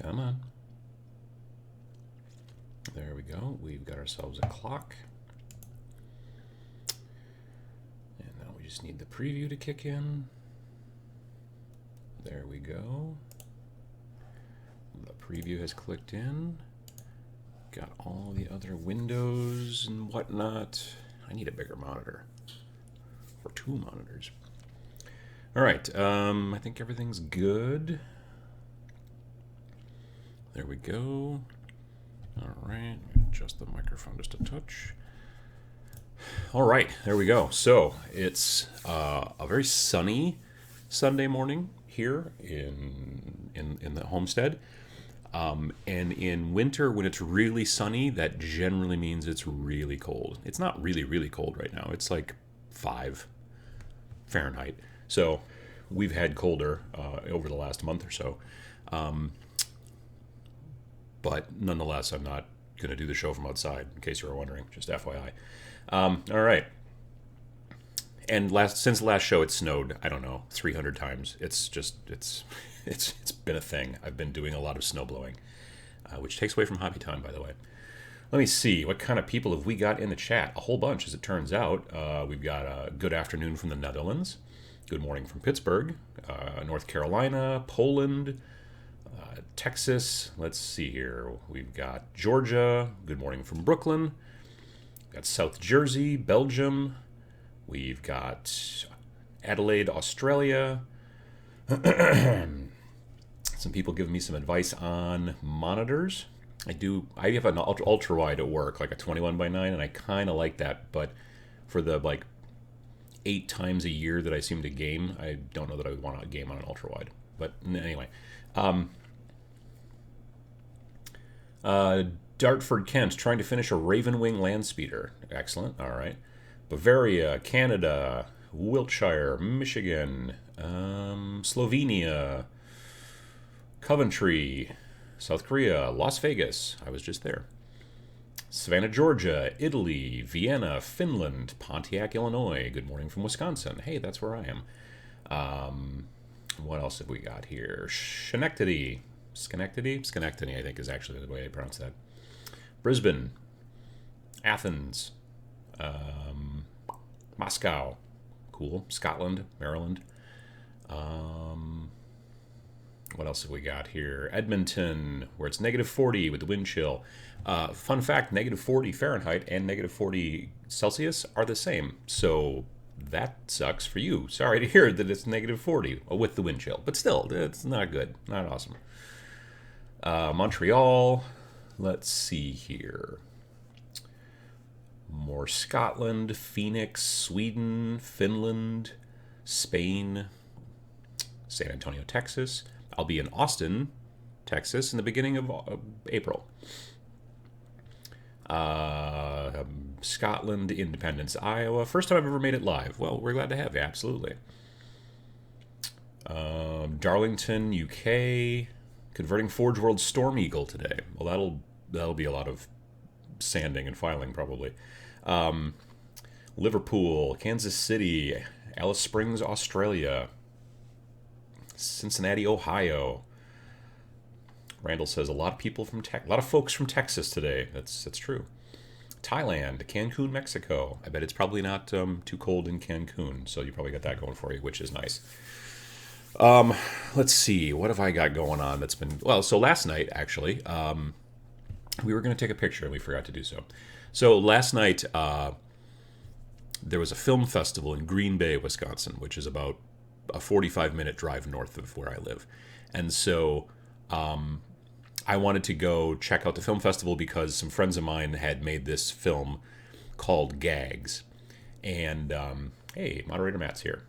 Come on. There we go. We've got ourselves a clock. And now we just need the preview to kick in. There we go. The preview has clicked in. Got all the other windows and whatnot. I need a bigger monitor. Or two monitors. All right. I think everything's good. There we go. All right. Adjust the microphone just a touch. All right. There we go. So it's a very sunny Sunday morning here in the homestead. And in winter, when it's really sunny, that generally means it's really cold. It's not really, really cold right now. It's like 5 Fahrenheit. So we've had colder over the last month or so. But nonetheless, I'm not going to do the show from outside, in case you were wondering, just FYI. All right. And since the last show, it snowed, I don't know, 300 times. It's been a thing. I've been doing a lot of snow blowing, which takes away from hobby time, by the way. Let me see. What kind of people have we got in the chat? A whole bunch, as it turns out. We've got a good afternoon from the Netherlands. Good morning from Pittsburgh. North Carolina, Poland, Texas. Let's see here. We've got Georgia. Good morning from Brooklyn. We've got South Jersey, Belgium. We've got Adelaide, Australia. Some people giving me some advice on monitors. I have an ultra wide at work, like a 21:9, and I kind of like that. But for the 8 times a year that I seem to game, I don't know that I would want to game on an ultra wide. But anyway, Dartford, Kent, trying to finish a Ravenwing land speeder. Excellent. All right. Bavaria, Canada, Wiltshire, Michigan, Slovenia, Coventry, South Korea, Las Vegas. I was just there. Savannah, Georgia, Italy, Vienna, Finland, Pontiac, Illinois. Good morning from Wisconsin. Hey, that's where I am. What else have we got here? Schenectady, I think is actually the way I pronounce that. Brisbane, Athens, Moscow, cool. Scotland, Maryland. What else have we got here? Edmonton, where it's -40 with the wind chill. Fun fact, -40 Fahrenheit and -40 Celsius are the same. So that sucks for you. Sorry to hear that it's -40 with the wind chill. But still, it's not good. Not awesome. Montreal. Let's see here. More Scotland, Phoenix, Sweden, Finland, Spain, San Antonio, Texas. I'll be in Austin, Texas, in the beginning of April. Scotland, Independence, Iowa. First time I've ever made it live. Well, we're glad to have you, absolutely. Darlington, UK. Converting Forge World Storm Eagle today. Well, that'll be a lot of sanding and filing, probably. Liverpool, Kansas City, Alice Springs, Australia, Cincinnati, Ohio. Randall says a lot of folks from Texas today. That's true. Thailand, Cancun, Mexico. I bet it's probably not too cold in Cancun, so you probably got that going for you, which is nice. Let's see. What have I got going on that's been... Well, so last night, actually, we were going to take a picture, and we forgot to do so. So last night, there was a film festival in Green Bay, Wisconsin, which is about a 45-minute drive north of where I live. And so I wanted to go check out the film festival because some friends of mine had made this film called Gags. And, hey, Moderator Matt's here.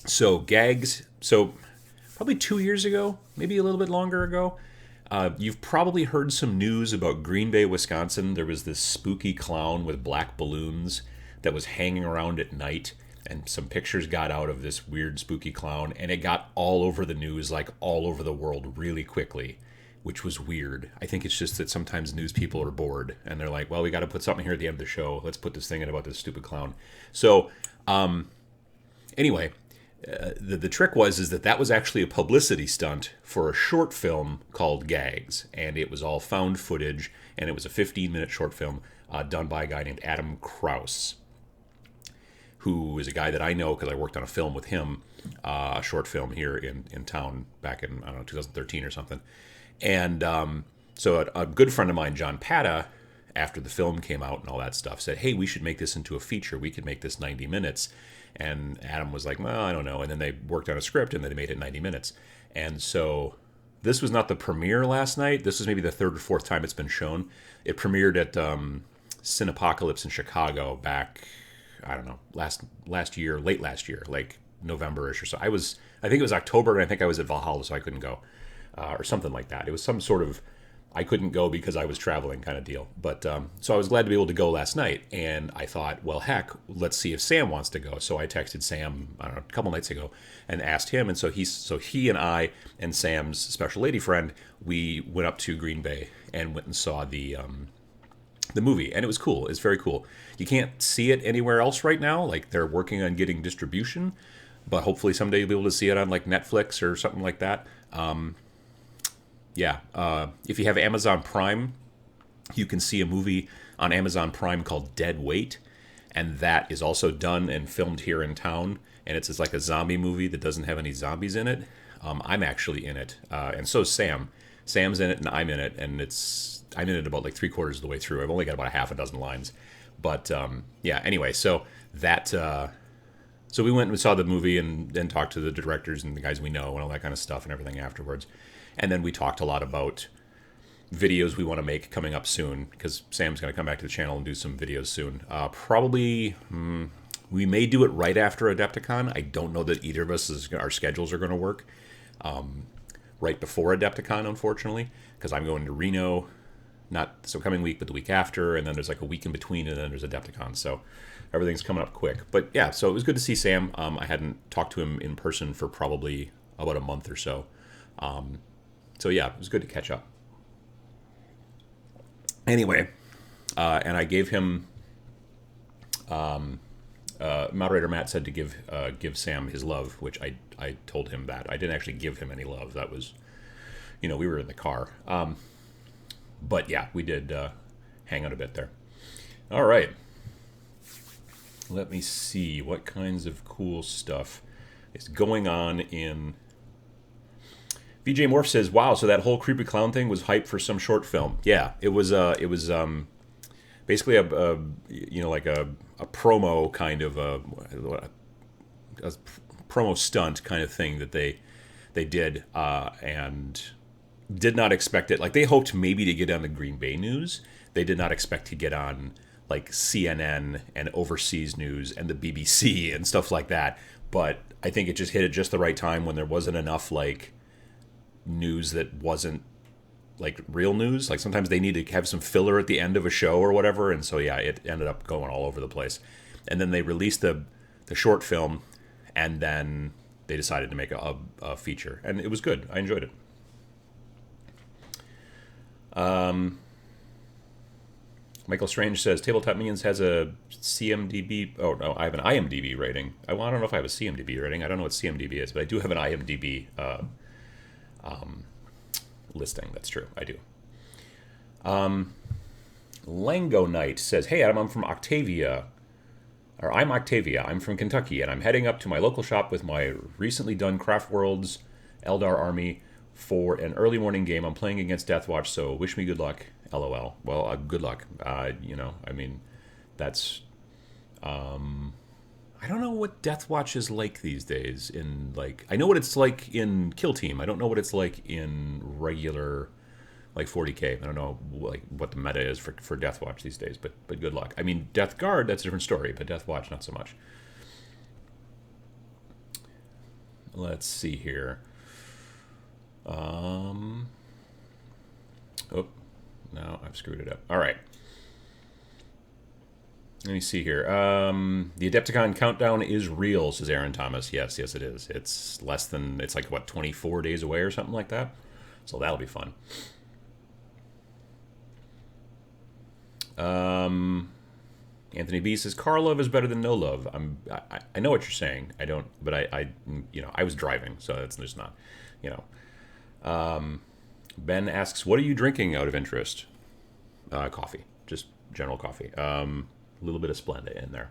So Gags, probably 2 years ago, maybe a little bit longer ago, you've probably heard some news about Green Bay, Wisconsin. There was this spooky clown with black balloons that was hanging around at night, and some pictures got out of this weird spooky clown, and it got all over the news, like all over the world really quickly, which was weird. I think it's just that sometimes news people are bored, and they're like, well, we got to put something here at the end of the show. Let's put this thing in about this stupid clown. So, anyway... The trick is that was actually a publicity stunt for a short film called Gags, and it was all found footage, and it was a 15-minute short film done by a guy named Adam Krause, who is a guy that I know because I worked on a film with him, a short film here in town back in, I don't know, 2013 or something. And so a good friend of mine, John Pata, after the film came out and all that stuff, said, hey, we should make this into a feature. We could make this 90 minutes. And Adam was like, well, I don't know. And then they worked on a script, and then they made it 90 minutes. And so this was not the premiere last night. This was maybe the third or fourth time it's been shown. It premiered at Cinepocalypse in Chicago back, I don't know, last year, late last year, like November-ish or so. I think it was October, and I think I was at Valhalla, so I couldn't go, or something like that. It was some sort of, I couldn't go because I was traveling kind of deal. But so I was glad to be able to go last night, and I thought, well, heck, let's see if Sam wants to go. So I texted Sam, I don't know, a couple nights ago, and asked him. And so he and I and Sam's special lady friend, we went up to Green Bay and went and saw the movie, and it was cool. It's very cool. You can't see it anywhere else right now. Like, they're working on getting distribution, but hopefully someday you'll be able to see it on like Netflix or something like that. If you have Amazon Prime, you can see a movie on Amazon Prime called Dead Weight, and that is also done and filmed here in town, and it's like a zombie movie that doesn't have any zombies in it. I'm actually in it, and so is Sam. Sam's in it, and I'm in it, and I'm in it about like 3/4 of the way through. I've only got about a half a dozen lines, but anyway, so that so we went and saw the movie and then talked to the directors and the guys we know and all that kind of stuff and everything afterwards. And then we talked a lot about videos we want to make coming up soon, because Sam's going to come back to the channel and do some videos soon. Probably, we may do it right after Adepticon. I don't know that either of us, our schedules are going to work right before Adepticon, unfortunately, because I'm going to Reno, not this coming week, but the week after, and then there's like a week in between, and then there's Adepticon. So everything's coming up quick. But yeah, so it was good to see Sam. I hadn't talked to him in person for probably about a month or so. So yeah, it was good to catch up. Anyway, and I gave him, moderator Matt said to give Sam his love, which I told him that. I didn't actually give him any love. That was, we were in the car. But yeah, we did hang out a bit there. All right. Let me see what kinds of cool stuff is going on in... VJ Morph says, "Wow, so that whole creepy clown thing was hype for some short film." Yeah, it was basically a promo kind of a promo stunt kind of thing that they did, and did not expect it. Like, they hoped maybe to get on the Green Bay news. They did not expect to get on like CNN and overseas news and the BBC and stuff like that. But I think it just hit at just the right time when there wasn't enough like news that wasn't like real news. Like, sometimes they need to have some filler at the end of a show or whatever, and so yeah, it ended up going all over the place. And then they released the short film, and then they decided to make a feature, and it was good. I enjoyed it. Michael Strange says Tabletop Minions has a CMDB. Oh no, I have an IMDb rating. I don't know if I have a CMDB rating. I don't know what CMDB is, but I do have an IMDb listing. That's true. I do. Lango Knight says, "Hey Adam, I'm Octavia. I'm from Kentucky, and I'm heading up to my local shop with my recently done Craft Worlds Eldar army for an early morning game. I'm playing against Deathwatch, so wish me good luck. LOL." Well, good luck. I mean, that's... I don't know what Deathwatch is like these days. I know what it's like in Kill Team. I don't know what it's like in regular, like 40K. I don't know what the meta is for Deathwatch these days. But good luck. I mean, Death Guard, that's a different story, but Deathwatch, not so much. Let's see here. Oh, no, I've screwed it up. All right. Let me see here. The Adepticon countdown is real, says Aaron Thomas. Yes, it is. It's like, what, 24 days away or something like that? So that'll be fun. Anthony B says car love is better than no love. I know what you're saying. I don't, but I was driving, so it's just not, you know. Ben asks, what are you drinking out of interest? Coffee, just general coffee. A little bit of Splenda in there.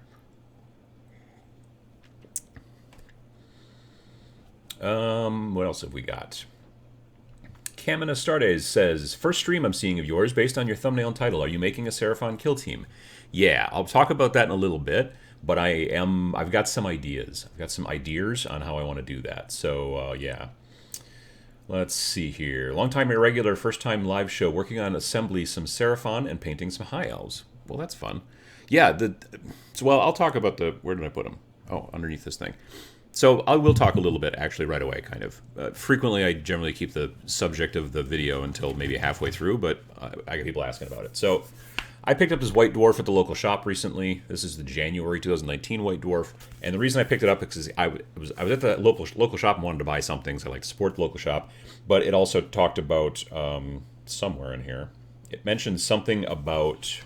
What else have we got? Camina Stardays says, first stream I'm seeing of yours based on your thumbnail and title. Are you making a Seraphon kill team? Yeah, I'll talk about that in a little bit, but I've got some ideas. I've got some ideas on how I want to do that. So, yeah. Let's see here. Long time irregular, first time live show, working on assembly some Seraphon and painting some high elves. Well, that's fun. Yeah, well, I'll talk about where did I put them? Oh, underneath this thing. So I will talk a little bit, actually, right away, kind of. Frequently, I generally keep the subject of the video until maybe halfway through, but I get people asking about it. So I picked up this White Dwarf at the local shop recently. This is the January 2019 White Dwarf, and the reason I picked it up is because I was at the local shop and wanted to buy something, so I like to support the local shop. But it also talked about somewhere in here. It mentioned something about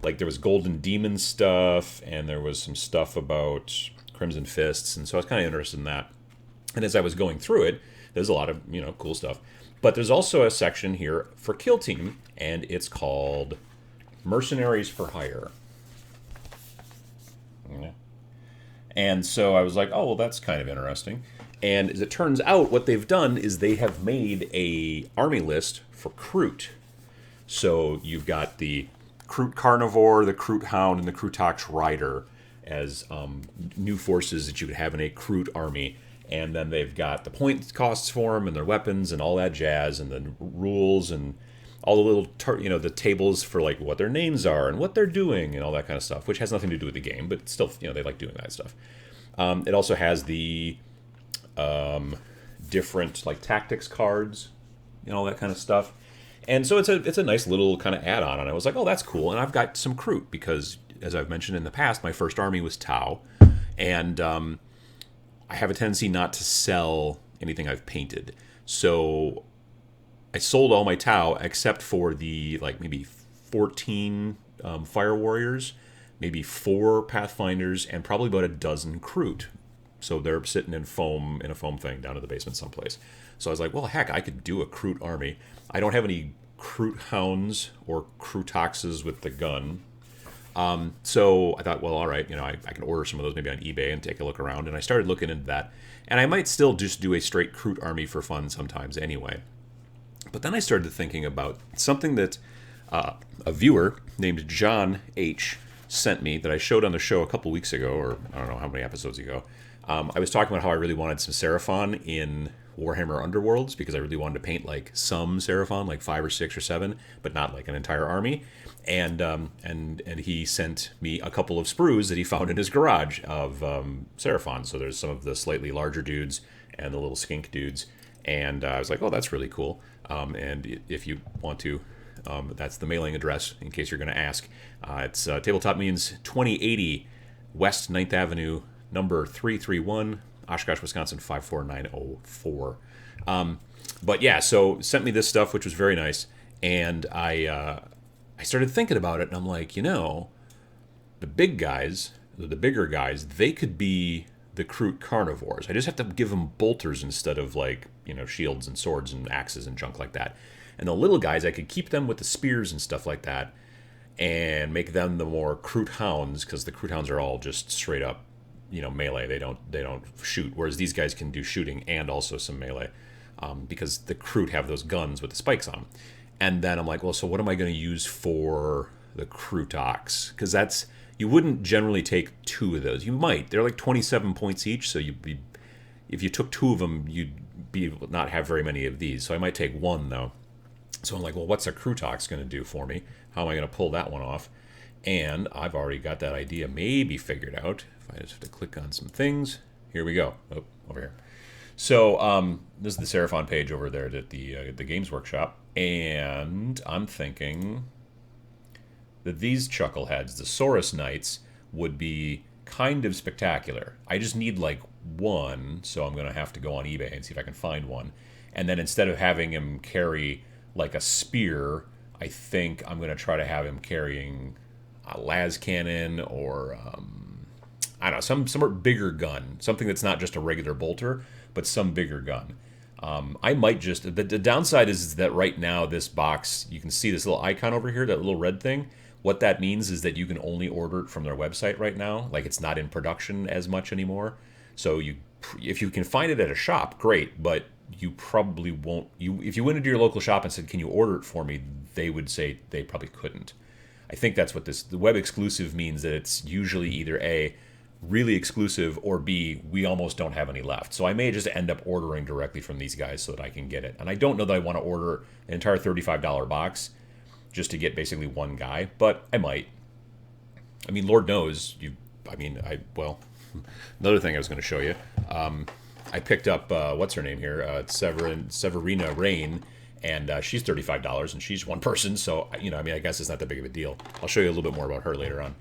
like there was Golden Demon stuff, and there was some stuff about Crimson Fists, and so I was kind of interested in that. And as I was going through it, there's a lot of cool stuff. But there's also a section here for Kill Team, and it's called Mercenaries for Hire. Yeah. And so I was like, oh, well, that's kind of interesting. And as it turns out, what they've done is they have made a army list for Kroot. So you've got the Kroot Carnivore, the Kroot Hound, and the Krootox Rider as new forces that you would have in a Kroot army. And then they've got the point costs for them and their weapons and all that jazz and the rules and all the little, the tables for like what their names are and what they're doing and all that kind of stuff, which has nothing to do with the game, but still, they like doing that stuff. It also has the different like tactics cards and all that kind of stuff. And so it's a nice little kind of add-on, and I was like, oh, that's cool. And I've got some Kroot because, as I've mentioned in the past, my first army was Tau, and I have a tendency not to sell anything I've painted. So I sold all my Tau except for the like maybe 14 Fire Warriors, maybe 4 Pathfinders, and probably about a dozen Kroot. So they're sitting in a foam thing down in the basement someplace. So I was like, well, heck, I could do a Kroot army. I don't have any Kroot Hounds or Krootoxes with the gun. So I thought, well, all right, I can order some of those maybe on eBay and take a look around. And I started looking into that. And I might still just do a straight Kroot army for fun sometimes anyway. But then I started thinking about something that a viewer named John H. sent me that I showed on the show a couple weeks ago, or I don't know how many episodes ago. I was talking about how I really wanted some Seraphon in Warhammer Underworlds because I really wanted to paint like some Seraphon, like 5 or 6 or 7, but not like an entire army. And he sent me a couple of sprues that he found in his garage of Seraphon. So there's some of the slightly larger dudes and the little skink dudes. And I was like, oh, that's really cool. And if you want to, that's the mailing address in case you're going to ask. It's Tabletop Means 2080 West 9th Avenue, number 331, Oshkosh, Wisconsin 54904. But yeah, so sent me this stuff, which was very nice. And I started thinking about it, and I'm like, the big guys, the bigger guys, they could be the Kroot Carnivores. I just have to give them bolters instead of like, shields and swords and axes and junk like that. And the little guys, I could keep them with the spears and stuff like that and make them the more Kroot Hounds, because the Kroot Hounds are all just straight up, melee. They don't shoot, whereas these guys can do shooting and also some melee, because the Kroot have those guns with the spikes on them. And then I'm like, well, so what am I going to use for the Krootox? Because you wouldn't generally take 2 of those. You might. They're like 27 points each, so if you took 2 of them, you'd not have very many of these. So I might take 1, though. So I'm like, well, what's a Krootox going to do for me? How am I going to pull that one off? And I've already got that idea maybe figured out. If I just have to click on some things. Here we go. Oh, over here. So this is the Seraphon page over there at the Games Workshop. And I'm thinking that these chuckleheads, the Saurus Knights, would be kind of spectacular. I just need like 1, so I'm going to have to go on eBay and see if I can find one. And then instead of having him carry like a spear, I think I'm going to try to have him carrying a las cannon or I don't know, some bigger gun, something that's not just a regular bolter, but some bigger gun. I might just the downside is that right now this box, you can see this little icon over here, that little red thing. What that means is that you can only order it from their website right now. Like, it's not in production as much anymore. So if you can find it at a shop, great. But you probably won't. If you went into your local shop and said, "Can you order it for me?" They would say they probably couldn't. I think that's what the web exclusive means. That it's usually either A, really exclusive, or B, we almost don't have any left. So I may just end up ordering directly from these guys so that I can get it. And I don't know that I want to order an entire $35 box just to get basically one guy, but I might. I mean, Lord knows well, another thing I was going to show you. I picked up what's her name here, Severina Rain, and she's $35, and she's one person. So I guess it's not that big of a deal. I'll show you a little bit more about her later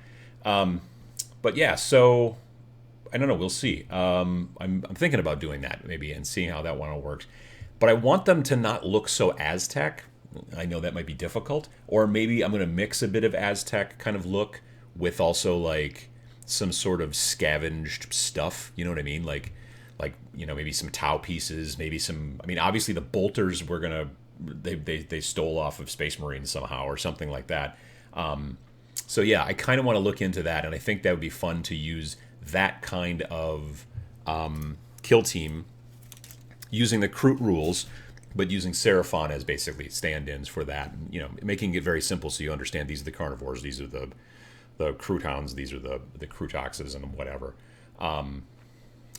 on. But yeah, so I don't know. We'll see. I'm thinking about doing that maybe and seeing how that one works. But I want them to not look so Aztec. I know that might be difficult. Or maybe I'm going to mix a bit of Aztec kind of look with also like some sort of scavenged stuff. You know what I mean? Like maybe some Tau pieces, maybe some. I mean, obviously the bolters were gonna they stole off of Space Marines somehow or something like that. So yeah, I kind of want to look into that, and I think that would be fun to use that kind of kill team using the Kroot rules, but using Seraphon as basically stand-ins for that. Making it very simple so you understand these are the carnivores, these are the Kroot hounds, these are the Krootoxes and whatever.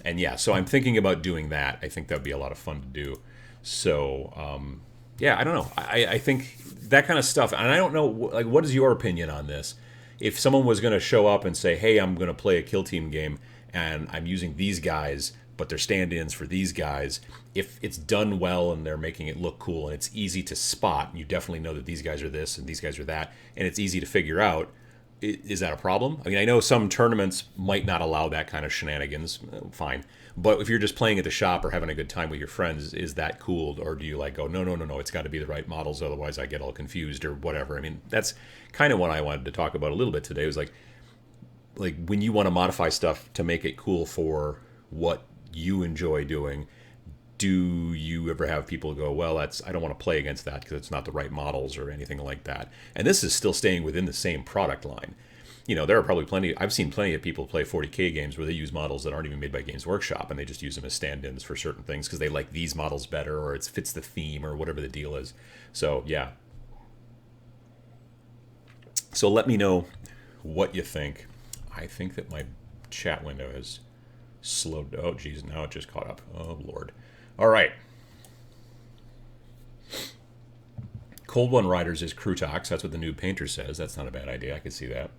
And yeah, so I'm thinking about doing that. I think that would be a lot of fun to do. So yeah, I don't know. I think that kind of stuff, and I don't know, like, what is your opinion on this? If someone was going to show up and say, hey, I'm going to play a kill team game, and I'm using these guys, but they're stand-ins for these guys, if it's done well and they're making it look cool and it's easy to spot, and you definitely know that these guys are this and these guys are that, and it's easy to figure out, is that a problem? I mean, I know some tournaments might not allow that kind of shenanigans. Fine. But if you're just playing at the shop or having a good time with your friends, is that cool? Or do you go, no, it's got to be the right models, otherwise I get all confused or whatever. I mean, that's kind of what I wanted to talk about a little bit today. It was like when you want to modify stuff to make it cool for what you enjoy doing, do you ever have people go, well, I don't want to play against that because it's not the right models or anything like that? And this is still staying within the same product line. There are probably I've seen plenty of people play 40K games where they use models that aren't even made by Games Workshop, and they just use them as stand-ins for certain things because they like these models better, or it fits the theme, or whatever the deal is. So, yeah. So let me know what you think. I think that my chat window has slowed. Oh, geez, now it just caught up. Oh, Lord. All right. Cold One Riders is Krootox. That's what the new painter says. That's not a bad idea. I could see that.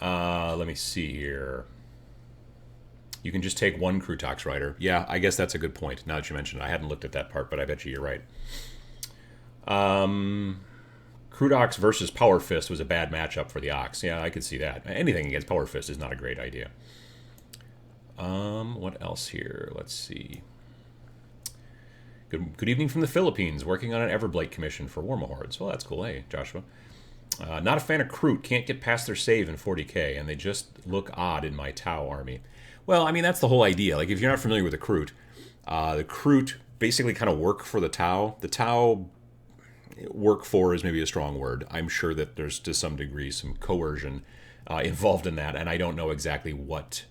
Let me see here. You can just take one Krootox rider. Yeah, I guess that's a good point. Now that you mention it, I hadn't looked at that part, but I bet you're right. Krootox versus Power Fist was a bad matchup for the Ox. Yeah, I could see that. Anything against Power Fist is not a great idea. What else here? Let's see. Good evening from the Philippines. Working on an Everblight commission for Warmahordes. Well, that's cool. Hey, Joshua. Not a fan of Kroot. Can't get past their save in 40k, and they just look odd in my Tau army. Well, I mean, that's the whole idea. Like, if you're not familiar with the Kroot basically kind of work for the Tau. The Tau work for is maybe a strong word. I'm sure that there's, to some degree, some coercion involved in that, and I don't know exactly what.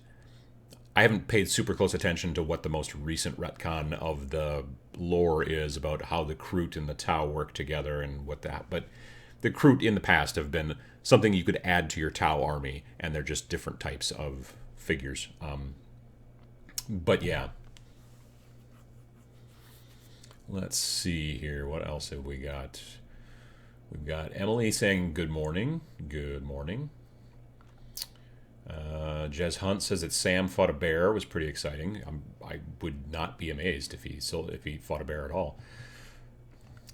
I haven't paid super close attention to what the most recent retcon of the lore is about how the Kroot and the Tau work together and what that. But the Kroot in the past have been something you could add to your Tau army, and they're just different types of figures. But yeah. Let's see here. What else have we got? We've got Emily saying good morning. Good morning. Jez Hunt says that Sam fought a bear. Was pretty exciting. I would not be amazed if he fought a bear at all.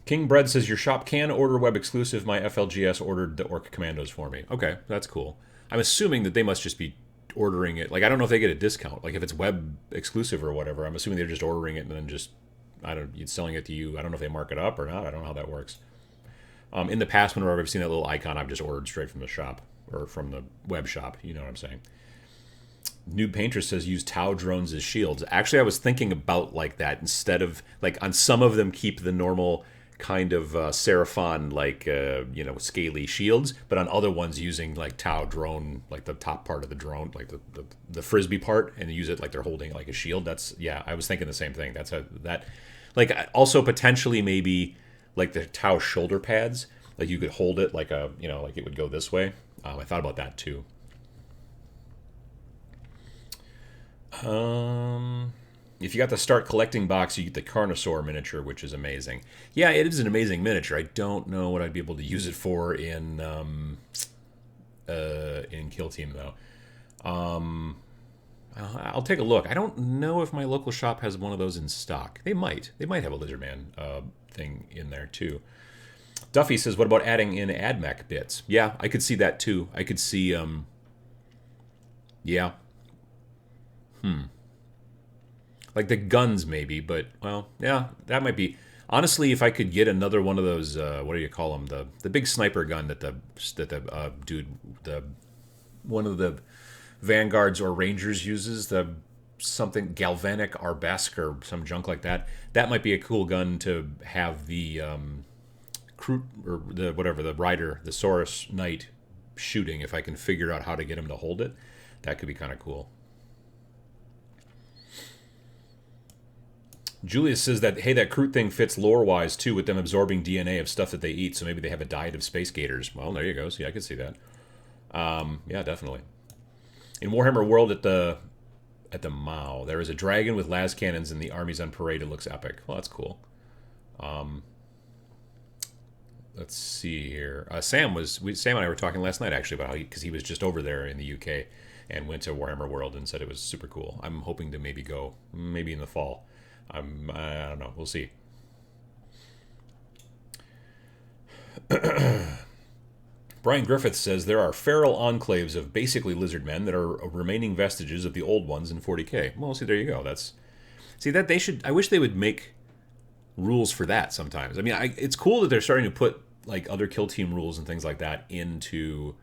King Bread says your shop can order web exclusive. My FLGS ordered the Orc Commandos for me. Okay, that's cool. I'm assuming that they must just be ordering it. Like, I don't know if they get a discount. Like, if it's web exclusive or whatever, I'm assuming they're just ordering it and then just selling it to you. I don't know if they mark it up or not. I don't know how that works. In the past, whenever I've seen that little icon, I've just ordered straight from the shop or from the web shop. You know what I'm saying? Noob Painter says use Tau drones as shields. Actually, I was thinking about like that instead of like on some of them keep the normal kind of Seraphon like scaly shields, but on other ones using like Tau drone, like the top part of the drone, like the frisbee part, and use it like they're holding like a shield. That's I was thinking the same thing. That's that like also potentially maybe like the Tau shoulder pads, like you could hold it like a like it would go this way. I thought about that too. If you got the Start Collecting box, you get the Carnosaur miniature, which is amazing. Yeah, it is an amazing miniature. I don't know what I'd be able to use it for in Kill Team though. I'll take a look. I don't know if my local shop has one of those in stock. They might. They might have a Lizardman thing in there too. Duffy says, "What about adding in AdMech bits?" Yeah, I could see that too. I could see. Yeah. Like the guns, maybe, but well, yeah, that might be. Honestly, if I could get another one of those, what do you call them? The big sniper gun that the one of the vanguards or rangers uses, the something galvanic arabesque or some junk like that. That might be a cool gun to have the or the whatever the rider, the Saurus Knight shooting. If I can figure out how to get him to hold it, that could be kind of cool. Julius says that, hey, that Kroot thing fits lore-wise, too, with them absorbing DNA of stuff that they eat, so maybe they have a diet of space gators. Well, there you go. See, I can see that. Yeah, definitely. In Warhammer World at the Mao, there is a dragon with las cannons and the armies on parade. It looks epic. Well, that's cool. Let's see here. Sam and I were talking last night, actually, about how because he was just over there in the UK and went to Warhammer World and said it was super cool. I'm hoping to maybe go, maybe in the fall. I don't know. We'll see. Brian Griffith says there are feral enclaves of basically lizard men that are remaining vestiges of the old ones in 40k. Well, see, there you go. That they should. I wish they would make rules for that sometimes. I mean, it's cool that they're starting to put like other kill team rules and things like that into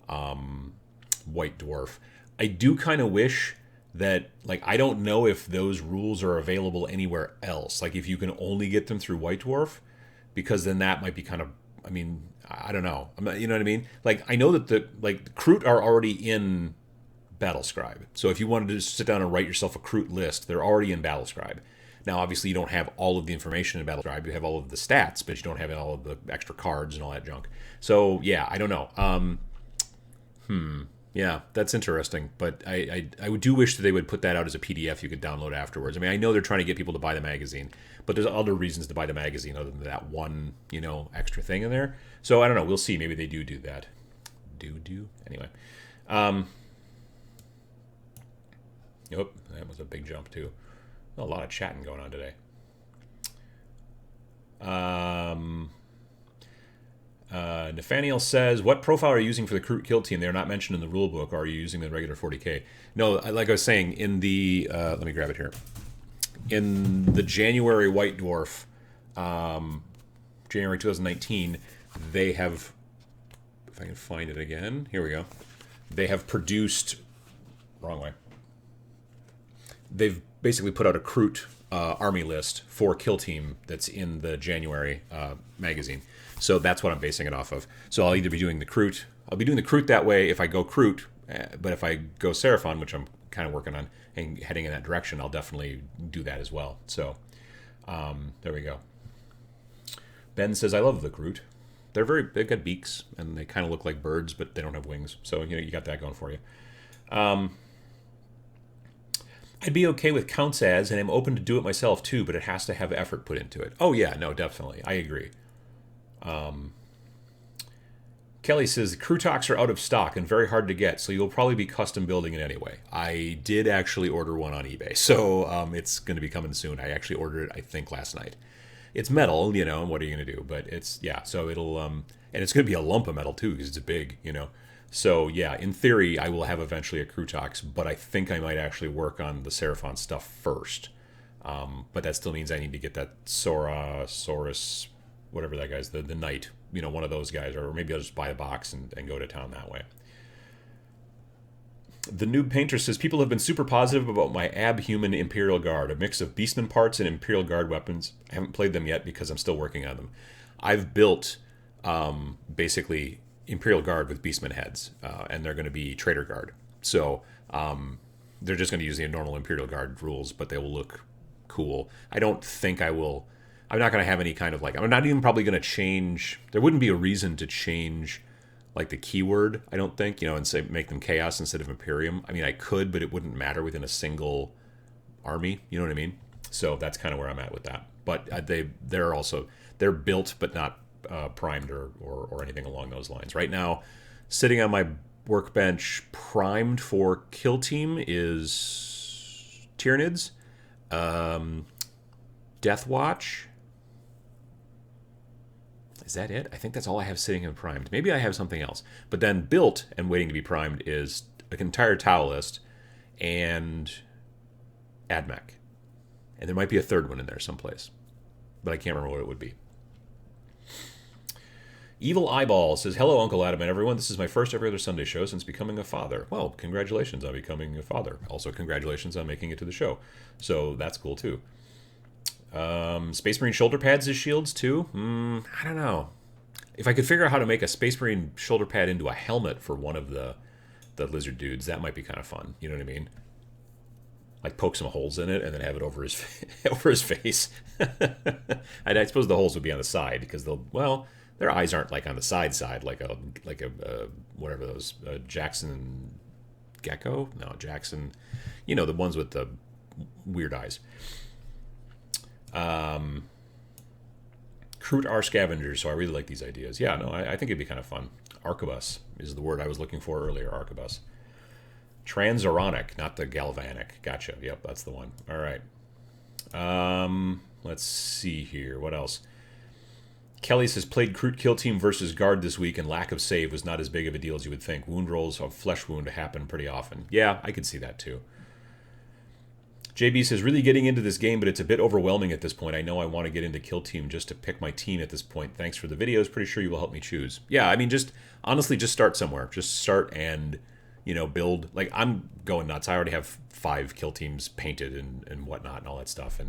White Dwarf. I do kind of wish that, like, I don't know if those rules are available anywhere else. Like, if you can only get them through White Dwarf, because then that might be kind of, I mean, I don't know. You know what I mean? Like, I know that the Kroot are already in Battlescribe. So if you wanted to just sit down and write yourself a Kroot list, they're already in Battlescribe. Now, obviously, you don't have all of the information in Battlescribe. You have all of the stats, but you don't have all of the extra cards and all that junk. So, yeah, I don't know. Yeah, that's interesting, but I do wish that they would put that out as a PDF you could download afterwards. I mean, I know they're trying to get people to buy the magazine, but there's other reasons to buy the magazine other than that one, extra thing in there. So I don't know. We'll see. Maybe they do that. Anyway. Yep, that was a big jump too. A lot of chatting going on today. Nathaniel says, what profile are you using for the Kroot kill team? They're not mentioned in the rule book. Or are you using the regular 40k? No, like I was saying, in the... let me grab it here. In the January White Dwarf, January 2019, they have... If I can find it again. Here we go. They have produced... Wrong way. They've basically put out a Kroot army list for kill team that's in the January magazine. So that's what I'm basing it off of. So I'll either be doing the Kroot. I'll be doing the Kroot that way if I go Kroot, but if I go Seraphon, which I'm kind of working on and heading in that direction, I'll definitely do that as well. So there we go. Ben says, I love the Kroot. They've got beaks and they kind of look like birds, but they don't have wings. So you got that going for you. I'd be okay with counts as, and I'm open to do it myself too, but it has to have effort put into it. Oh yeah, no, definitely. I agree. Kelly says, Krootox are out of stock and very hard to get, so you'll probably be custom building it anyway. I did actually order one on eBay, so it's going to be coming soon. I actually ordered it, I think, last night. It's metal, and what are you going to do? But it's, yeah, so it'll, and it's going to be a lump of metal too, because it's big, So, yeah, in theory, I will have eventually a Krootox, but I think I might actually work on the Seraphon stuff first. But that still means I need to get that Saurus, whatever that guy's, the knight, one of those guys, or maybe I'll just buy a box and go to town that way. The Noob Painter says, people have been super positive about my Abhuman Imperial Guard, a mix of Beastman parts and Imperial Guard weapons. I haven't played them yet because I'm still working on them. I've built basically Imperial Guard with Beastman heads, and they're going to be Trader Guard. So they're just going to use the normal Imperial Guard rules, but they will look cool. I don't think I will. I'm not going to have any kind of I'm not even probably going to change. There wouldn't be a reason to change the keyword, I don't think, and say make them Chaos instead of Imperium. I mean, I could, but it wouldn't matter within a single army. You know what I mean? So that's kind of where I'm at with that. But they're built, but not primed or anything along those lines. Right now, sitting on my workbench primed for Kill Team is Tyranids, Death Watch. Is that it? I think that's all I have sitting in primed. Maybe I have something else. But then built and waiting to be primed is an entire Tau list and AdMech. And there might be a third one in there someplace. But I can't remember what it would be. Evil Eyeball says, hello, Uncle Adam and everyone. This is my first every other Sunday show since becoming a father. Well, congratulations on becoming a father. Also, congratulations on making it to the show. So that's cool, too. Space Marine shoulder pads as shields, too? I don't know. If I could figure out how to make a Space Marine shoulder pad into a helmet for one of the lizard dudes, that might be kind of fun. You know what I mean? Poke some holes in it and then have it over his over his face. I suppose the holes would be on the side because their eyes aren't on the side like a whatever those Jackson Gecko? No, Jackson. The ones with the weird eyes. Kroot are scavengers, so I really like these ideas. Yeah, no, I think it'd be kind of fun. Arquebus is the word I was looking for earlier. Arquebus. Transuranic, not the galvanic. Gotcha. Yep, that's the one. All right. Let's see here. What else? Kelly says, played Kroot Kill Team versus Guard this week, and lack of save was not as big of a deal as you would think. Wound rolls of flesh wound happen pretty often. Yeah, I could see that too. JB says, really getting into this game, but it's a bit overwhelming at this point. I know I want to get into Kill Team just to pick my team at this point. Thanks for the videos. Pretty sure you will help me choose. Yeah, I mean, honestly, just start somewhere. Just start and, build. I'm going nuts. I already have 5 Kill Teams painted and whatnot and all that stuff.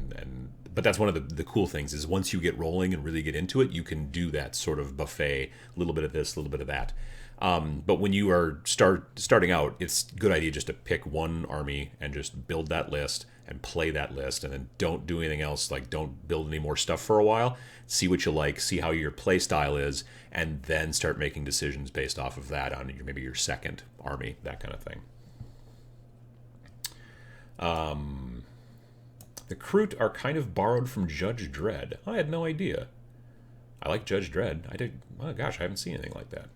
But that's one of the cool things is once you get rolling and really get into it, you can do that sort of buffet, a little bit of this, a little bit of that. But when you are starting out, it's a good idea just to pick one army and just build that list and play that list, and then don't do anything else. Don't build any more stuff for a while. See what you like, see how your play style is, and then start making decisions based off of that on maybe your second army, that kind of thing. The Kroot are kind of borrowed from Judge Dredd. I had no idea. I like Judge Dredd. Oh gosh, I haven't seen anything like that.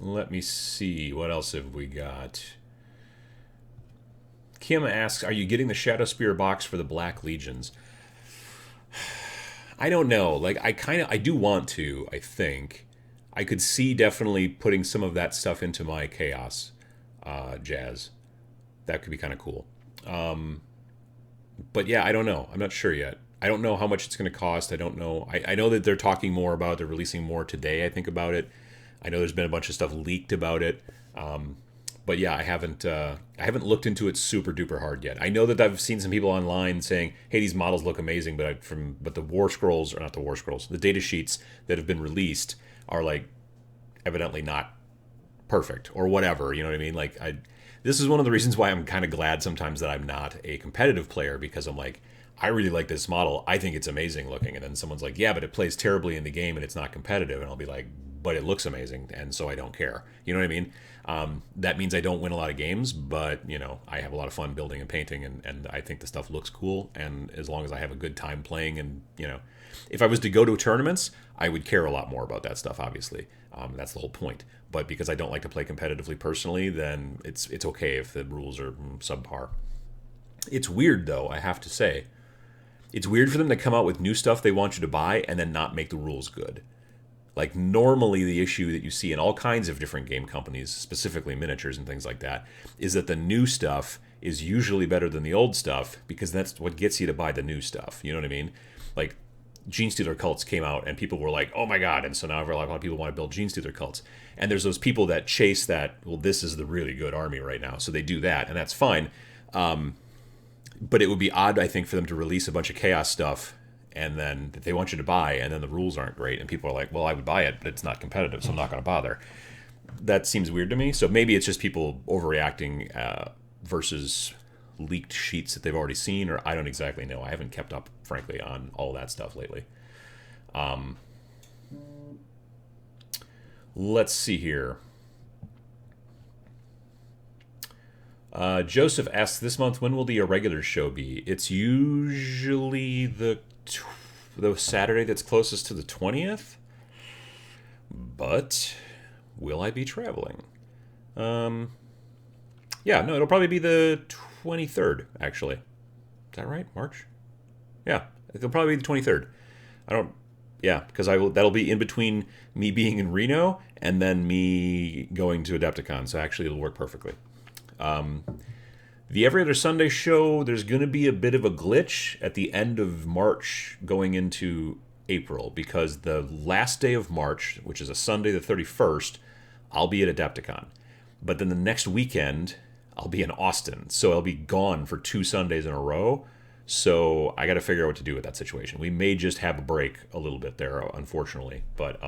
Let me see. What else have we got? Kim asks, are you getting the Shadowspear box for the Black Legions? I don't know. I do want to, I think. I could see definitely putting some of that stuff into my Chaos jazz. That could be kind of cool. But yeah, I don't know. I'm not sure yet. I don't know how much it's going to cost. I don't know. I know that they're talking more about it. They're releasing more today, I think, about it. I know there's been a bunch of stuff leaked about it. But yeah, I haven't looked into it super duper hard yet. I know that I've seen some people online saying, "Hey, these models look amazing," but the War Scrolls, or not the War Scrolls, the data sheets that have been released are evidently not perfect or whatever. You know what I mean? This is one of the reasons why I'm kind of glad sometimes that I'm not a competitive player, because I'm I really like this model. I think it's amazing looking. And then someone's like, yeah, but it plays terribly in the game and it's not competitive. And I'll be like, but it looks amazing. And so I don't care. You know what I mean? That means I don't win a lot of games, but, I have a lot of fun building and painting, and I think the stuff looks cool. And as long as I have a good time playing, and, if I was to go to tournaments, I would care a lot more about that stuff, obviously. That's the whole point. But because I don't like to play competitively personally, then it's okay if the rules are subpar. It's weird, though, I have to say. It's weird for them to come out with new stuff they want you to buy and then not make the rules good. Like, normally the issue that you see in all kinds of different game companies, specifically miniatures and things like that, is that the new stuff is usually better than the old stuff because that's what gets you to buy the new stuff. You know what I mean? Like, Genestealer cults came out and people were like, oh my god. And so now a lot of people want to build Genestealer cults. And there's those people that chase that, well, this is the really good army right now. So they do that, and that's fine. But it would be odd, I think, for them to release a bunch of chaos stuff and then that they want you to buy, and then the rules aren't great, and people are like, well, I would buy it, but it's not competitive, so I'm not going to bother. That seems weird to me. So maybe it's just people overreacting versus leaked sheets that they've already seen, or I don't exactly know. I haven't kept up, frankly, on all that stuff lately. Let's see here. Joseph asks, this month, when will the irregular show be? It's usually the Saturday that's closest to the 20th. But will I be traveling? Yeah, no, it'll probably be the 23rd, actually. Is that right? March? Yeah, it'll probably be the 23rd. Yeah, because that'll be in between me being in Reno and then me going to Adepticon. So actually, it'll work perfectly. The Every Other Sunday show, there's going to be a bit of a glitch at the end of March going into April, because the last day of March, which is a Sunday the 31st, I'll be at Adepticon. But then the next weekend, I'll be in Austin. So I'll be gone for 2 Sundays in a row. So I got to figure out what to do with that situation. We may just have a break a little bit there, unfortunately. But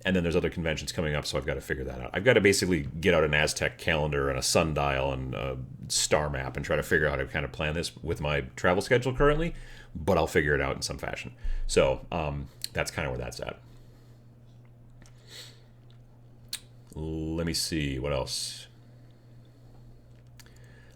and then there's other conventions coming up, so I've got to figure that out. I've got to basically get out an Aztec calendar and a sundial and a star map and try to figure out how to kind of plan this with my travel schedule currently, but I'll figure it out in some fashion. So that's kind of where that's at. Let me see, what else?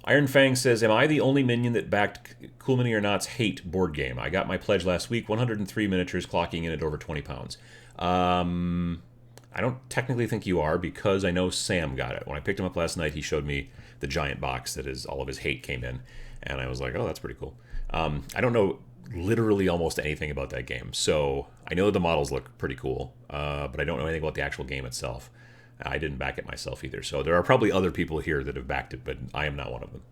Iron Fang says, am I the only minion that backed Cool Mini or Not's Hate board game? I got my pledge last week, 103 miniatures, clocking in at over 20 pounds. I don't technically think you are, because I know Sam got it. When I picked him up last night, he showed me the giant box that all of his Hate came in, and I was like, oh, that's pretty cool. I don't know literally almost anything about that game, so I know the models look pretty cool, but I don't know anything about the actual game itself. I didn't back it myself either, so there are probably other people here that have backed it, but I am not one of them.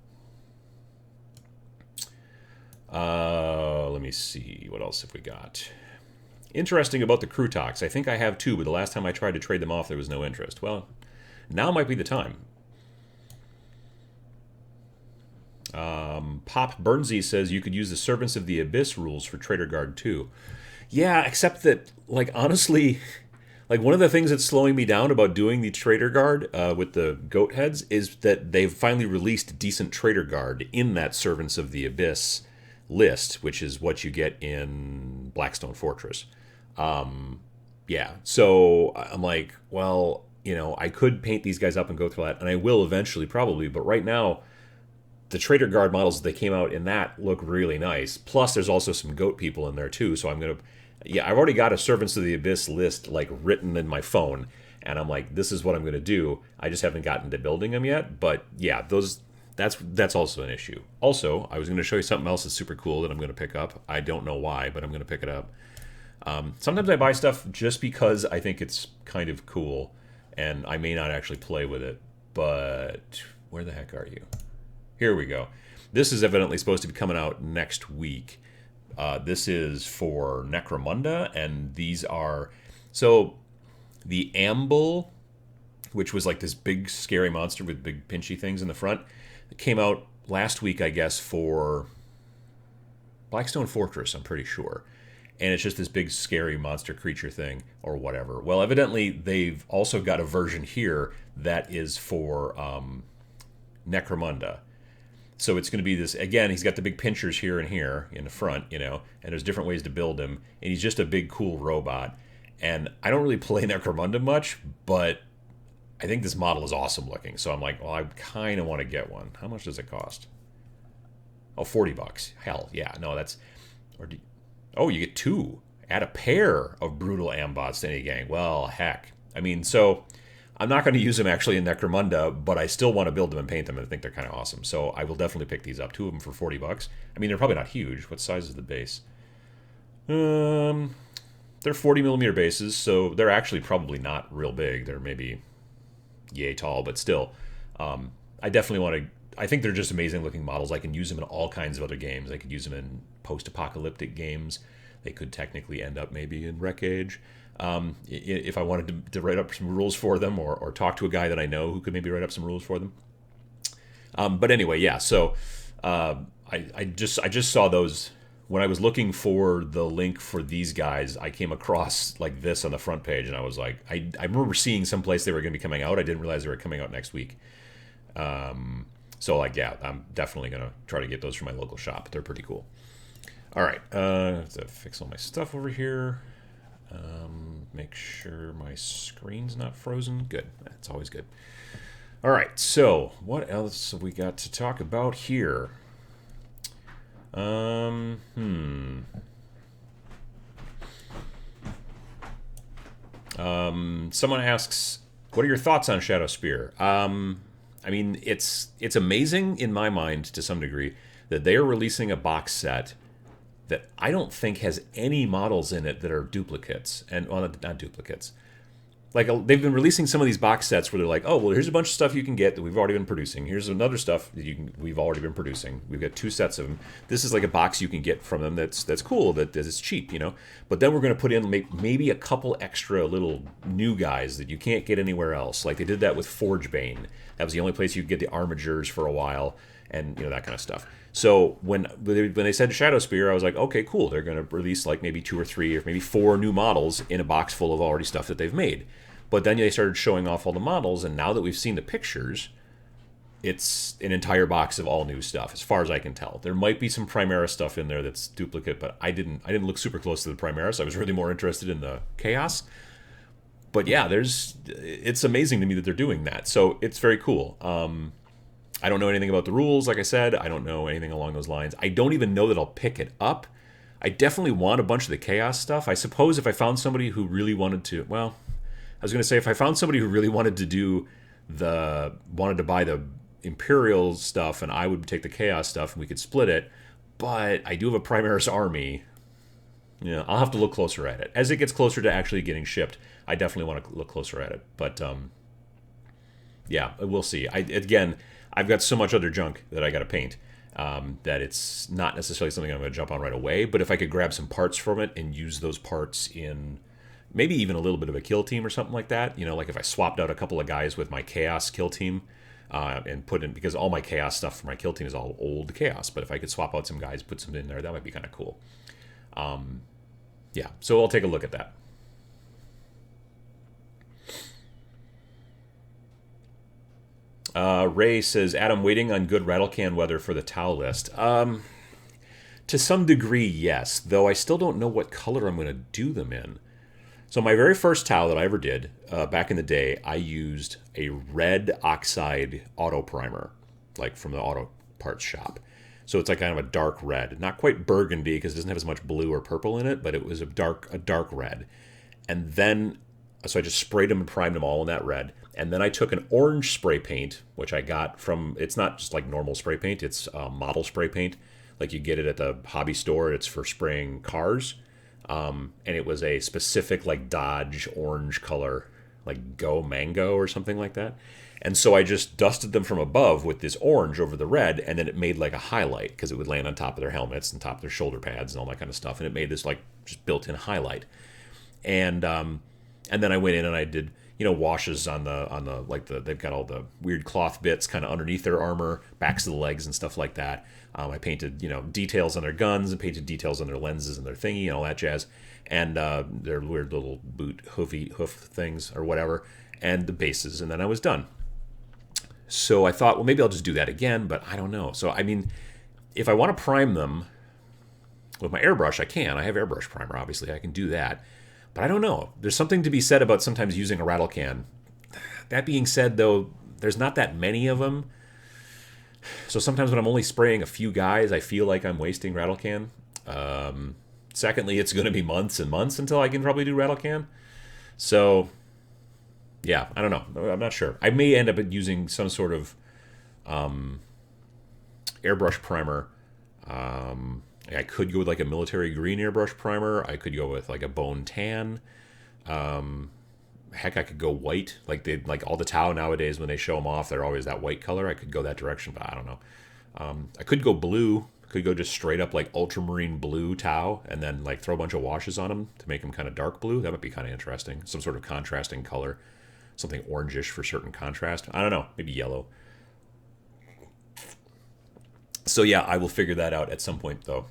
Let me see, what else have we got? Interesting about the crew talks. I think I have 2, but the last time I tried to trade them off, there was no interest. Well, now might be the time. Pop Burnsy says you could use the Servants of the Abyss rules for Trader Guard 2. Yeah, except that, like, honestly, like, one of the things that's slowing me down about doing the Trader Guard with the goat heads is that they've finally released decent Trader Guard in that Servants of the Abyss list, which is what you get in Blackstone Fortress. Yeah, so I'm like, well, I could paint these guys up and go through that, and I will eventually probably, but right now, the Trader Guard models that came out in that look really nice. Plus, there's also some goat people in there too, so I'm going to, yeah, I've already got a Servants of the Abyss list, like, written in my phone, and I'm like, this is what I'm going to do. I just haven't gotten to building them yet, but yeah, that's also an issue. Also, I was going to show you something else that's super cool that I'm going to pick up. I don't know why, but I'm going to pick it up. Sometimes I buy stuff just because I think it's kind of cool, and I may not actually play with it, but where the heck are you? Here we go. This is evidently supposed to be coming out next week. This is for Necromunda, and these are... So, the Amble, which was like this big scary monster with big pinchy things in the front, it came out last week, I guess, for Blackstone Fortress, I'm pretty sure. And it's just this big scary monster creature thing or whatever. Well, evidently they've also got a version here that is for Necromunda. So it's going to be this, again, he's got the big pinchers here and here in the front, and there's different ways to build him. And he's just a big, cool robot. And I don't really play Necromunda much, but I think this model is awesome looking. So I'm like, well, I kind of want to get one. How much does it cost? Oh, $40. Hell, yeah. No, that's... Oh, you get 2. Add a pair of brutal ambots to any gang. Well, heck. I mean, so I'm not going to use them actually in Necromunda, but I still want to build them and paint them, and I think they're kind of awesome. So I will definitely pick these up. 2 of them for $40. I mean, they're probably not huge. What size is the base? they're 40 millimeter bases, so they're actually probably not real big. They're maybe yay tall, but still, I definitely want to. I think they're just amazing looking models. I can use them in all kinds of other games. I could use them in post-apocalyptic games. They could technically end up maybe in Wreck Age. If I wanted to write up some rules for them, or talk to a guy that I know who could maybe write up some rules for them. But anyway, yeah. So I just saw those when I was looking for the link for these guys. I came across like this on the front page, and I was like, I remember seeing someplace they were going to be coming out. I didn't realize they were coming out next week. So like, yeah, I'm definitely gonna try to get those from my local shop. They're pretty cool. All right, I have to fix all my stuff over here. Make sure my screen's not frozen. Good, that's always good. All right, so what else have we got to talk about here? Someone asks, what are your thoughts on Shadowspear? I mean, it's amazing in my mind to some degree that they are releasing a box set that I don't think has any models in it that are duplicates. And, well, not duplicates. Like, they've been releasing some of these box sets where they're like, oh, well, here's a bunch of stuff you can get that we've already been producing. Here's another stuff that we've already been producing. We've got 2 sets of them. This is like a box you can get from them that's cool, that is cheap, you know. But then we're going to put in maybe a couple extra little new guys that you can't get anywhere else. Like they did that with Forgebane. That was the only place you could get the armigers for a while, and, you know, that kind of stuff. So when they said Shadowspear, I was like, okay, cool. They're going to release like maybe 2 or 3 or maybe 4 new models in a box full of already stuff that they've made. But then they started showing off all the models, and now that we've seen the pictures, it's an entire box of all new stuff, as far as I can tell. There might be some Primaris stuff in there that's duplicate, but I didn't look super close to the Primaris. I was really more interested in the Chaos. But yeah, it's amazing to me that they're doing that. So it's very cool. I don't know anything about the rules, like I said. I don't know anything along those lines. I don't even know that I'll pick it up. I definitely want a bunch of the Chaos stuff. I suppose if I found somebody who really wanted to, well, I was going to say if I found somebody who really wanted to wanted to buy the Imperial stuff, and I would take the Chaos stuff and we could split it. But I do have a Primaris army. Yeah, I'll have to look closer at it. As it gets closer to actually getting shipped, I definitely want to look closer at it. But yeah, we'll see. I've got so much other junk that I got to paint that it's not necessarily something I'm going to jump on right away. But if I could grab some parts from it and use those parts in maybe even a little bit of a kill team or something like that, you know, like if I swapped out a couple of guys with my Chaos kill team and put in, because all my Chaos stuff for my kill team is all old Chaos, but if I could swap out some guys, put some in there, that might be kind of cool. Yeah, so I'll take a look at that. Ray says, Adam, waiting on good Rattlecan weather for the Tau list. To some degree, yes, though I still don't know what color I'm going to do them in. So my very first Tau that I ever did, back in the day, I used a red oxide auto primer, like from the auto parts shop. So it's like kind of a dark red, not quite burgundy because it doesn't have as much blue or purple in it, but it was a dark red. And then, so I just sprayed them and primed them all in that red. And then I took an orange spray paint, which I got from, it's not just like normal spray paint, it's model spray paint. Like you get it at the hobby store, it's for spraying cars. And it was a specific like Dodge orange color, like Go Mango or something like that. And so I just dusted them from above with this orange over the red, and then it made like a highlight because it would land on top of their helmets and top of their shoulder pads and all that kind of stuff. And it made this like just built-in highlight. And then I went in and I did, you know, washes on the they've got all the weird cloth bits kind of underneath their armor, backs of the legs and stuff like that. I painted, you know, details on their guns and painted details on their lenses and their thingy and all that jazz. And their weird little hoof things or whatever, and the bases, and then I was done. So I thought, well, maybe I'll just do that again, but I don't know. So, I mean, if I want to prime them with my airbrush, I can. I have airbrush primer, obviously. I can do that. But I don't know. There's something to be said about sometimes using a rattle can. That being said, though, there's not that many of them. So sometimes when I'm only spraying a few guys, I feel like I'm wasting rattle can. Secondly, it's going to be months and months until I can probably do rattle can. So yeah, I don't know. I'm not sure. I may end up using some sort of airbrush primer I could go with like a military green airbrush primer. I could go with like a bone tan. Heck, I could go white. Like all the Tau nowadays when they show them off, they're always that white color. I could go that direction, but I don't know. I could go blue. Could go just straight up like ultramarine blue Tau, and then like throw a bunch of washes on them to make them kind of dark blue. That might be kind of interesting. Some sort of contrasting color, something orangish for certain contrast. I don't know. Maybe yellow. So yeah, I will figure that out at some point though.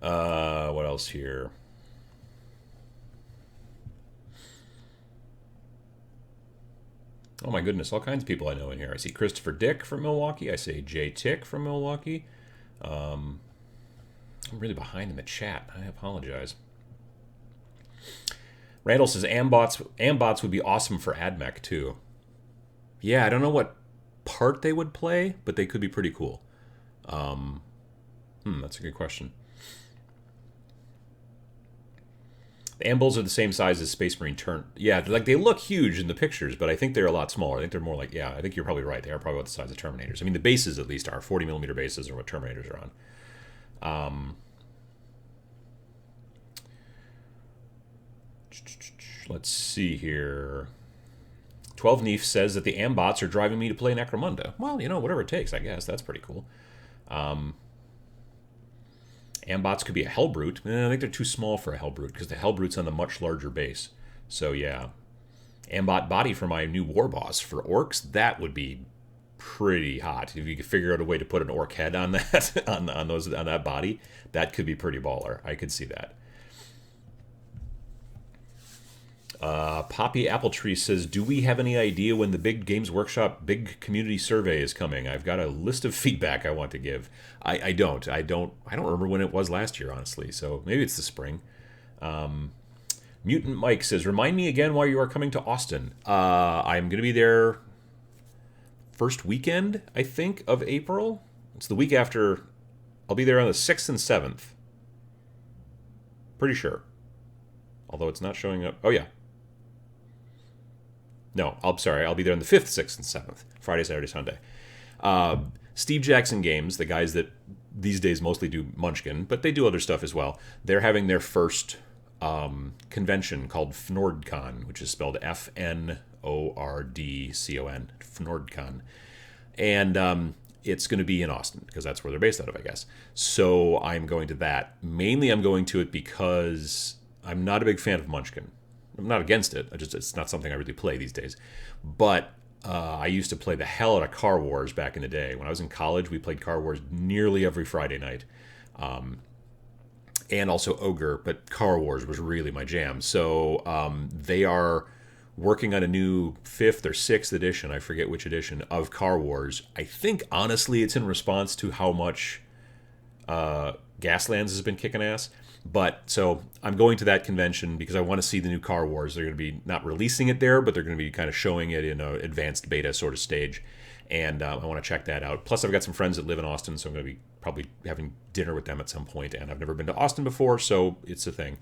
What else here? Oh my goodness, all kinds of people I know in here. I see Christopher Dick from Milwaukee. I see Jay Tick from Milwaukee. I'm really behind in the chat. I apologize. Randall says Ambots would be awesome for AdMech too. Yeah, I don't know what part they would play, but they could be pretty cool. That's a good question. The Ambuls are the same size as Space Marine Turn. Yeah, like they look huge in the pictures, but I think they're a lot smaller. I think they're more like, yeah, I think you're probably right. They are probably about the size of Terminators. I mean, the bases at least are 40mm bases are what Terminators are on. Let's see here. 12 Neef says that the Ambots are driving me to play Necromunda. Well, whatever it takes, I guess. That's pretty cool. Ambots could be a Hellbrute. I think they're too small for a Hellbrute because the Hellbrute's on the much larger base. So yeah. Ambot body for my new war boss for orcs, that would be pretty hot. If you could figure out a way to put an orc head on that on that body, that could be pretty baller. I could see that. Poppy Appletree says, do we have any idea when the big Games Workshop big community survey is coming? I've got a list of feedback I want to give. I don't remember when it was last year, honestly, so maybe it's the spring. Mutant Mike says, remind me again why you are coming to Austin. I'm going to be there first weekend, I think, of April. It's the week after. I'll be there on the 6th and 7th. Pretty sure. Although it's not showing up. Oh, yeah. No, I'm sorry. I'll be there on the 5th, 6th, and 7th. Friday, Saturday, Sunday. Steve Jackson Games, the guys that these days mostly do Munchkin, but they do other stuff as well. They're having their first convention called FNORDCon, which is spelled FNORDCON. FNORDCON. And it's going to be in Austin, because that's where they're based out of, I guess. So I'm going to that. Mainly I'm going to it because I'm not a big fan of Munchkin. I'm not against it. It's not something I really play these days. But I used to play the hell out of Car Wars back in the day. When I was in college, we played Car Wars nearly every Friday night. And also Ogre, but Car Wars was really my jam. So they are working on a new 5th or 6th edition, I forget which edition, of Car Wars. I think, honestly, it's in response to how much Gaslands has been kicking ass. But so I'm going to that convention because I want to see the new Car Wars. They're going to be not releasing it there, but they're going to be kind of showing it in an advanced beta sort of stage. And I want to check that out. Plus, I've got some friends that live in Austin, so I'm going to be probably having dinner with them at some point. And I've never been to Austin before, so it's a thing.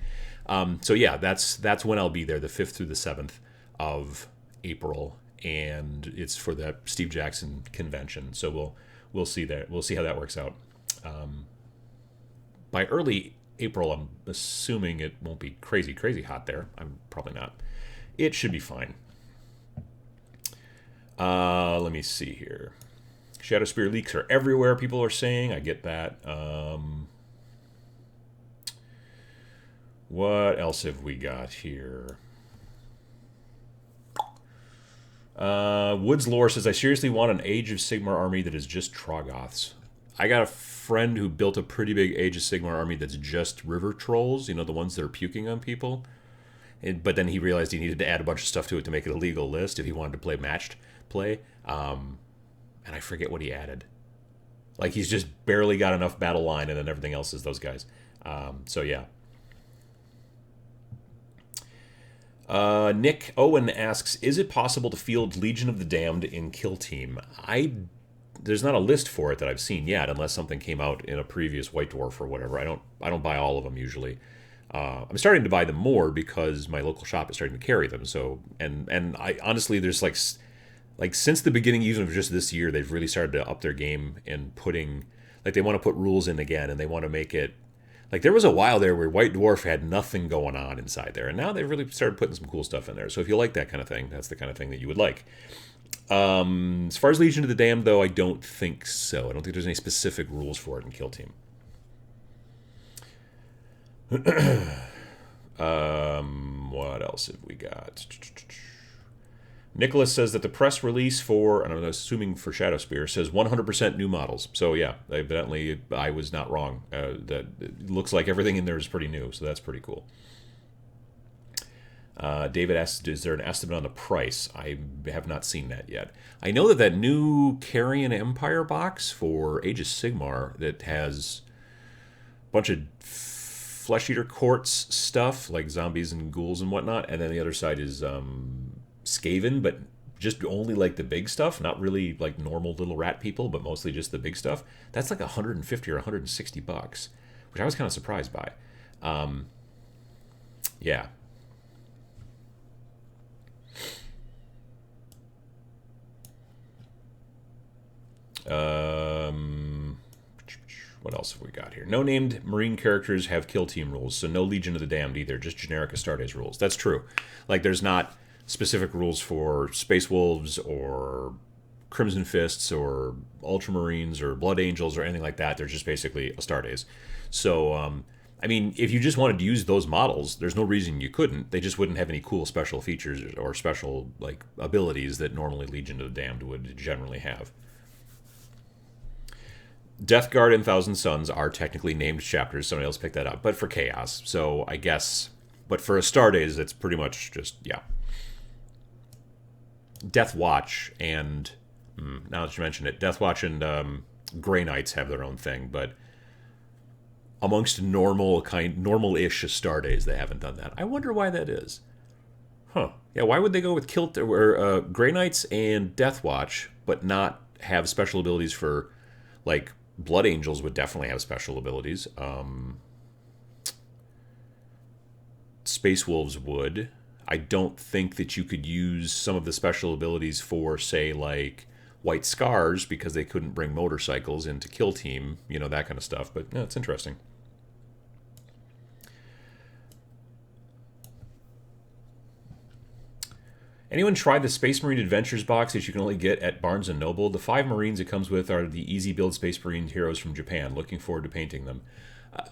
So yeah, that's when I'll be there, the 5th through the 7th of April, and it's for the Steve Jackson convention. So we'll see that. We'll see how that works out. By early April, I'm assuming it won't be crazy hot there. I'm probably not. It should be fine. Let me see here. Shadowspear leaks are everywhere, people are saying. I get that. What else have we got here? Woods Lore says, I seriously want an Age of Sigmar army that is just Troggoths. I got a friend who built a pretty big Age of Sigmar army that's just river trolls, the ones that are puking on people. But then he realized he needed to add a bunch of stuff to it to make it a legal list if he wanted to play matched play. And I forget what he added. Like, he's just barely got enough battle line, and then everything else is those guys. So yeah. Nick Owen asks, is it possible to field Legion of the Damned in Kill Team? There's not a list for it that I've seen yet, unless something came out in a previous White Dwarf or whatever. I don't buy all of them usually. I'm starting to buy them more because my local shop is starting to carry them. So and I honestly, there's like like since the beginning, even of just this year, they've really started to up their game in putting, like they want to put rules in again, and they want to make it, like there was a while there where White Dwarf had nothing going on inside there, and now they've really started putting some cool stuff in there. So if you like that kind of thing, that's the kind of thing that you would like. As far as Legion of the Damned, though, I don't think so. I don't think there's any specific rules for it in Kill Team. What else have we got? Nicholas says that the press release for, and I'm assuming for Shadowspear, says 100% new models. So yeah, evidently I was not wrong. That it looks like everything in there is pretty new, so that's pretty cool. David asked, is there an estimate on the price? I have not seen that yet. I know that that new Carrion Empire box for Age of Sigmar that has a bunch of Flesh Eater Courts stuff, like zombies and ghouls and whatnot, and then the other side is Skaven, but just only like the big stuff, not really like normal little rat people, but mostly just the big stuff. That's like 150 or 160 bucks, which I was kind of surprised by. Yeah. What else have we got here? No named Marine characters have kill team rules, so no Legion of the Damned either, just generic Astartes rules. That's true. Like, there's not specific rules for Space Wolves or Crimson Fists or Ultramarines or Blood Angels or anything like that. They're just basically Astartes. So, I mean, if you just wanted to use those models, there's no reason you couldn't. They just wouldn't have any cool special features or special, like, abilities that normally Legion of the Damned would generally have. Death Guard and Thousand Suns are technically named chapters. Somebody else picked that up. But for Chaos. So I guess... But for Astartes, it's pretty much just... Yeah. Death Watch and... now that you mention it, Death Watch and Grey Knights have their own thing. But amongst normal-ish Astartes, they haven't done that. I wonder why that is. Huh. Yeah, why would they go with Grey Knights and Death Watch, but not have special abilities for... Like... Blood Angels would definitely have special abilities. Space Wolves would. I don't think that you could use some of the special abilities for, say, like White Scars because they couldn't bring motorcycles into Kill Team, you know, that kind of stuff. But yeah, it's interesting. Anyone tried the Space Marine Adventures box that you can only get at Barnes & Noble? The 5 Marines it comes with are the easy build Space Marine heroes from Japan. Looking forward to painting them.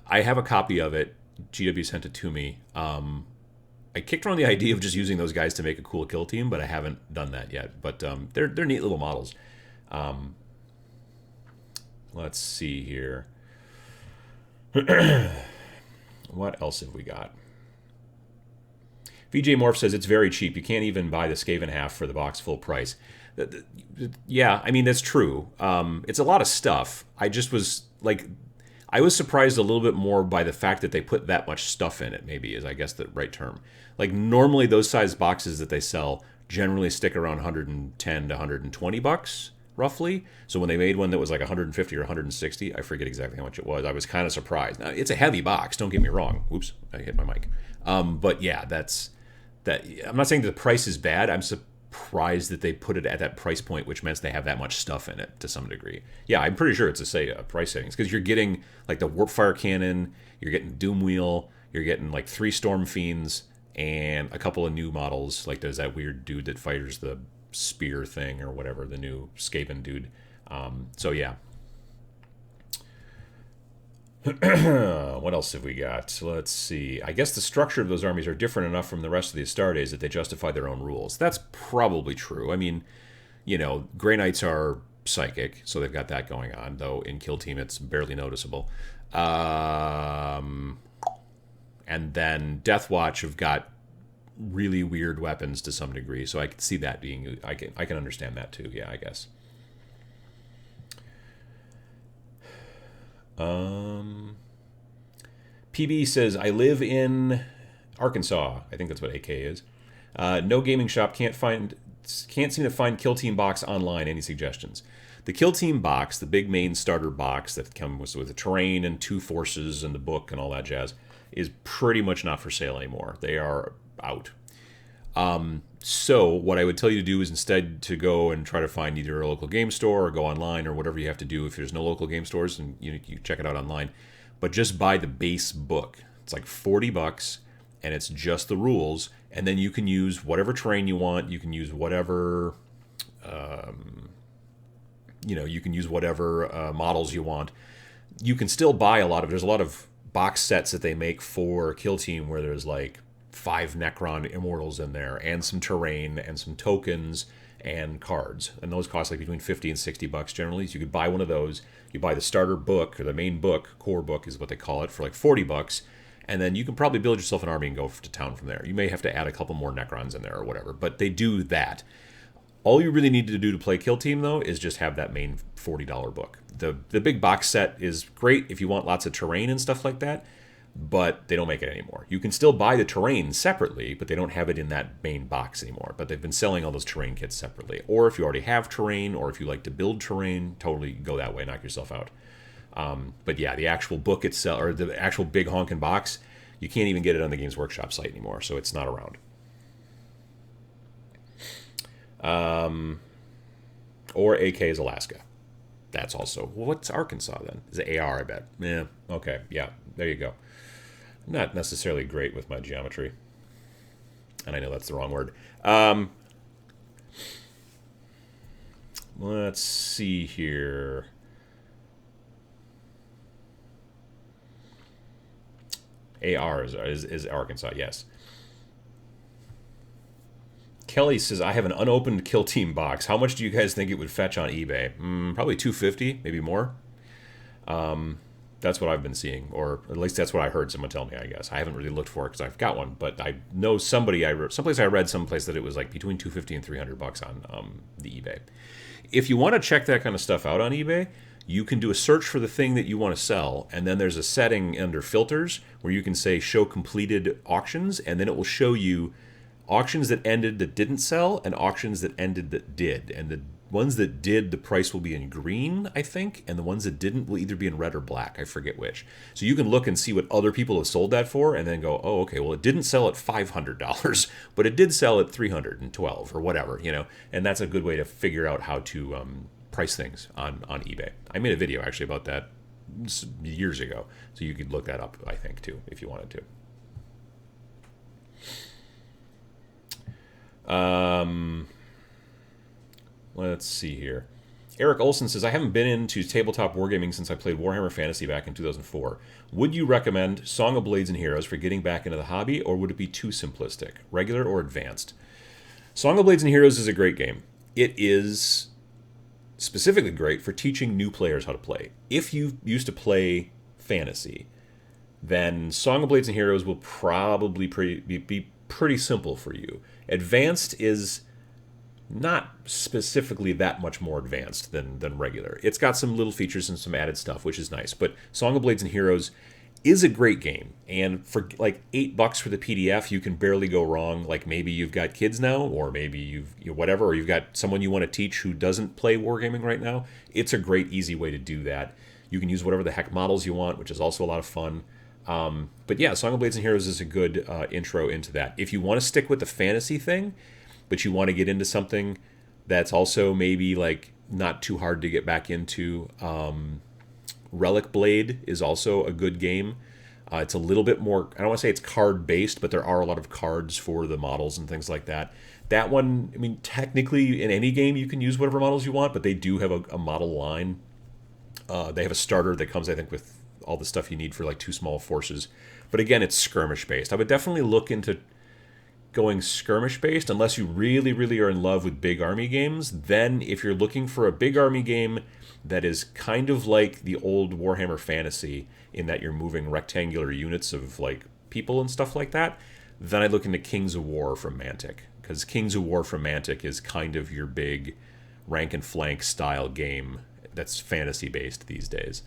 I have a copy of it. GW sent it to me. I kicked around the idea of just using those guys to make a cool kill team, but I haven't done that yet. But they're neat little models. Let's see here. What else have we got? VJ Morph says it's very cheap. You can't even buy the Skaven half for the box full price. Yeah, I mean, that's true. It's a lot of stuff. I just was, like, I was surprised a little bit more by the fact that they put that much stuff in it, maybe, is, I guess, the right term. Like, normally those size boxes that they sell generally stick around 110 to 120 bucks, roughly. So when they made one that was like 150 or 160, I forget exactly how much it was, I was kind of surprised. Now, it's a heavy box, don't get me wrong. Oops, I hit my mic. But yeah, I'm not saying that the price is bad. I'm surprised that they put it at that price point, which means they have that much stuff in it to some degree. Yeah, I'm pretty sure it's a price savings because you're getting like the Warpfire Cannon, you're getting Doomwheel, you're getting like 3 Storm Fiends and a couple of new models. Like there's that weird dude that fires the spear thing or whatever, the new Skaven dude. So yeah. What else have we got? Let's see. I guess the structure of those armies are different enough from the rest of the Astartes that they justify their own rules. That's probably true. I mean, you know, Grey Knights are psychic, so they've got that going on, though in Kill Team it's barely noticeable. And then Death Watch have got really weird weapons to some degree, so I can see that being... I can understand that too, yeah, I guess. PB says, I live in Arkansas. I think that's what AK is. No gaming shop, can't seem to find Kill Team box online. Any suggestions? The Kill Team box, the big main starter box that comes with the terrain and 2 forces and the book and all that jazz, is pretty much not for sale anymore. They are out. So what I would tell you to do is instead to go and try to find either a local game store or go online or whatever you have to do if there's no local game stores, and you check it out online. But just buy the base book. It's like $40, and it's just the rules. And then you can use whatever terrain you want. You can use whatever, you can use whatever models you want. You can still buy there's a lot of box sets that they make for Kill Team where there's like 5 Necron Immortals in there, and some terrain, and some tokens, and cards. And those cost like between $50 and $60 generally. So you could buy one of those. You buy the starter book, or the main book, core book is what they call it, for like $40. And then you can probably build yourself an army and go to town from there. You may have to add a couple more Necrons in there or whatever, but they do that. All you really need to do to play Kill Team, though, is just have that main $40 book. The big box set is great if you want lots of terrain and stuff like that, but they don't make it anymore. You can still buy the terrain separately, but they don't have it in that main box anymore. But they've been selling all those terrain kits separately. Or if you already have terrain, or if you like to build terrain, totally go that way, knock yourself out. But yeah, the actual book itself, or the actual big honkin' box, you can't even get it on the Games Workshop site anymore, so it's not around. Or AK is Alaska. That's also... What's Arkansas, then? Is it AR, I bet? Yeah, okay, yeah, there you go. Not necessarily great with my geometry. And I know that's the wrong word. Let's see here. AR is Arkansas, yes. Kelly says, I have an unopened Kill Team box. How much do you guys think it would fetch on eBay? Probably $250, maybe more. That's what I've been seeing, or at least that's what I heard someone tell me, I guess. I haven't really looked for it because I've got one, but I know someplace I read someplace that it was like between $250 and $300 on the eBay. If you want to check that kind of stuff out on eBay, you can do a search for the thing that you want to sell, and then there's a setting under filters where you can say show completed auctions, and then it will show you auctions that ended that didn't sell and auctions that ended that did. And the ones that did, the price will be in green, I think, and the ones that didn't will either be in red or black. I forget which. So you can look and see what other people have sold that for, and then go, oh, okay, well, it didn't sell at $500, but it did sell at $312 or whatever, And that's a good way to figure out how to price things on eBay. I made a video actually about that years ago, so you could look that up, I think, too, if you wanted to. Let's see here. Eric Olson says, I haven't been into tabletop wargaming since I played Warhammer Fantasy back in 2004. Would you recommend Song of Blades and Heroes for getting back into the hobby, or would it be too simplistic? Regular or advanced? Song of Blades and Heroes is a great game. It is specifically great for teaching new players how to play. If you used to play fantasy, then Song of Blades and Heroes will probably be pretty simple for you. Advanced is not specifically that much more advanced than regular. It's got some little features and some added stuff, which is nice. But Song of Blades and Heroes is a great game. And for like $8 for the PDF, you can barely go wrong. Like maybe you've got kids now, or maybe you've whatever, or you've got someone you want to teach who doesn't play wargaming right now. It's a great, easy way to do that. You can use whatever the heck models you want, which is also a lot of fun. But yeah, Song of Blades and Heroes is a good intro into that. If you want to stick with the fantasy thing, but you want to get into something that's also maybe like not too hard to get back into, Relic Blade is also a good game. It's a little bit more, I don't want to say it's card-based, but there are a lot of cards for the models and things like that. That one, I mean, technically in any game you can use whatever models you want, but they do have a model line. They have a starter that comes, I think, with all the stuff you need for like 2 small forces. But again, it's skirmish-based. I would definitely look into going skirmish-based unless you really, really are in love with big army games. Then if you're looking for a big army game that is kind of like the old Warhammer Fantasy in that you're moving rectangular units of like people and stuff like that, then I'd look into Kings of War from Mantic. Because Kings of War from Mantic is kind of your big rank and flank style game that's fantasy-based these days.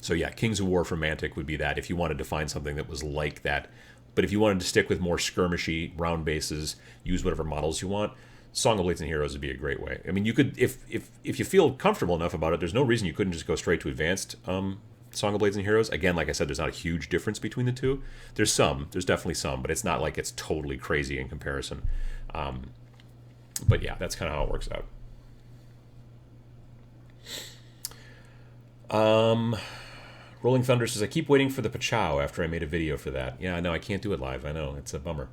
So yeah, Kings of War from Mantic would be that if you wanted to find something that was like that. But if you wanted to stick with more skirmishy, round bases, use whatever models you want, Song of Blades and Heroes would be a great way. I mean, you could, if you feel comfortable enough about it, there's no reason you couldn't just go straight to advanced Song of Blades and Heroes. Again, like I said, there's not a huge difference between the two. There's definitely some, but it's not like it's totally crazy in comparison. But yeah, that's kind of how it works out. Rolling Thunder says, I keep waiting for the Pachow after I made a video for that. Yeah, no, I can't do it live. I know, it's a bummer.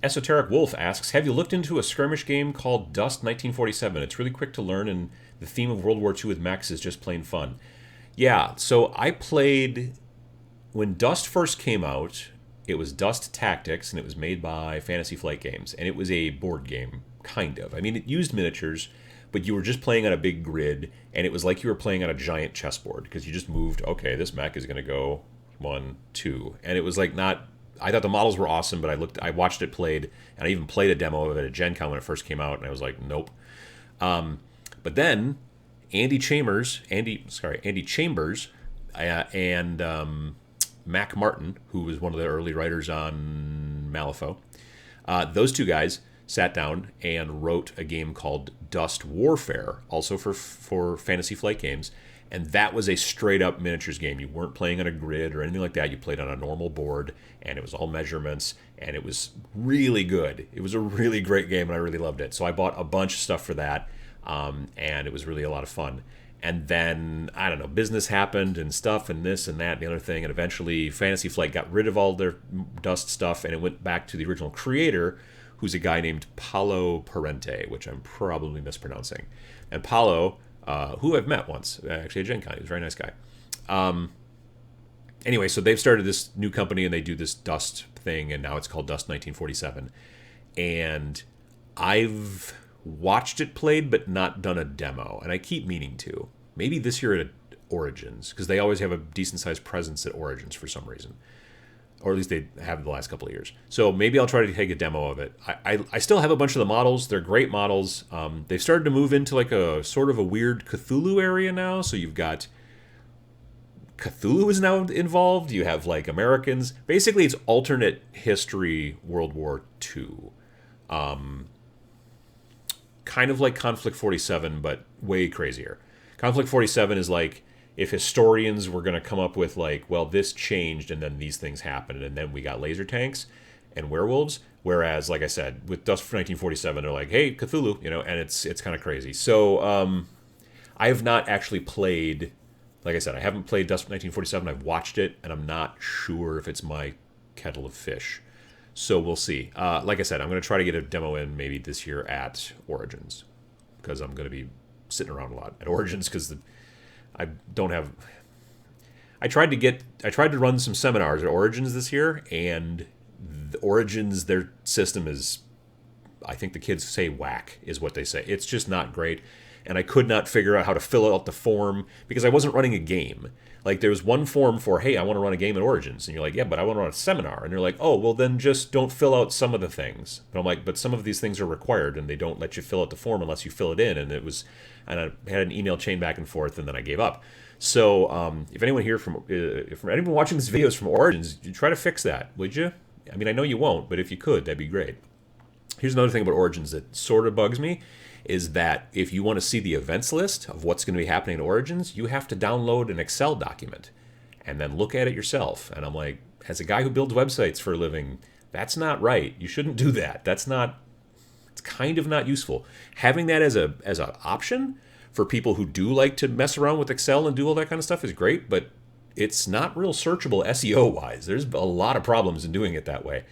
Esoteric Wolf asks, have you looked into a skirmish game called Dust 1947? It's really quick to learn, and the theme of World War II with mechs is just plain fun. Yeah, so I played... When Dust first came out, it was Dust Tactics, and it was made by Fantasy Flight Games, and it was a board game, kind of. I mean, it used miniatures, but you were just playing on a big grid, and it was like you were playing on a giant chessboard, because you just moved, okay, this mech is going to go 1, 2, and it was like not... I thought the models were awesome, but I watched it played, and I even played a demo of it at Gen Con when it first came out, and I was like, nope. But then Andy Chambers, and Mac Martin, who was one of the early writers on Malifaux, those two guys sat down and wrote a game called Dust Warfare, also for Fantasy Flight Games. And that was a straight-up miniatures game. You weren't playing on a grid or anything like that. You played on a normal board, and it was all measurements, and it was really good. It was a really great game, and I really loved it. So I bought a bunch of stuff for that, and it was really a lot of fun. And then, I don't know, business happened and stuff and this and that and the other thing, and eventually Fantasy Flight got rid of all their Dust stuff, and it went back to the original creator, who's a guy named Paolo Parente, which I'm probably mispronouncing. And Paolo... who I've met once, actually at Gen Con. He was a very nice guy. Anyway, so they've started this new company, and they do this Dust thing, and now it's called Dust 1947. And I've watched it played, but not done a demo, and I keep meaning to. Maybe this year at Origins, because they always have a decent-sized presence at Origins for some reason. Or at least they have the last couple of years. So maybe I'll try to take a demo of it. I still have a bunch of the models. They're great models. They've started to move into like a sort of a weird Cthulhu area now. So you've got... Cthulhu is now involved. You have like Americans. Basically, it's alternate history World War II. Kind of like Conflict 47, but way crazier. Conflict 47 is like... if historians were going to come up with like, well, this changed and then these things happened and then we got laser tanks and werewolves, whereas, like I said, with Dust 1947, they're like, hey, Cthulhu, and it's kind of crazy. So I have not actually played, like I said, I haven't played Dust 1947. I've watched it, and I'm not sure if it's my kettle of fish. So we'll see. Like I said, I'm going to try to get a demo in maybe this year at Origins, because I'm going to be sitting around a lot at Origins, because I don't have... I tried to run some seminars at Origins this year, and the Origins, their system is, I think the kids say whack, is what they say. It's just not great, and I could not figure out how to fill out the form, because I wasn't running a game. Like, there was one form for, hey, I want to run a game at Origins, and you're like, yeah, but I want to run a seminar, and they're like, oh, well, then just don't fill out some of the things. But I'm like, but some of these things are required, and they don't let you fill out the form unless you fill it in, and I had an email chain back and forth, and then I gave up. So if anyone here if anyone watching this video is from Origins, you try to fix that, would you? I mean, I know you won't, but if you could, that'd be great. Here's another thing about Origins that sort of bugs me, is that if you want to see the events list of what's going to be happening at Origins, you have to download an Excel document and then look at it yourself. And I'm like, as a guy who builds websites for a living, that's not right. You shouldn't do that. It's kind of not useful. Having that as an option for people who do like to mess around with Excel and do all that kind of stuff is great, but it's not real searchable SEO-wise. There's a lot of problems in doing it that way,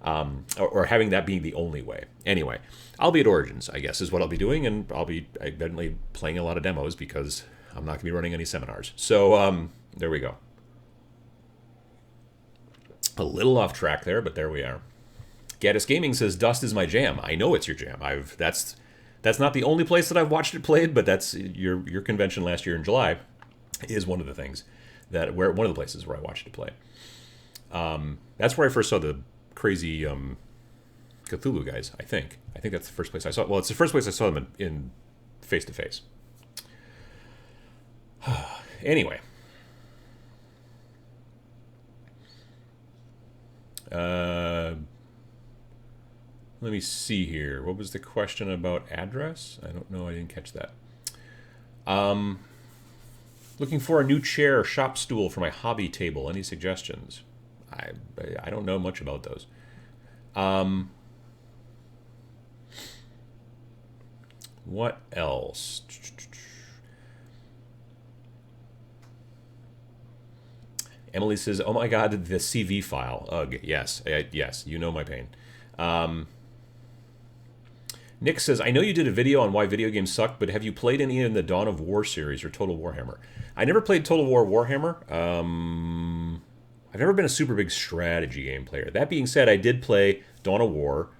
or having that being the only way. Anyway, I'll be at Origins, I guess, is what I'll be doing, and I'll be evidently playing a lot of demos because I'm not going to be running any seminars. So there we go. A little off track there, but there we are. Gaddis Gaming says, Dust is my jam. I know it's your jam. That's not the only place that I've watched it played, but that's your convention last year in July is one of the things one of the places where I watched it play. That's where I first saw the crazy Cthulhu guys. I think that's the first place I saw. Well, it's the first place I saw them in face to face. Anyway, let me see here. What was the question about address? I don't know. I didn't catch that. Looking for a new chair, shop stool for my hobby table. Any suggestions? I don't know much about those. What else? Emily says, "Oh my God, the CV file. Ugh, yes, yes, you know my pain." Nick says, "I know you did a video on why video games suck, but have you played any in the Dawn of War series or Total Warhammer?" I never played Total War Warhammer. I've never been a super big strategy game player. That being said, I did play Dawn of War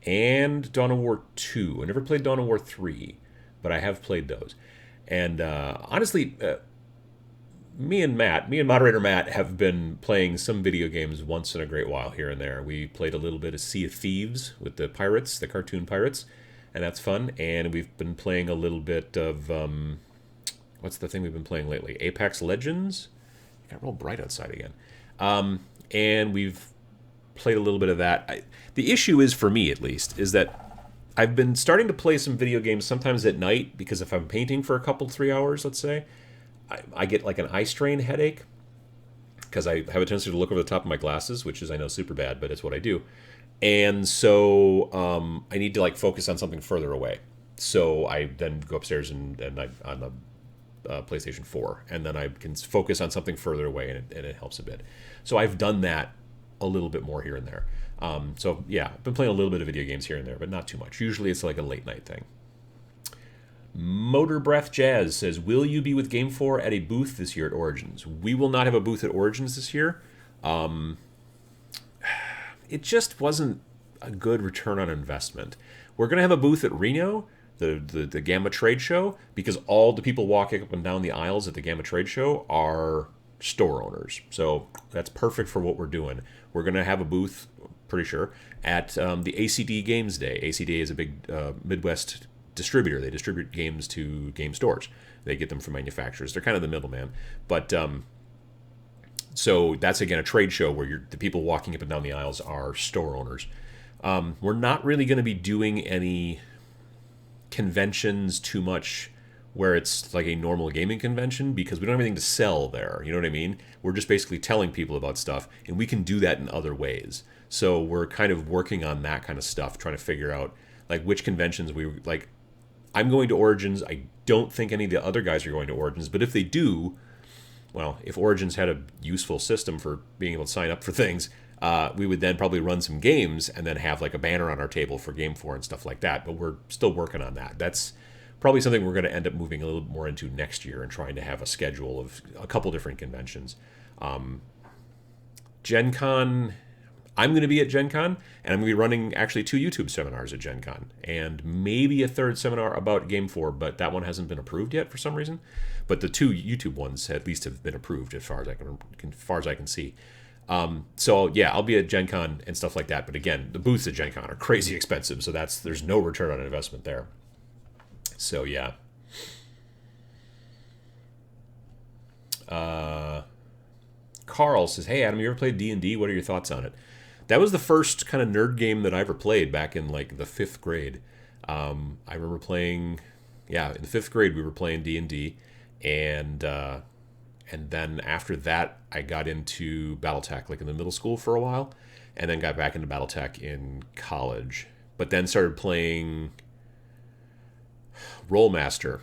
and Dawn of War 2. I never played Dawn of War 3, but I have played those. And honestly, me and moderator Matt, have been playing some video games once in a great while here and there. We played a little bit of Sea of Thieves with the pirates, the cartoon pirates, and that's fun. And we've been playing a little bit of, what's the thing we've been playing lately? Apex Legends? It got real bright outside again. And we've played a little bit of that. The issue is, for me at least, is that I've been starting to play some video games sometimes at night, because if I'm painting for a couple, 3 hours, let's say, I get like an eye strain headache, because I have a tendency to look over the top of my glasses, which is, I know, super bad, but it's what I do. And so I need to like focus on something further away. So I then go upstairs and on the PlayStation 4, and then I can focus on something further away, and it helps a bit. So I've done that a little bit more here and there. So yeah, I've been playing a little bit of video games here and there, but not too much. Usually it's like a late night thing. Motor Breath Jazz says, "Will you be with Game 4 at a booth this year at Origins?" We will not have a booth at Origins this year. It just wasn't a good return on investment. We're going to have a booth at Reno, the Gamma Trade Show, because all the people walking up and down the aisles at the Gamma Trade Show are store owners. So that's perfect for what we're doing. We're going to have a booth, pretty sure, at the ACD Games Day. ACD is a big Midwest distributor. They distribute games to game stores. They get them from manufacturers. They're kind of the middleman. But so that's, again, a trade show where the people walking up and down the aisles are store owners. We're not really going to be doing any conventions too much where it's like a normal gaming convention, because we don't have anything to sell there. You know what I mean? We're just basically telling people about stuff, and we can do that in other ways. So we're kind of working on that kind of stuff, trying to figure out like which conventions we like. I'm going to Origins. I don't think any of the other guys are going to Origins, but if they do, well, if Origins had a useful system for being able to sign up for things, we would then probably run some games and then have like a banner on our table for Game 4 and stuff like that. But we're still working on that. That's probably something we're going to end up moving a little bit more into next year, and trying to have a schedule of a couple different conventions. Gen Con, I'm going to be at Gen Con, and I'm going to be running actually 2 YouTube seminars at Gen Con, and maybe a 3rd seminar about Game 4, but that one hasn't been approved yet for some reason. But the 2 YouTube ones at least have been approved as far as I can see. So yeah, I'll be at Gen Con and stuff like that. But again, the booths at Gen Con are crazy expensive, so there's no return on investment there. So yeah. Carl says, "Hey Adam, you ever played D&D? What are your thoughts on it?" That was the first kind of nerd game that I ever played back in like the 5th grade. I remember playing, in the 5th grade we were playing D&D, and then after that I got into BattleTech like in the middle school for a while, and then got back into BattleTech in college. But then started playing Rollmaster,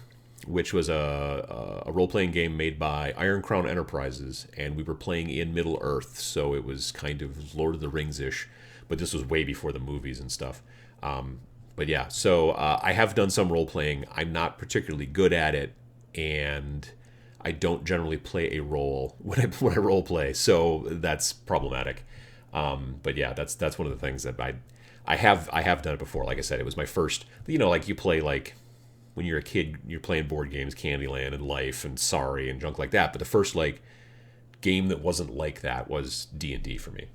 which was a role-playing game made by Iron Crown Enterprises, and we were playing in Middle Earth, so it was kind of Lord of the Rings-ish, but this was way before the movies and stuff. But yeah, so I have done some role-playing. I'm not particularly good at it, and I don't generally play a role when I role play, so that's problematic. But yeah, that's one of the things that I have done it before. Like I said, it was my first. Like you play like when you're a kid, you're playing board games, Candyland and Life and Sorry and junk like that. But the first like game that wasn't like that was D&D for me.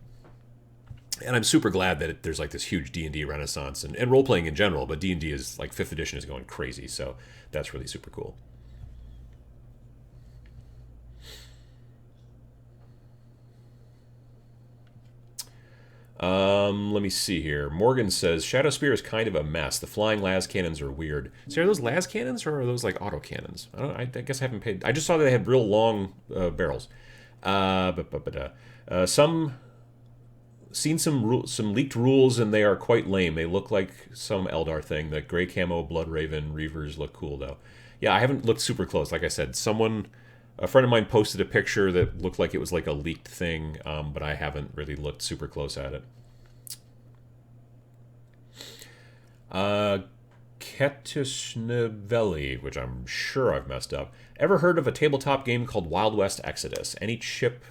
And I'm super glad that there's like this huge D&D renaissance and role playing in general. But D&D is like 5th edition is going crazy, so that's really super cool. Let me see here. Morgan says Shadowspear is kind of a mess. The flying las cannons are weird. So are those las cannons or are those like auto cannons? I guess I haven't paid. I just saw that they had real long barrels. Some seen some leaked rules and they are quite lame. They look like some Eldar thing. The gray camo Blood Raven Reavers look cool though. Yeah, I haven't looked super close. Like I said, a friend of mine posted a picture that looked like it was like a leaked thing, but I haven't really looked super close at it. Ketishneveli, which I'm sure I've messed up. Ever heard of a tabletop game called Wild West Exodus? Any chip...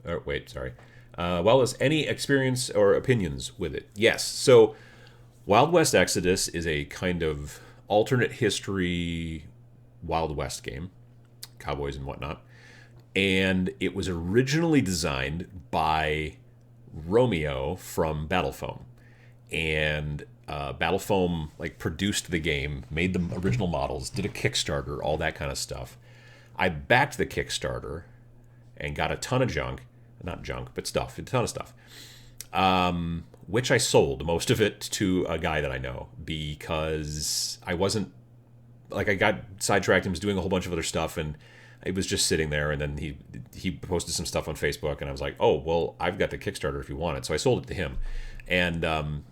well as any experience or opinions with it? Yes. So Wild West Exodus is a kind of alternate history Wild West game. Cowboys and whatnot. And it was originally designed by Romeo from Battlefoam. And Battlefoam like produced the game, made the original models, did a Kickstarter, all that kind of stuff. I backed the Kickstarter and got a ton of junk. Not junk, but stuff. A ton of stuff. Which I sold, most of it, to a guy that I know. Because I wasn't... Like, I got sidetracked and was doing a whole bunch of other stuff, and it was just sitting there, and then he posted some stuff on Facebook, and I was like, oh, well, I've got the Kickstarter if you want it. So I sold it to him. And now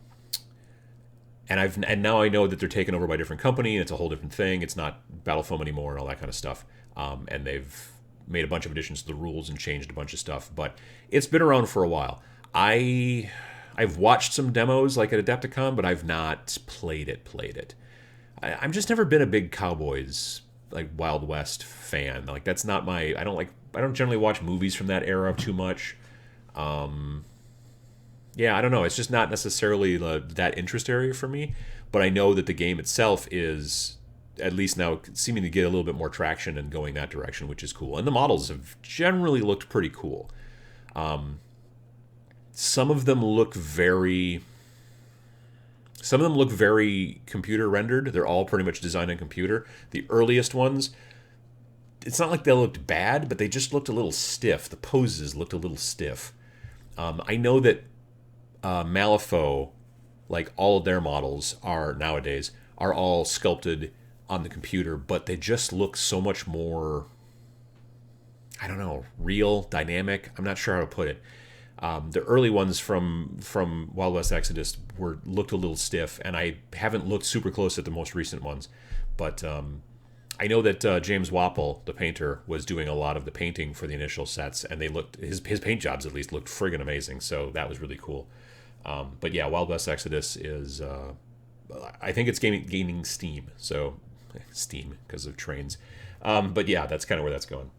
I know that they're taken over by a different company, and it's a whole different thing. It's not Battlefoam anymore and all that kind of stuff. And they've made a bunch of additions to the rules and changed a bunch of stuff. But it's been around for a while. I've watched some demos like at Adepticon, but I've not played it. I've just never been a big Cowboys like Wild West fan. Like that's not my... I don't generally watch movies from that era too much. Yeah, I don't know. It's just not necessarily that interest area for me. But I know that the game itself is at least now seeming to get a little bit more traction and going that direction, which is cool. And the models have generally looked pretty cool. Some of them look very computer rendered. They're all pretty much designed on computer. The earliest ones, it's not like they looked bad, but they just looked a little stiff. The poses looked a little stiff. I know that Malifaux, like all of their models nowadays are all sculpted on the computer, but they just look so much more, I don't know, real, dynamic. I'm not sure how to put it. The early ones from Wild West Exodus looked a little stiff, and I haven't looked super close at the most recent ones. But I know that James Wapple, the painter, was doing a lot of the painting for the initial sets, and his paint jobs at least looked friggin' amazing. So that was really cool. But yeah, Wild West Exodus is, I think it's gaining steam. So steam because of trains. But yeah, that's kind of where that's going.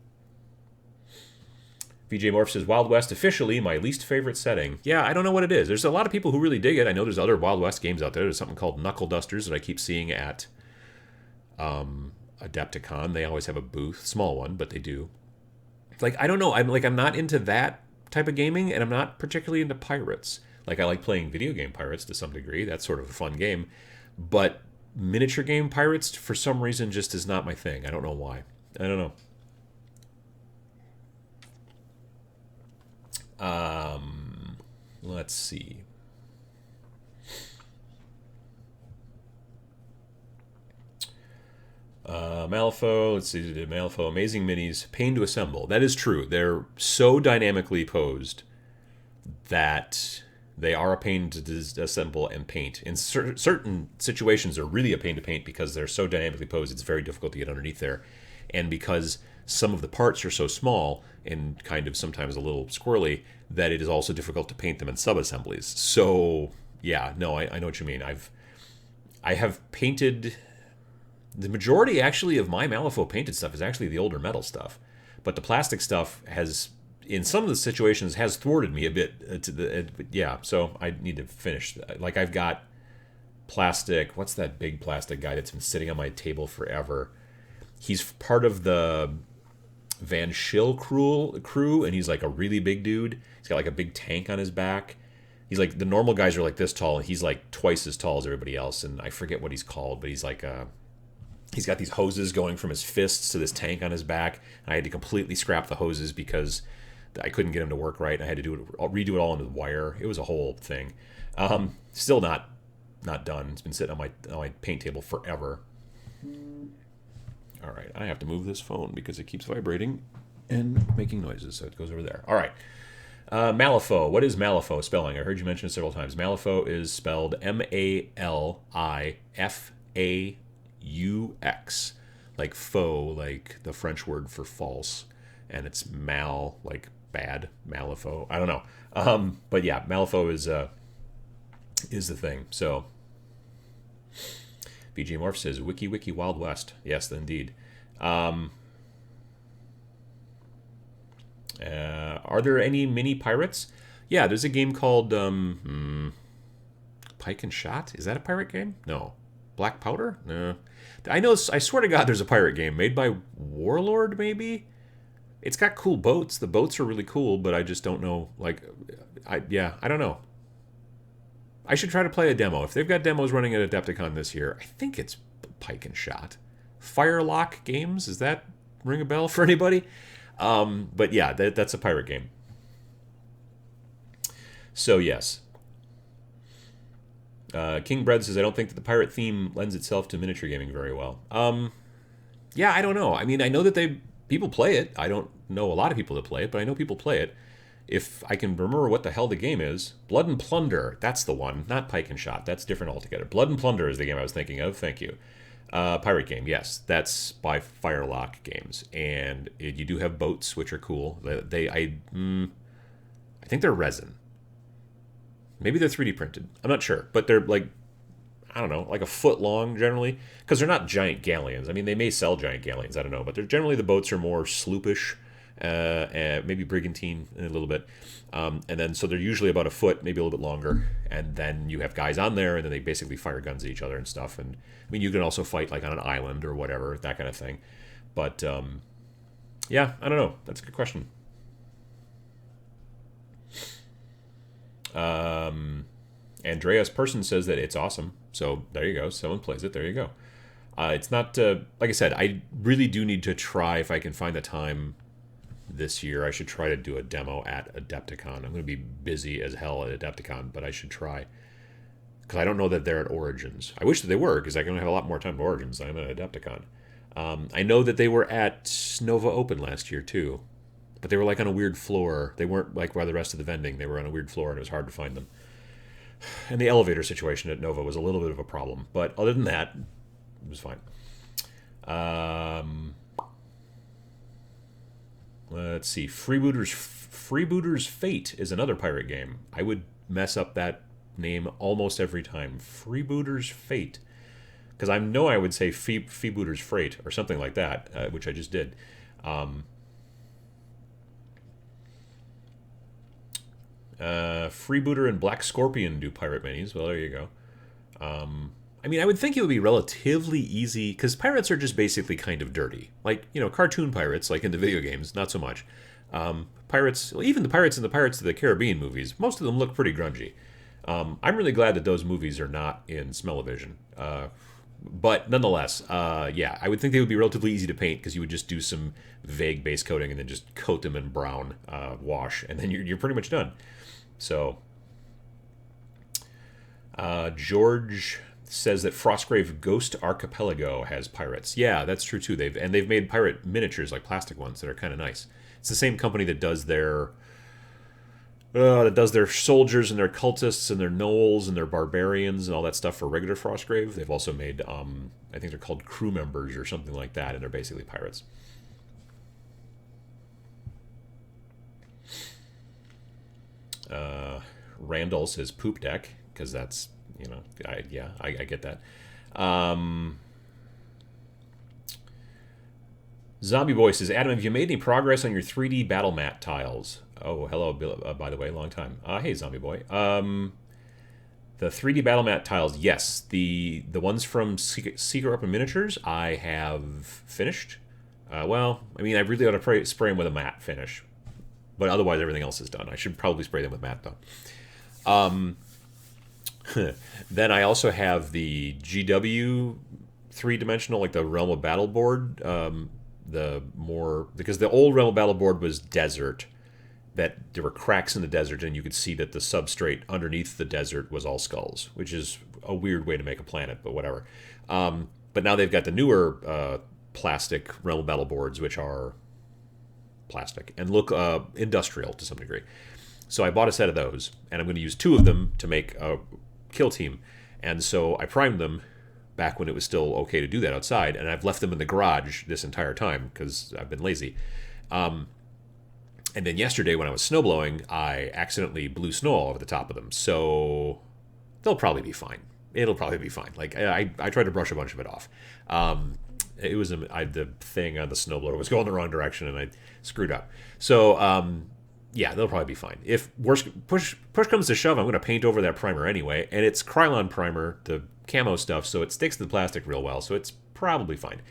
VJ Morph says, Wild West officially my least favorite setting. Yeah, I don't know what it is. There's a lot of people who really dig it. I know there's other Wild West games out there. There's something called Knuckle Dusters that I keep seeing at Adepticon. They always have a booth. Small one, but they do. Like, I don't know. I'm not into that type of gaming, and I'm not particularly into pirates. Like, I like playing video game pirates to some degree. That's sort of a fun game. But miniature game pirates, for some reason, just is not my thing. I don't know why. I don't know. Let's see. Malifaux, let's see, Malifaux, amazing minis, pain to assemble. That is true. They're so dynamically posed that they are a pain to assemble and paint. In certain situations, they're really a pain to paint because they're so dynamically posed, it's very difficult to get underneath there. And because some of the parts are so small and kind of sometimes a little squirrely, that it is also difficult to paint them in sub-assemblies. So, yeah, no, I know what you mean. I have painted... The majority, actually, of my Malifaux painted stuff is actually the older metal stuff. But the plastic stuff has, in some of the situations, has thwarted me a bit. Yeah, so I need to finish. Like, I've got plastic... What's that big plastic guy that's been sitting on my table forever? He's part of the Van Schill crew, and he's like a really big dude. He's got like a big tank on his back. He's like, the normal guys are like this tall, and he's like twice as tall as everybody else, and I forget what he's called, but he's like he's got these hoses going from his fists to this tank on his back, and I had to completely scrap the hoses because I couldn't get them to work right. I had to redo it all into the wire. It was a whole thing. Still not done. It's been sitting on my paint table forever. All right, I have to move this phone because it keeps vibrating and making noises, so it goes over there. All right. Malifaux. What is Malifaux spelling? I heard you mention it several times. Malifaux is spelled Malifaux, like faux, like the French word for false, and it's mal, like bad, Malifaux. I don't know. But yeah, Malifaux is the thing. So BG Morph says, Wiki Wild West. Yes, indeed. Are there any mini pirates? Yeah, there's a game called Pike and Shot. Is that a pirate game? No. Black Powder? No. I swear to God, there's a pirate game made by Warlord, maybe? It's got cool boats. The boats are really cool, but I just don't know. I don't know. I should try to play a demo. If they've got demos running at Adepticon this year, I think it's Pike and Shot. Firelock Games? Does that ring a bell for anybody? But yeah, that's a pirate game. So yes. King Bread says, I don't think that the pirate theme lends itself to miniature gaming very well. Yeah, I don't know. I mean, I know that people play it. I don't know a lot of people that play it, but I know people play it. If I can remember what the hell the game is, Blood and Plunder, that's the one. Not Pike and Shot, that's different altogether. Blood and Plunder is the game I was thinking of, thank you. Pirate game, yes, that's by Firelock Games, and you do have boats, which are cool. I think they're resin. Maybe they're 3D printed. I'm not sure, but they're like, I don't know, like a foot long generally, because they're not giant galleons. I mean, they may sell giant galleons, I don't know, but they're generally, the boats are more sloopish, and maybe brigantine a little bit, and then so they're usually about a foot, maybe a little bit longer, and then you have guys on there, and then they basically fire guns at each other and stuff. And I mean, you can also fight like on an island or whatever, that kind of thing. But yeah, I don't know. That's a good question. Andreas Person says that it's awesome. So there you go. Someone plays it. There you go. It's not, like I said, I really do need to try, if I can find the time this year, I should try to do a demo at Adepticon. I'm going to be busy as hell at Adepticon, but I should try. Because I don't know that they're at Origins. I wish that they were, because I can have a lot more time at Origins than I'm at Adepticon. I know that they were at Nova Open last year, too. But they were like on a weird floor. They weren't like by the rest of the vending. They were on a weird floor, and it was hard to find them. And the elevator situation at Nova was a little bit of a problem. But other than that, it was fine. Let's see. Freebooter's Fate is another pirate game. I would mess up that name almost every time. Freebooter's Fate. Because I know I would say Freebooter's Freight or something like that, which I just did. Freebooter and Black Scorpion do pirate minis. Well, there you go. I mean, I would think it would be relatively easy, because pirates are just basically kind of dirty. Like, you know, cartoon pirates, like in the video games, not so much. Pirates, well, even the pirates in the Pirates of the Caribbean movies, most of them look pretty grungy. I'm really glad that those movies are not in Smell-O-Vision. But nonetheless, yeah, I would think they would be relatively easy to paint, because you would just do some vague base coating and then just coat them in brown wash, and then you're pretty much done. So, George says that Frostgrave Ghost Archipelago has pirates. Yeah, that's true too. They've made pirate miniatures, like plastic ones, that are kind of nice. It's the same company that does their soldiers and their cultists and their gnolls and their barbarians and all that stuff for regular Frostgrave. They've also made, I think they're called crew members or something like that, and they're basically pirates. Randall says poop deck, because that's, you know, I get that. Zombie Boy says, Adam, have you made any progress on your 3D battle mat tiles? Oh, hello, by the way, long time. Hey, Zombie Boy. The 3D battle mat tiles, yes. The ones from Secret Weapon Miniatures, I have finished. Well, I mean, I really ought to spray them with a matte finish. But otherwise, everything else is done. I should probably spray them with matte, though. Then I also have the GW 3-dimensional, like the Realm of Battle board. Because the old Realm of Battle board was desert, that there were cracks in the desert, and you could see that the substrate underneath the desert was all skulls, which is a weird way to make a planet, but whatever. But now they've got the newer plastic Realm of Battle boards, which are plastic and look industrial to some degree. So I bought a set of those, and I'm going to use 2 of them to make a kill team. And so I primed them back when it was still okay to do that outside, and I've left them in the garage this entire time because I've been lazy. And then yesterday when I was snowblowing, I accidentally blew snow all over the top of them. So they'll probably be fine. It'll probably be fine. Like I tried to brush a bunch of it off. It was the thing on the snowblower was going the wrong direction, and I screwed up. So yeah, they'll probably be fine. If push comes to shove, I'm going to paint over that primer anyway, and it's Krylon primer, the camo stuff, so it sticks to the plastic real well. So it's probably fine.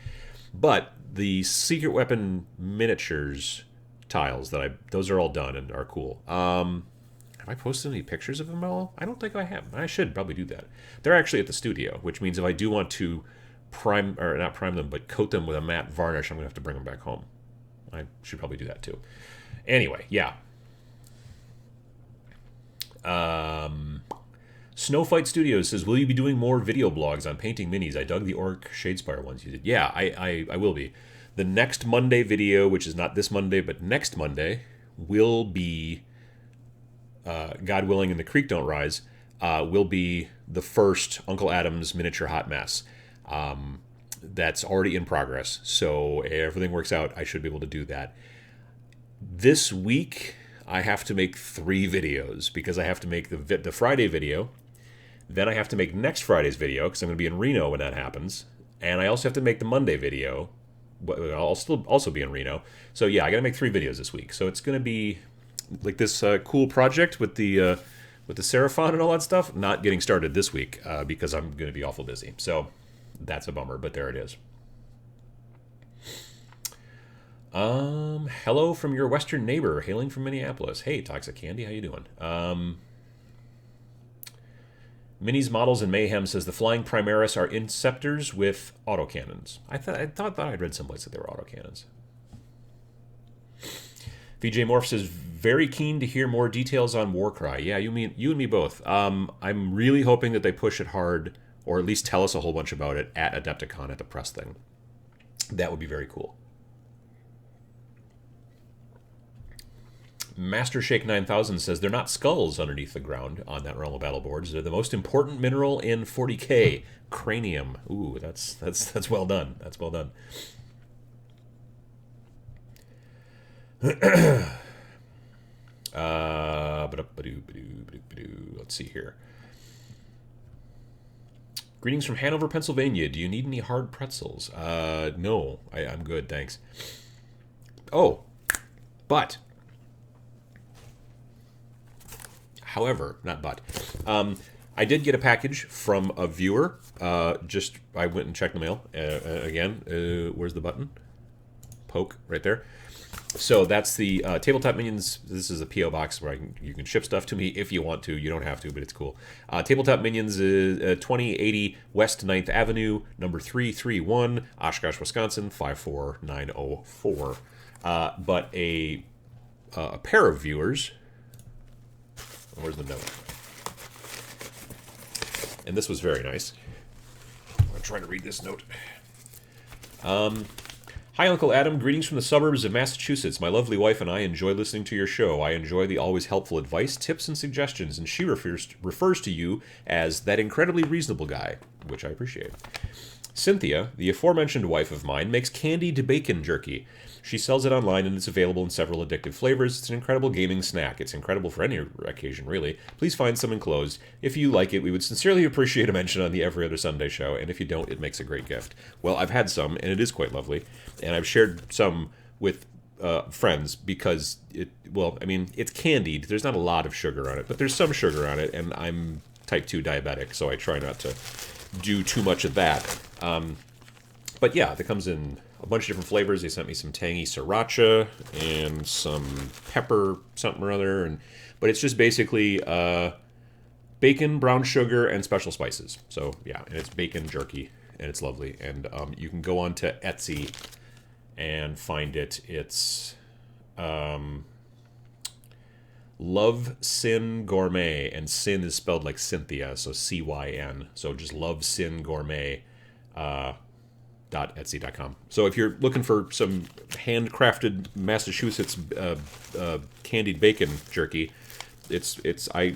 But the secret weapon miniatures tiles those are all done and are cool. Have I posted any pictures of them all? I don't think I have. I should probably do that. They're actually at the studio, which means if I do want to not prime them, but coat them with a matte varnish, I'm gonna have to bring them back home. I should probably do that too. Anyway, yeah. Snowfight Studios says, will you be doing more video blogs on painting minis? I dug the Orc Shadespire ones you did. Yeah, I will be. The next Monday video, which is not this Monday, but next Monday, will be, God willing and the creek don't rise, will be the first Uncle Adam's miniature hot mess. That's already in progress. So if everything works out, I should be able to do that. This week, I have to make 3 videos because I have to make the Friday video. Then I have to make next Friday's video because I'm going to be in Reno when that happens. And I also have to make the Monday video. I'll still also be in Reno. So yeah, I got to make 3 videos this week. So it's going to be like this cool project with the Seraphon and all that stuff. Not getting started this week because I'm going to be awful busy. So that's a bummer, but there it is. Hello from your western neighbor, hailing from Minneapolis. Hey, Toxic Candy, how you doing? Minis, Models, and Mayhem says the Flying Primaris are Inceptors with autocannons. I thought I'd read someplace that they were autocannons. VJ Morph says, very keen to hear more details on Warcry. Yeah, you and me both. I'm really hoping that they push it hard, or at least tell us a whole bunch about it at Adepticon at the press thing. That would be very cool. Master Shake 9000 says they're not skulls underneath the ground on that Realm of Battle boards. They're the most important mineral in 40k, cranium. Ooh, that's well done. That's well done. Let's see here. Greetings from Hanover, Pennsylvania. Do you need any hard pretzels? No, I'm good, thanks. Oh, but... However, not but, I did get a package from a viewer. I went and checked the mail. Again, where's the button? Poke, right there. So that's the Tabletop Minions. This is a P.O. box where you can ship stuff to me if you want to. You don't have to, but it's cool. Tabletop Minions is 2080 West 9th Avenue, number 331, Oshkosh, Wisconsin, 54904. But a pair of viewers... Where's the note? And this was very nice. I'm going to try to read this note. Hi, Uncle Adam. Greetings from the suburbs of Massachusetts. My lovely wife and I enjoy listening to your show. I enjoy the always helpful advice, tips, and suggestions, and she refers to you as that incredibly reasonable guy, which I appreciate. Cynthia, the aforementioned wife of mine, makes candied bacon jerky. She sells it online and it's available in several addictive flavors. It's an incredible gaming snack. It's incredible for any occasion, really. Please find some enclosed. If you like it, we would sincerely appreciate a mention on the Every Other Sunday show, and if you don't, it makes a great gift. Well, I've had some, and it is quite lovely, and I've shared some with friends because it's candied. There's not a lot of sugar on it, but there's some sugar on it, and I'm type 2 diabetic, so I try not to do too much of that. But yeah, that comes in a bunch of different flavors. They sent me some tangy sriracha and some pepper something or other, but it's just basically bacon, brown sugar, and special spices. So yeah, and it's bacon jerky, and it's lovely. And you can go on to Etsy and find it. It's Love Sin Gourmet, and Sin is spelled like Cynthia, so CYN. So just Love Sin Gourmet. Etsy.com. So if you're looking for some handcrafted Massachusetts candied bacon jerky, I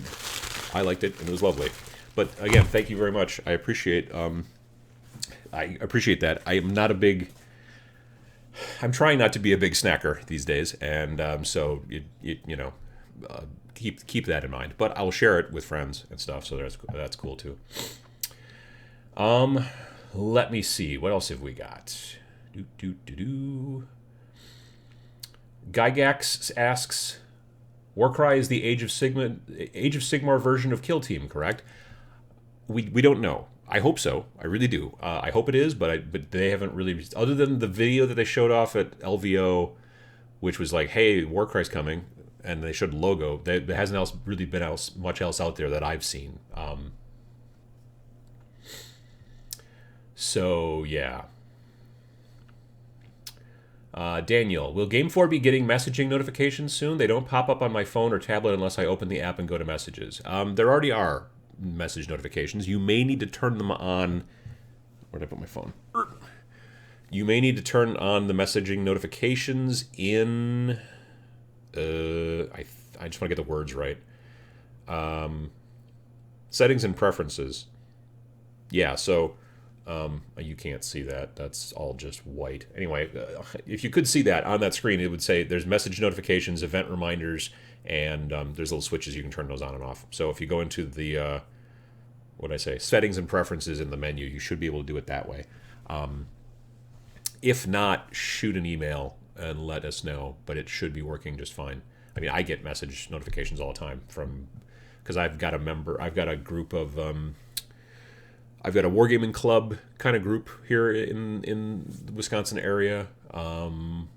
liked it and it was lovely. But again, thank you very much. I appreciate that. I'm trying not to be a big snacker these days, and so keep that in mind. But I'll share it with friends and stuff, so that's cool too. Let me see. What else have we got? Gygax asks, Warcry is the Age of Sigmar version of Kill Team, correct? We don't know. I hope so. I really do. I hope it is, but they haven't really, other than the video that they showed off at LVO, which was like, hey, Warcry's coming, and they showed the logo. There hasn't really been much else out there that I've seen. So, yeah. Daniel, will Game 4 be getting messaging notifications soon? They don't pop up on my phone or tablet unless I open the app and go to messages. There already are message notifications. You may need to turn them on. Where did I put my phone? You may need to turn on the messaging notifications in... I just want to get the words right. Settings and preferences. Yeah, so... you can't see that. That's all just white. Anyway, if you could see that on that screen, it would say there's message notifications, event reminders, and there's little switches you can turn those on and off. So if you go into the, settings and preferences in the menu, you should be able to do it that way. If not, shoot an email and let us know, but it should be working just fine. I mean, I get message notifications all the time because I've got a group of... I've got a wargaming club kind of group here in the Wisconsin area, and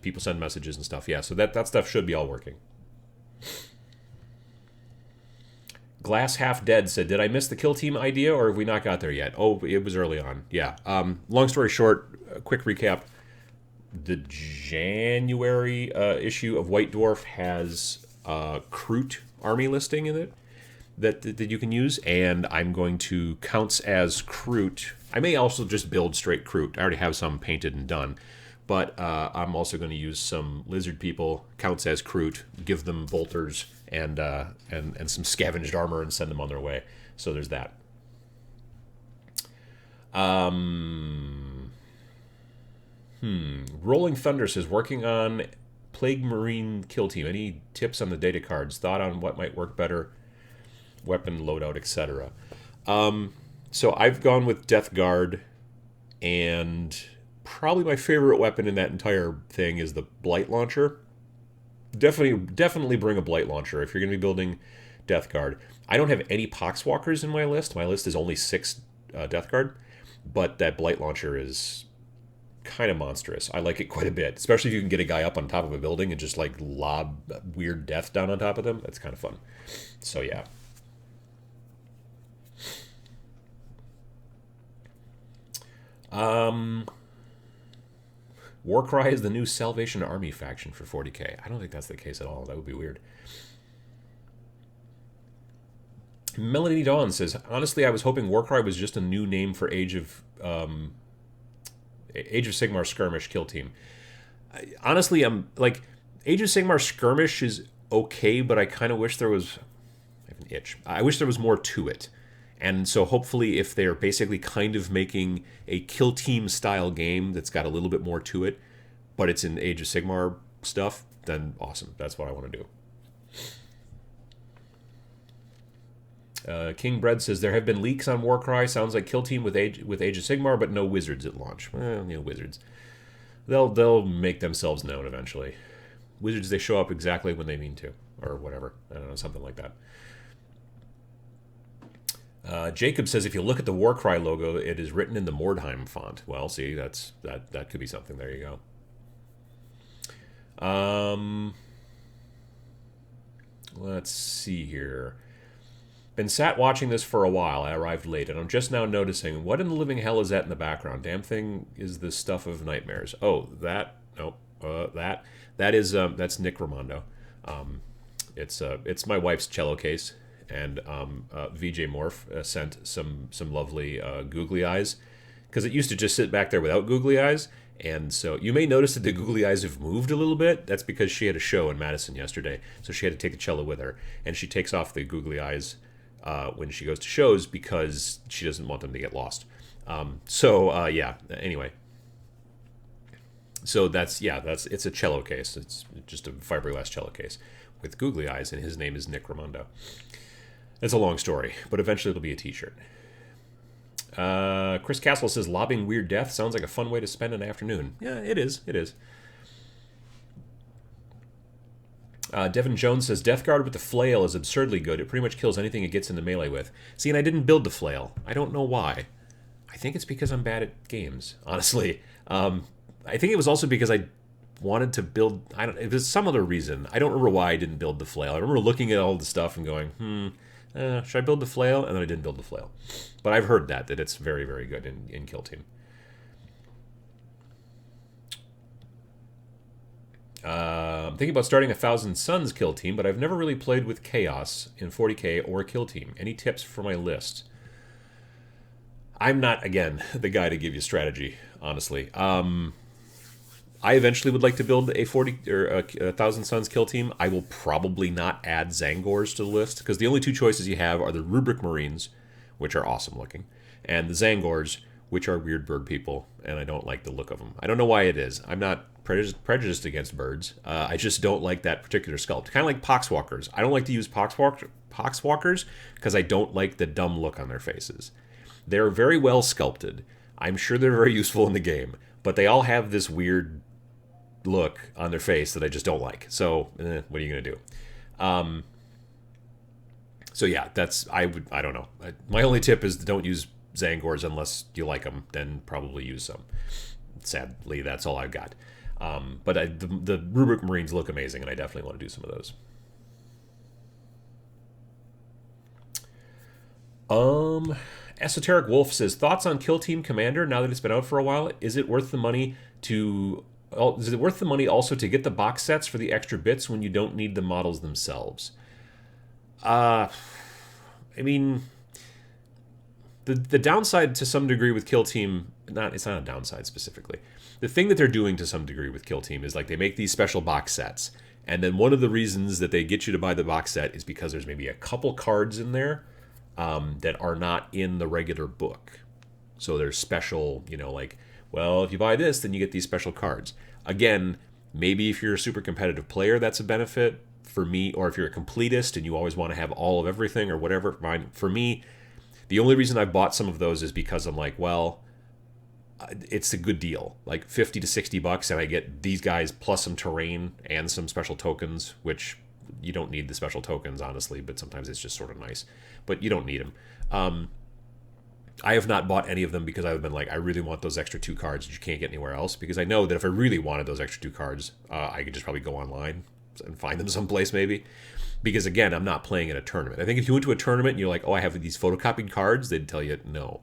people send messages and stuff. Yeah, so that stuff should be all working. Glass Half Dead said, did I miss the Kill Team idea, or have we not got there yet? Oh, it was early on. Yeah. Long story short, a quick recap. The January issue of White Dwarf has Kroot army listing in it. That you can use, and I'm going to counts as Kroot. I may also just build straight Kroot. I already have some painted and done, but I'm also going to use some lizard people, counts as Kroot, give them bolters and some scavenged armor and send them on their way. So there's that. Rolling Thunder says, working on Plague Marine Kill Team. Any tips on the data cards? Thought on what might work better? Weapon loadout, etc. So I've gone with Death Guard, and probably my favorite weapon in that entire thing is the Blight Launcher. Definitely bring a Blight Launcher if you're going to be building Death Guard. I don't have any Poxwalkers in my list. My list is only 6 Death Guard, but that Blight Launcher is kind of monstrous. I like it quite a bit, especially if you can get a guy up on top of a building and just like lob weird death down on top of them. That's kind of fun. So yeah. Warcry is the new Salvation Army faction for 40k. I don't think that's the case at all. That would be weird. Melanie Dawn says, honestly, I was hoping Warcry was just a new name for Age of Sigmar Skirmish Kill Team. Honestly, I'm like, Age of Sigmar Skirmish is okay, but I kind of wish there was... I have an itch. I wish there was more to it. And so hopefully if they're basically kind of making a Kill Team style game that's got a little bit more to it, but it's in Age of Sigmar stuff, then awesome. That's what I want to do. King Bread says, there have been leaks on Warcry. Sounds like Kill Team with Age of Sigmar, but no wizards at launch. Well, wizards. They'll make themselves known eventually. Wizards, they show up exactly when they mean to, or whatever. I don't know, something like that. Jacob says, if you look at the Warcry logo, it is written in the Mordheim font. Well, see, that could be something. There you go. Let's see here. Been sat watching this for a while. I arrived late, and I'm just now noticing, what in the living hell is that in the background? Damn thing is the stuff of nightmares. Oh, that? Nope. That's Necromunda. It's my wife's cello case, and VJ Morph sent some lovely googly eyes, because it used to just sit back there without googly eyes. And so you may notice that the googly eyes have moved a little bit. That's because she had a show in Madison yesterday, so she had to take the cello with her, and she takes off the googly eyes when she goes to shows because she doesn't want them to get lost. Yeah. Anyway, so it's a cello case. It's just a fiberglass cello case with googly eyes, and his name is Necromunda. It's a long story, but eventually it'll be a T-shirt. Chris Castle says, lobbing Weird Death sounds like a fun way to spend an afternoon. Yeah, it is. It is. Devin Jones says, Death Guard with the flail is absurdly good. It pretty much kills anything it gets into melee with. See, and I didn't build the flail. I don't know why. I think it's because I'm bad at games, honestly. I think it was also because I wanted to build... it was some other reason. I don't remember why I didn't build the flail. I remember looking at all the stuff and going, should I build the flail? And then I didn't build the flail. But I've heard that it's very, very good in Kill Team. I'm thinking about starting a Thousand Suns Kill Team, but I've never really played with Chaos in 40k or Kill Team. Any tips for my list? I'm not, again, the guy to give you strategy, honestly. I eventually would like to build a 1,000 Suns Kill Team. I will probably not add Zangors to the list, because the only two choices you have are the Rubric Marines, which are awesome looking, and the Zangors, which are weird bird people, and I don't like the look of them. I don't know why it is. I'm not prejudiced against birds. I just don't like that particular sculpt. Kind of like Poxwalkers. I don't like to use Poxwalkers because I don't like the dumb look on their faces. They're very well sculpted. I'm sure they're very useful in the game, but they all have this weird look on their face that I just don't like. So, what are you going to do? So yeah, I don't know. My only tip is don't use Zangors unless you like them. Then probably use some. Sadly, that's all I've got. But the Rubric Marines look amazing, and I definitely want to do some of those. Esoteric Wolf says, thoughts on Kill Team Commander now that it's been out for a while? Is it worth the money also to get the box sets for the extra bits when you don't need the models themselves? I mean, the downside to some degree with Kill Team, it's not a downside specifically. The thing that they're doing to some degree with Kill Team is like they make these special box sets, and then one of the reasons that they get you to buy the box set is because there's maybe a couple cards in there that are not in the regular book. So there's special, like, well, if you buy this, then you get these special cards. Again, maybe if you're a super competitive player, that's a benefit. For me, or if you're a completist and you always want to have all of everything or whatever, fine. For me, the only reason I bought some of those is because I'm like, well, it's a good deal. Like $50 to $60, and I get these guys plus some terrain and some special tokens, which you don't need the special tokens, honestly, but sometimes it's just sort of nice. But you don't need them. I have not bought any of them because I've been like, I really want those extra 2 cards that you can't get anywhere else, because I know that if I really wanted those extra 2 cards, I could just probably go online and find them someplace maybe. Because again, I'm not playing in a tournament. I think if you went to a tournament and you're like, oh, I have these photocopied cards, they'd tell you no.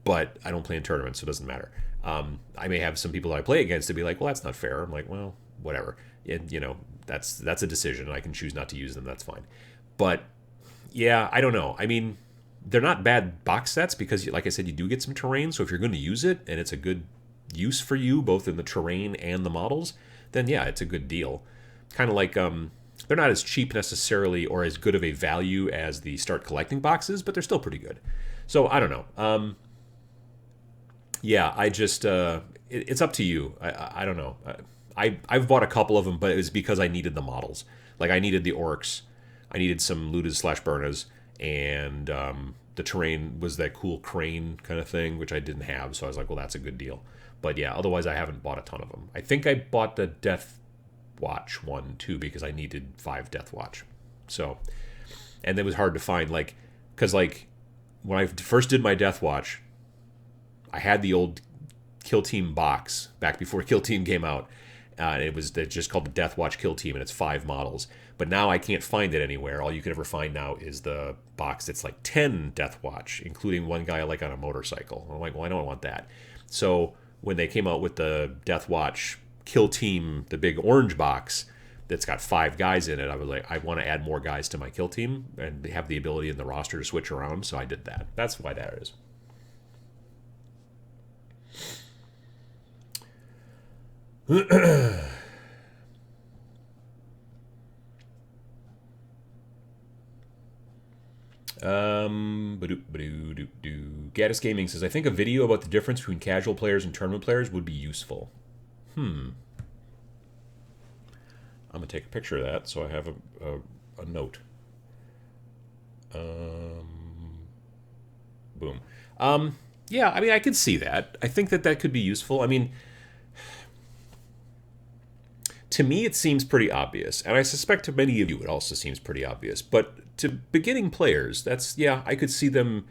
But I don't play in tournaments, so it doesn't matter. I may have some people that I play against to be like, well, that's not fair. I'm like, well, whatever. That's a decision, and I can choose not to use them. That's fine. But yeah, I don't know. I mean, they're not bad box sets because, like I said, you do get some terrain. So if you're going to use it and it's a good use for you, both in the terrain and the models, then yeah, it's a good deal. Kind of like they're not as cheap necessarily or as good of a value as the start collecting boxes, but they're still pretty good. So I don't know. Yeah, I just it's up to you. I don't know. I've bought a couple of them, but it was because I needed the models. Like I needed the orcs, I needed some looted/burners, and the terrain was that cool crane kind of thing, which I didn't have. So I was like, well, that's a good deal. But yeah, otherwise I haven't bought a ton of them. I think I bought the Death Watch one too because I needed 5 Death Watch. So, and it was hard to find, like, because like when I first did my Death Watch, I had the old Kill Team box back before Kill Team came out. It's just called the Death Watch Kill Team, and it's 5 models. But now I can't find it anywhere. All you can ever find now is the box that's like 10 Death Watch, including one guy like on a motorcycle. I'm like, well, I don't want that. So when they came out with the Death Watch Kill Team, the big orange box, that's got 5 guys in it, I was like, I want to add more guys to my kill team and have the ability in the roster to switch around, so I did that. That's why that is. Gaddis Gaming says, I think a video about the difference between casual players and tournament players would be useful. I'm going to take a picture of that so I have a note. Boom. Yeah, I mean, I could see that. I think that could be useful. I mean, to me, it seems pretty obvious. And I suspect to many of you it also seems pretty obvious. But to beginning players, I could see them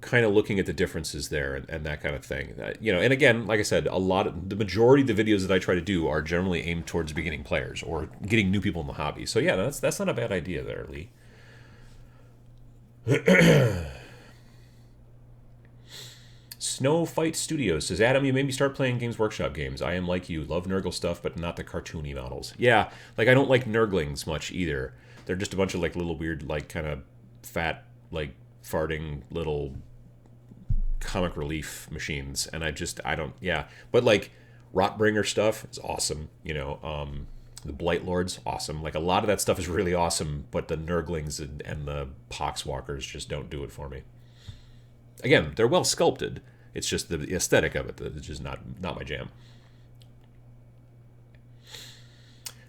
kind of looking at the differences there and that kind of thing. And again, like I said, the majority of the videos that I try to do are generally aimed towards beginning players or getting new people in the hobby. So yeah, that's not a bad idea there, Lee. Snow Fight Studios says, Adam, you made me start playing Games Workshop games. I am like you, love Nurgle stuff, but not the cartoony models. Yeah, like I don't like Nurglings much either. They're just a bunch of like little weird, like kind of fat, like farting little comic relief machines, and I don't. Yeah, but like Rotbringer stuff is awesome. The Blight Lords, awesome. Like a lot of that stuff is really awesome, but the Nurglings and the Poxwalkers just don't do it for me. Again, they're well sculpted. It's just the aesthetic of it that's just not my jam.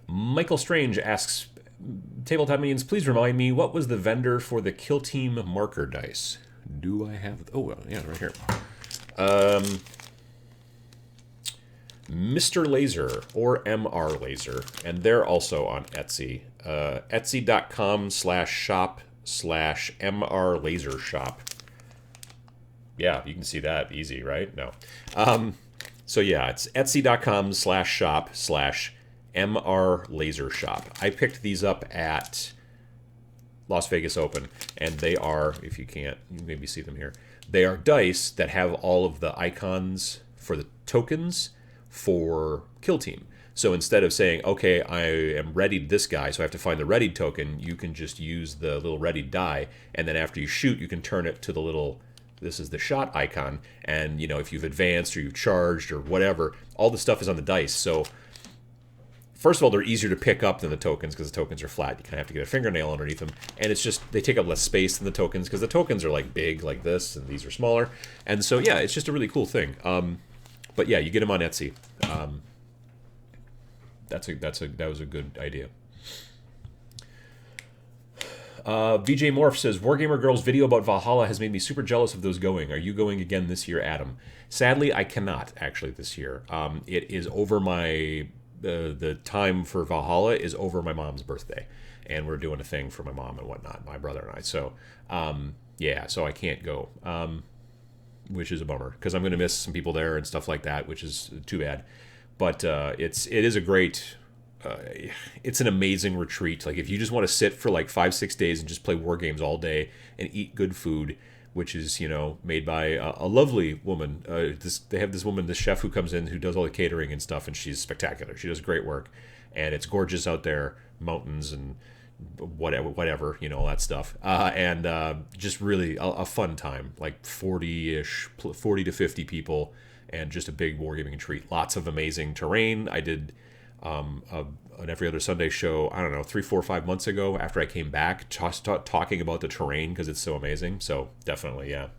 Michael Strange asks, Tabletop Minions, please remind me, what was the vendor for the Kill Team marker dice? Do I have... Oh, well, yeah, right here. Mr. Laser, or MR Laser, and they're also on Etsy. Etsy.com/shop/MR Laser Shop. Yeah, you can see that easy, right? No. So yeah, it's etsy.com/shop/MR Laser Shop. I picked these up at Las Vegas Open, and they are, if you can't, you maybe see them here. They are dice that have all of the icons for the tokens for Kill Team. So instead of saying, okay, I am readied this guy, so I have to find the readied token, you can just use the little readied die, and then after you shoot, you can turn it to the little... This is the shot icon, and if you've advanced or you've charged or whatever, all the stuff is on the dice. So first of all, they're easier to pick up than the tokens because the tokens are flat. You kind of have to get a fingernail underneath them, and it's just they take up less space than the tokens because the tokens are like big like this, and these are smaller. And so yeah, it's just a really cool thing. But yeah, you get them on Etsy. That was a good idea. VJ Morph says, Wargamer Girl's video about Valhalla has made me super jealous of those going. Are you going again this year, Adam? Sadly, I cannot, actually, this year. It is over my... the time for Valhalla is over my mom's birthday. And we're doing a thing for my mom and whatnot, my brother and I. So, yeah, so I can't go. Which is a bummer, because I'm going to miss some people there and stuff like that, which is too bad. But it is a great... it's an amazing retreat. Like if you just want to sit for like 5-6 days and just play war games all day and eat good food, which is made by a lovely woman. They have this woman, this chef who comes in who does all the catering and stuff, and she's spectacular. She does great work, and it's gorgeous out there, mountains and whatever, all that stuff, and just really a fun time. Like 40 to 50 people, and just a big wargaming retreat. Lots of amazing terrain. I did. An Every Other Sunday show, I don't know, 3, 4, 5 months ago after I came back, talking about the terrain because it's so amazing. So definitely, yeah.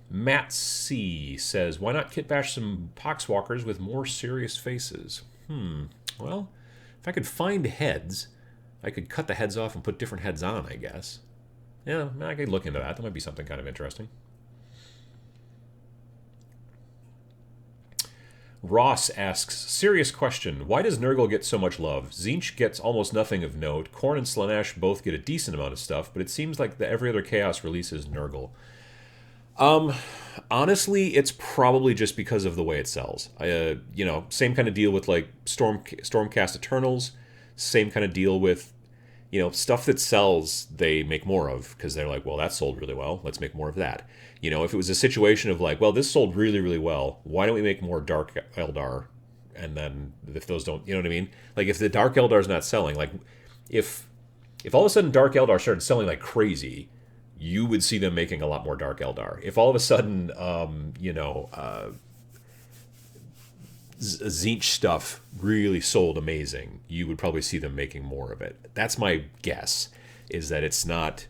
Matt C says, why not kitbash some poxwalkers with more serious faces? Well, if I could find heads, I could cut the heads off and put different heads on, I guess. Yeah, I could look into that. That might be something kind of interesting. Ross asks, serious question, why does Nurgle get so much love? Tzeentch gets almost nothing of note. Khorne and Slaanesh both get a decent amount of stuff, but it seems like Every Other Chaos releases Nurgle. Honestly, it's probably just because of the way it sells. Same kind of deal with like Stormcast Eternals. Same kind of deal with, stuff that sells, they make more of because they're like, well, that sold really well. Let's make more of that. If it was a situation of like, well, this sold really, really well, why don't we make more Dark Eldar? And then if those don't, you know what I mean? Like if the Dark Eldar's not selling, like if all of a sudden Dark Eldar started selling like crazy, you would see them making a lot more Dark Eldar. If all of a sudden, Tzeentch stuff really sold amazing, you would probably see them making more of it. That's my guess, is that it's not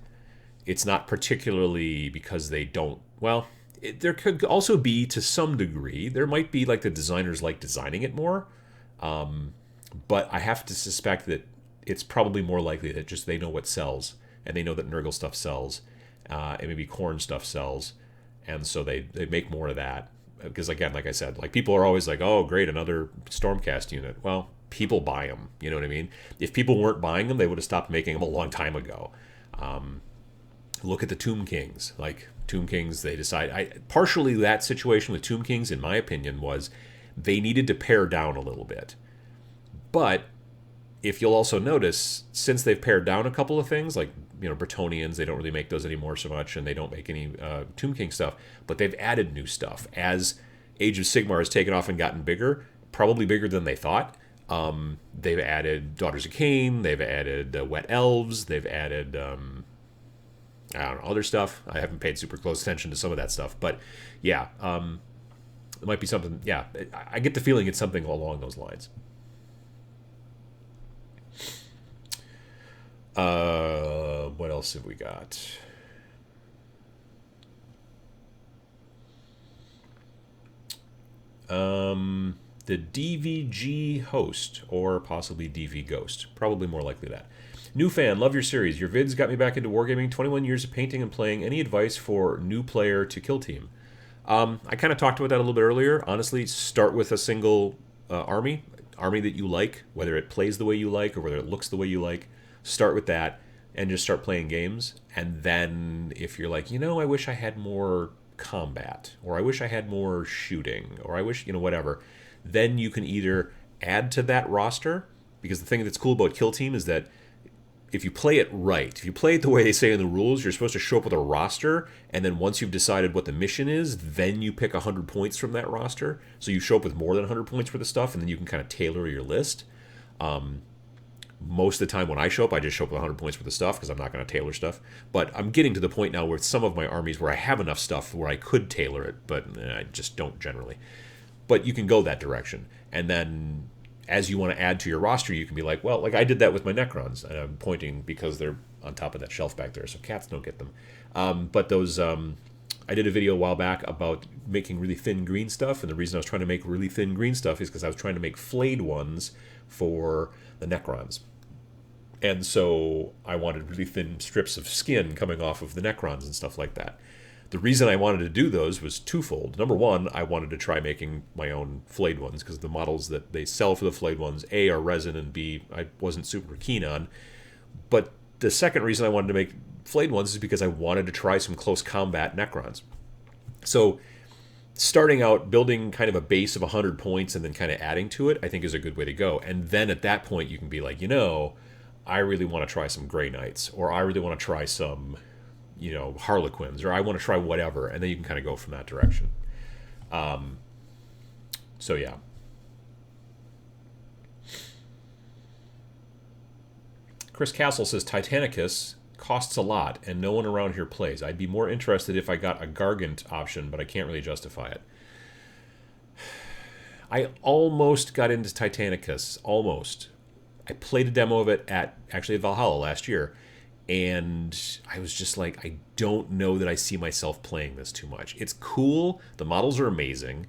particularly because they don't, well, there could also be, to some degree, there might be like the designers like designing it more, but I have to suspect that it's probably more likely that just they know what sells, and they know that Nurgle stuff sells, and maybe Khorne stuff sells, and so they make more of that. Because again, like I said, like people are always like, oh, great, another Stormcast unit. Well, people buy them. You know what I mean? If people weren't buying them, they would have stopped making them a long time ago. Look at the Tomb Kings. Like Tomb Kings, they decide. Partially that situation with Tomb Kings, in my opinion, was they needed to pare down a little bit. But if you'll also notice, since they've pared down a couple of things, like Bretonnians, they don't really make those anymore so much, and they don't make any Tomb King stuff, but they've added new stuff. As Age of Sigmar has taken off and gotten bigger, probably bigger than they thought, they've added Daughters of Cain, they've added Wet Elves, they've added, I don't know, other stuff. I haven't paid super close attention to some of that stuff, but yeah, it might be something, yeah, I get the feeling it's something along those lines. What else have we got? The DVG host, or possibly DV Ghost. Probably more likely that. New fan, love your series. Your vids got me back into wargaming. 21 years of painting and playing. Any advice for new player to kill team? I kind of talked about that a little bit earlier. Honestly, start with a single army that you like, whether it plays the way you like or whether it looks the way you like. Start with that and just start playing games. And then if you're like, I wish I had more combat, or I wish I had more shooting, or I wish, whatever, then you can either add to that roster, because the thing that's cool about Kill Team is that if you play it right, if you play it the way they say in the rules, you're supposed to show up with a roster, and then once you've decided what the mission is, then you pick 100 points from that roster. So you show up with more than 100 points for the stuff, and then you can kind of tailor your list. Most of the time when I show up, I just show up with 100 points for the stuff because I'm not going to tailor stuff. But I'm getting to the point now with some of my armies where I have enough stuff where I could tailor it, but I just don't generally. But you can go that direction. And then as you want to add to your roster, you can be like, well, like I did that with my Necrons. And I'm pointing because they're on top of that shelf back there, so cats don't get them. But those, I did a video a while back about making really thin green stuff. And the reason I was trying to make really thin green stuff is because I was trying to make flayed ones for the Necrons. And so I wanted really thin strips of skin coming off of the Necrons and stuff like that. The reason I wanted to do those was twofold. Number one, I wanted to try making my own flayed ones because the models that they sell for the flayed ones, A, are resin, and B, I wasn't super keen on. But the second reason I wanted to make flayed ones is because I wanted to try some close combat Necrons. So starting out, building kind of a base of 100 points and then kind of adding to it, I think is a good way to go. And then at that point, you can be like, I really want to try some Grey Knights, or I really want to try some, Harlequins, or I want to try whatever, and then you can kind of go from that direction. So yeah. Chris Castle says, Titanicus costs a lot, and no one around here plays. I'd be more interested if I got a Gargant option, but I can't really justify it. I almost got into Titanicus, almost. I played a demo of it at Valhalla last year, and I was just like, I don't know that I see myself playing this too much. It's cool. The models are amazing.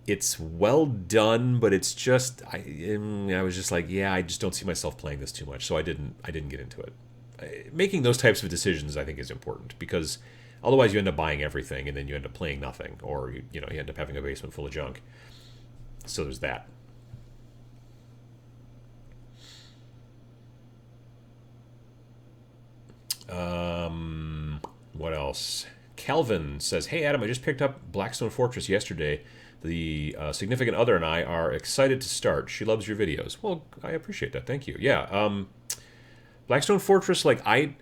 It's well done, but it's just, I was just like, yeah, I just don't see myself playing this too much, so I didn't get into it. Making those types of decisions, I think, is important, because otherwise you end up buying everything, and then you end up playing nothing, or you end up having a basement full of junk. So there's that. What else? Calvin says, hey Adam, I just picked up Blackstone Fortress yesterday. The significant other and I are excited to start. She loves your videos. Well, I appreciate that. Thank you. Yeah. Blackstone Fortress, like I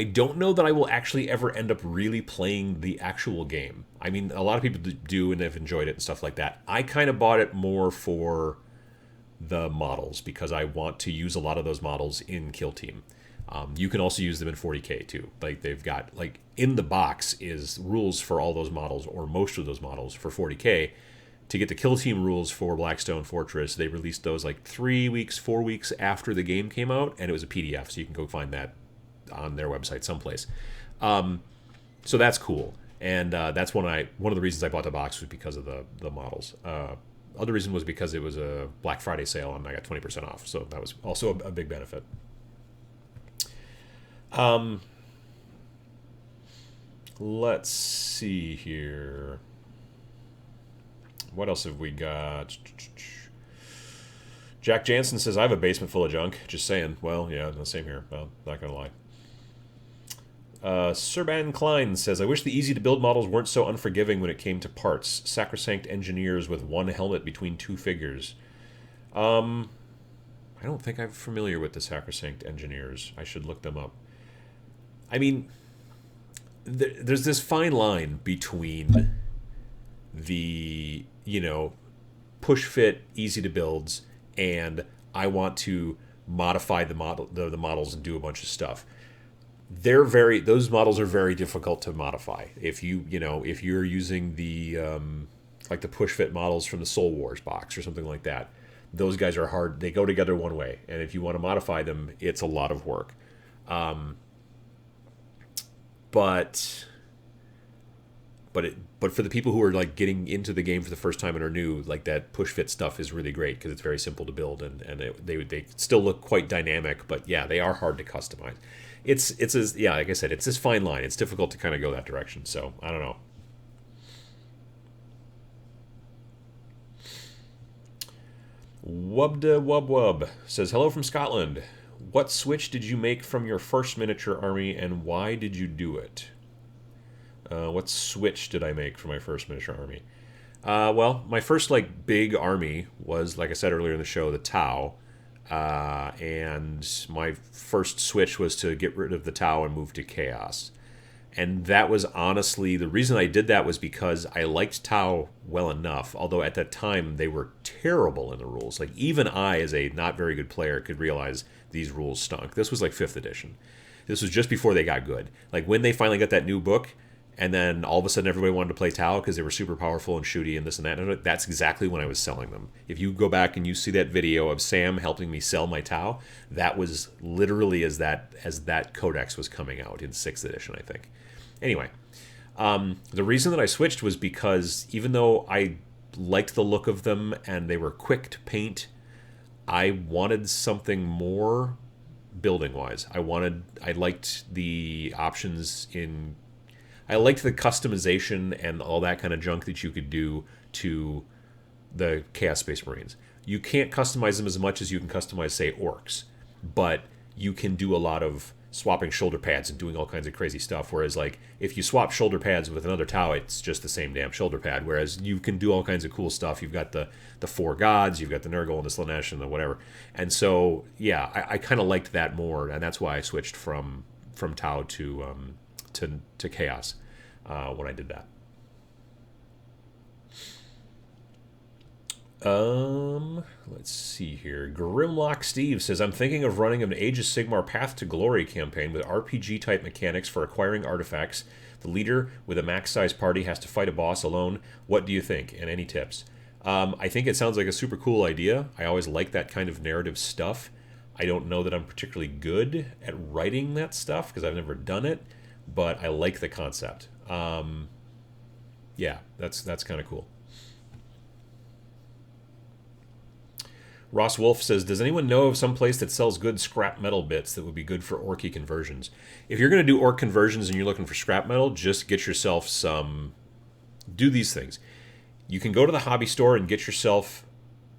don't know that I will actually ever end up really playing the actual game. I mean, a lot of people do and have enjoyed it and stuff like that. I kind of bought it more for the models because I want to use a lot of those models in Kill Team. You can also use them in 40k too. Like they've got like in the box is rules for all those models or most of those models for 40k. To get the Kill Team rules for Blackstone Fortress, they released those like 3 weeks, 4 weeks after the game came out, and it was a PDF, so you can go find that on their website someplace. So that's cool, and that's one of the reasons I bought the box was because of the models. Other reason was because it was a Black Friday sale and I got 20% off, so that was also a big benefit. Let's see here. What else have we got? Jack Jansen says, I have a basement full of junk. Just saying. Well, yeah, the same here. Well, not going to lie. Serban Klein says, I wish the easy-to-build models weren't so unforgiving when it came to parts. Sacrosanct engineers with one helmet between two figures. I don't think I'm familiar with the Sacrosanct engineers. I should look them up. I mean, there's this fine line between the, push-fit, easy-to-builds, and I want to modify the models and do a bunch of stuff. Those models are very difficult to modify. If you're using the like the push fit models from the Soul Wars box or something like that, those guys are hard. They go together one way, and if you want to modify them, it's a lot of work. But for the people who are like getting into the game for the first time and are new, like that push fit stuff is really great because it's very simple to build and they still look quite dynamic. But yeah, they are hard to customize. It's like I said, it's this fine line. It's difficult to kind of go that direction. So I don't know. Wubda Wub Wub says, hello from Scotland. What switch did you make from your first miniature army and why did you do it? What switch did I make for my first miniature army? Well, my first like big army was, like I said earlier in the show, the Tau. And my first switch was to get rid of the Tau and move to Chaos. And that was honestly, the reason I did that was because I liked Tau well enough, although at that time they were terrible in the rules. Like even I, as a not very good player, could realize these rules stunk. This was like 5th edition. This was just before they got good. Like when they finally got that new book, and then all of a sudden everybody wanted to play Tau because they were super powerful and shooty and this and that. And that's exactly when I was selling them. If you go back and you see that video of Sam helping me sell my Tau, that was literally as that codex was coming out in 6th edition, I think. Anyway, the reason that I switched was because even though I liked the look of them and they were quick to paint, I wanted something more building-wise. I liked the options in... I liked the customization and all that kind of junk that you could do to the Chaos Space Marines. You can't customize them as much as you can customize, say, orcs, but you can do a lot of swapping shoulder pads and doing all kinds of crazy stuff, whereas like if you swap shoulder pads with another Tau, it's just the same damn shoulder pad, whereas you can do all kinds of cool stuff. You've got the 4 gods, you've got the Nurgle and the Slanesh and the whatever. And so, yeah, I kind of liked that more, and that's why I switched from Tau to Chaos when I did that. Let's see here. Grimlock Steve says, I'm thinking of running an Age of Sigmar Path to Glory campaign with RPG-type mechanics for acquiring artifacts. The leader with a max-size party has to fight a boss alone. What do you think? And any tips? I think it sounds like a super cool idea. I always like that kind of narrative stuff. I don't know that I'm particularly good at writing that stuff because I've never done it, but I like the concept. Yeah, that's kind of cool. Ross Wolf says, does anyone know of some place that sells good scrap metal bits that would be good for orky conversions? If you're going to do orc conversions and you're looking for scrap metal, just get yourself do these things. You can go to the hobby store and get yourself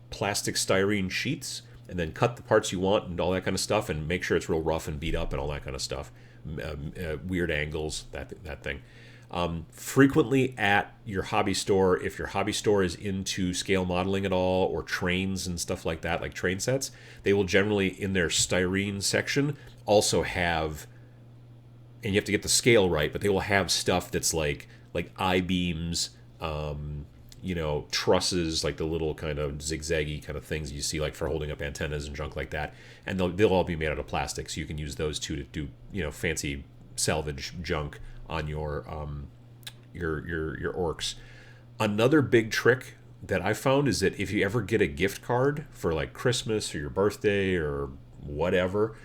plastic styrene sheets and then cut the parts you want and all that kind of stuff and make sure it's real rough and beat up and all that kind of stuff. Weird angles, that thing. Frequently at your hobby store, if your hobby store is into scale modeling at all, or trains and stuff like that, like train sets, they will generally, in their styrene section, also have, and you have to get the scale right, but they will have stuff that's like I-beams, trusses, like the little kind of zigzaggy kind of things you see like for holding up antennas and junk like that. And they'll all be made out of plastic, so you can use those two to do, fancy salvage junk on your orcs. Another big trick that I found is that if you ever get a gift card for like Christmas or your birthday or whatever,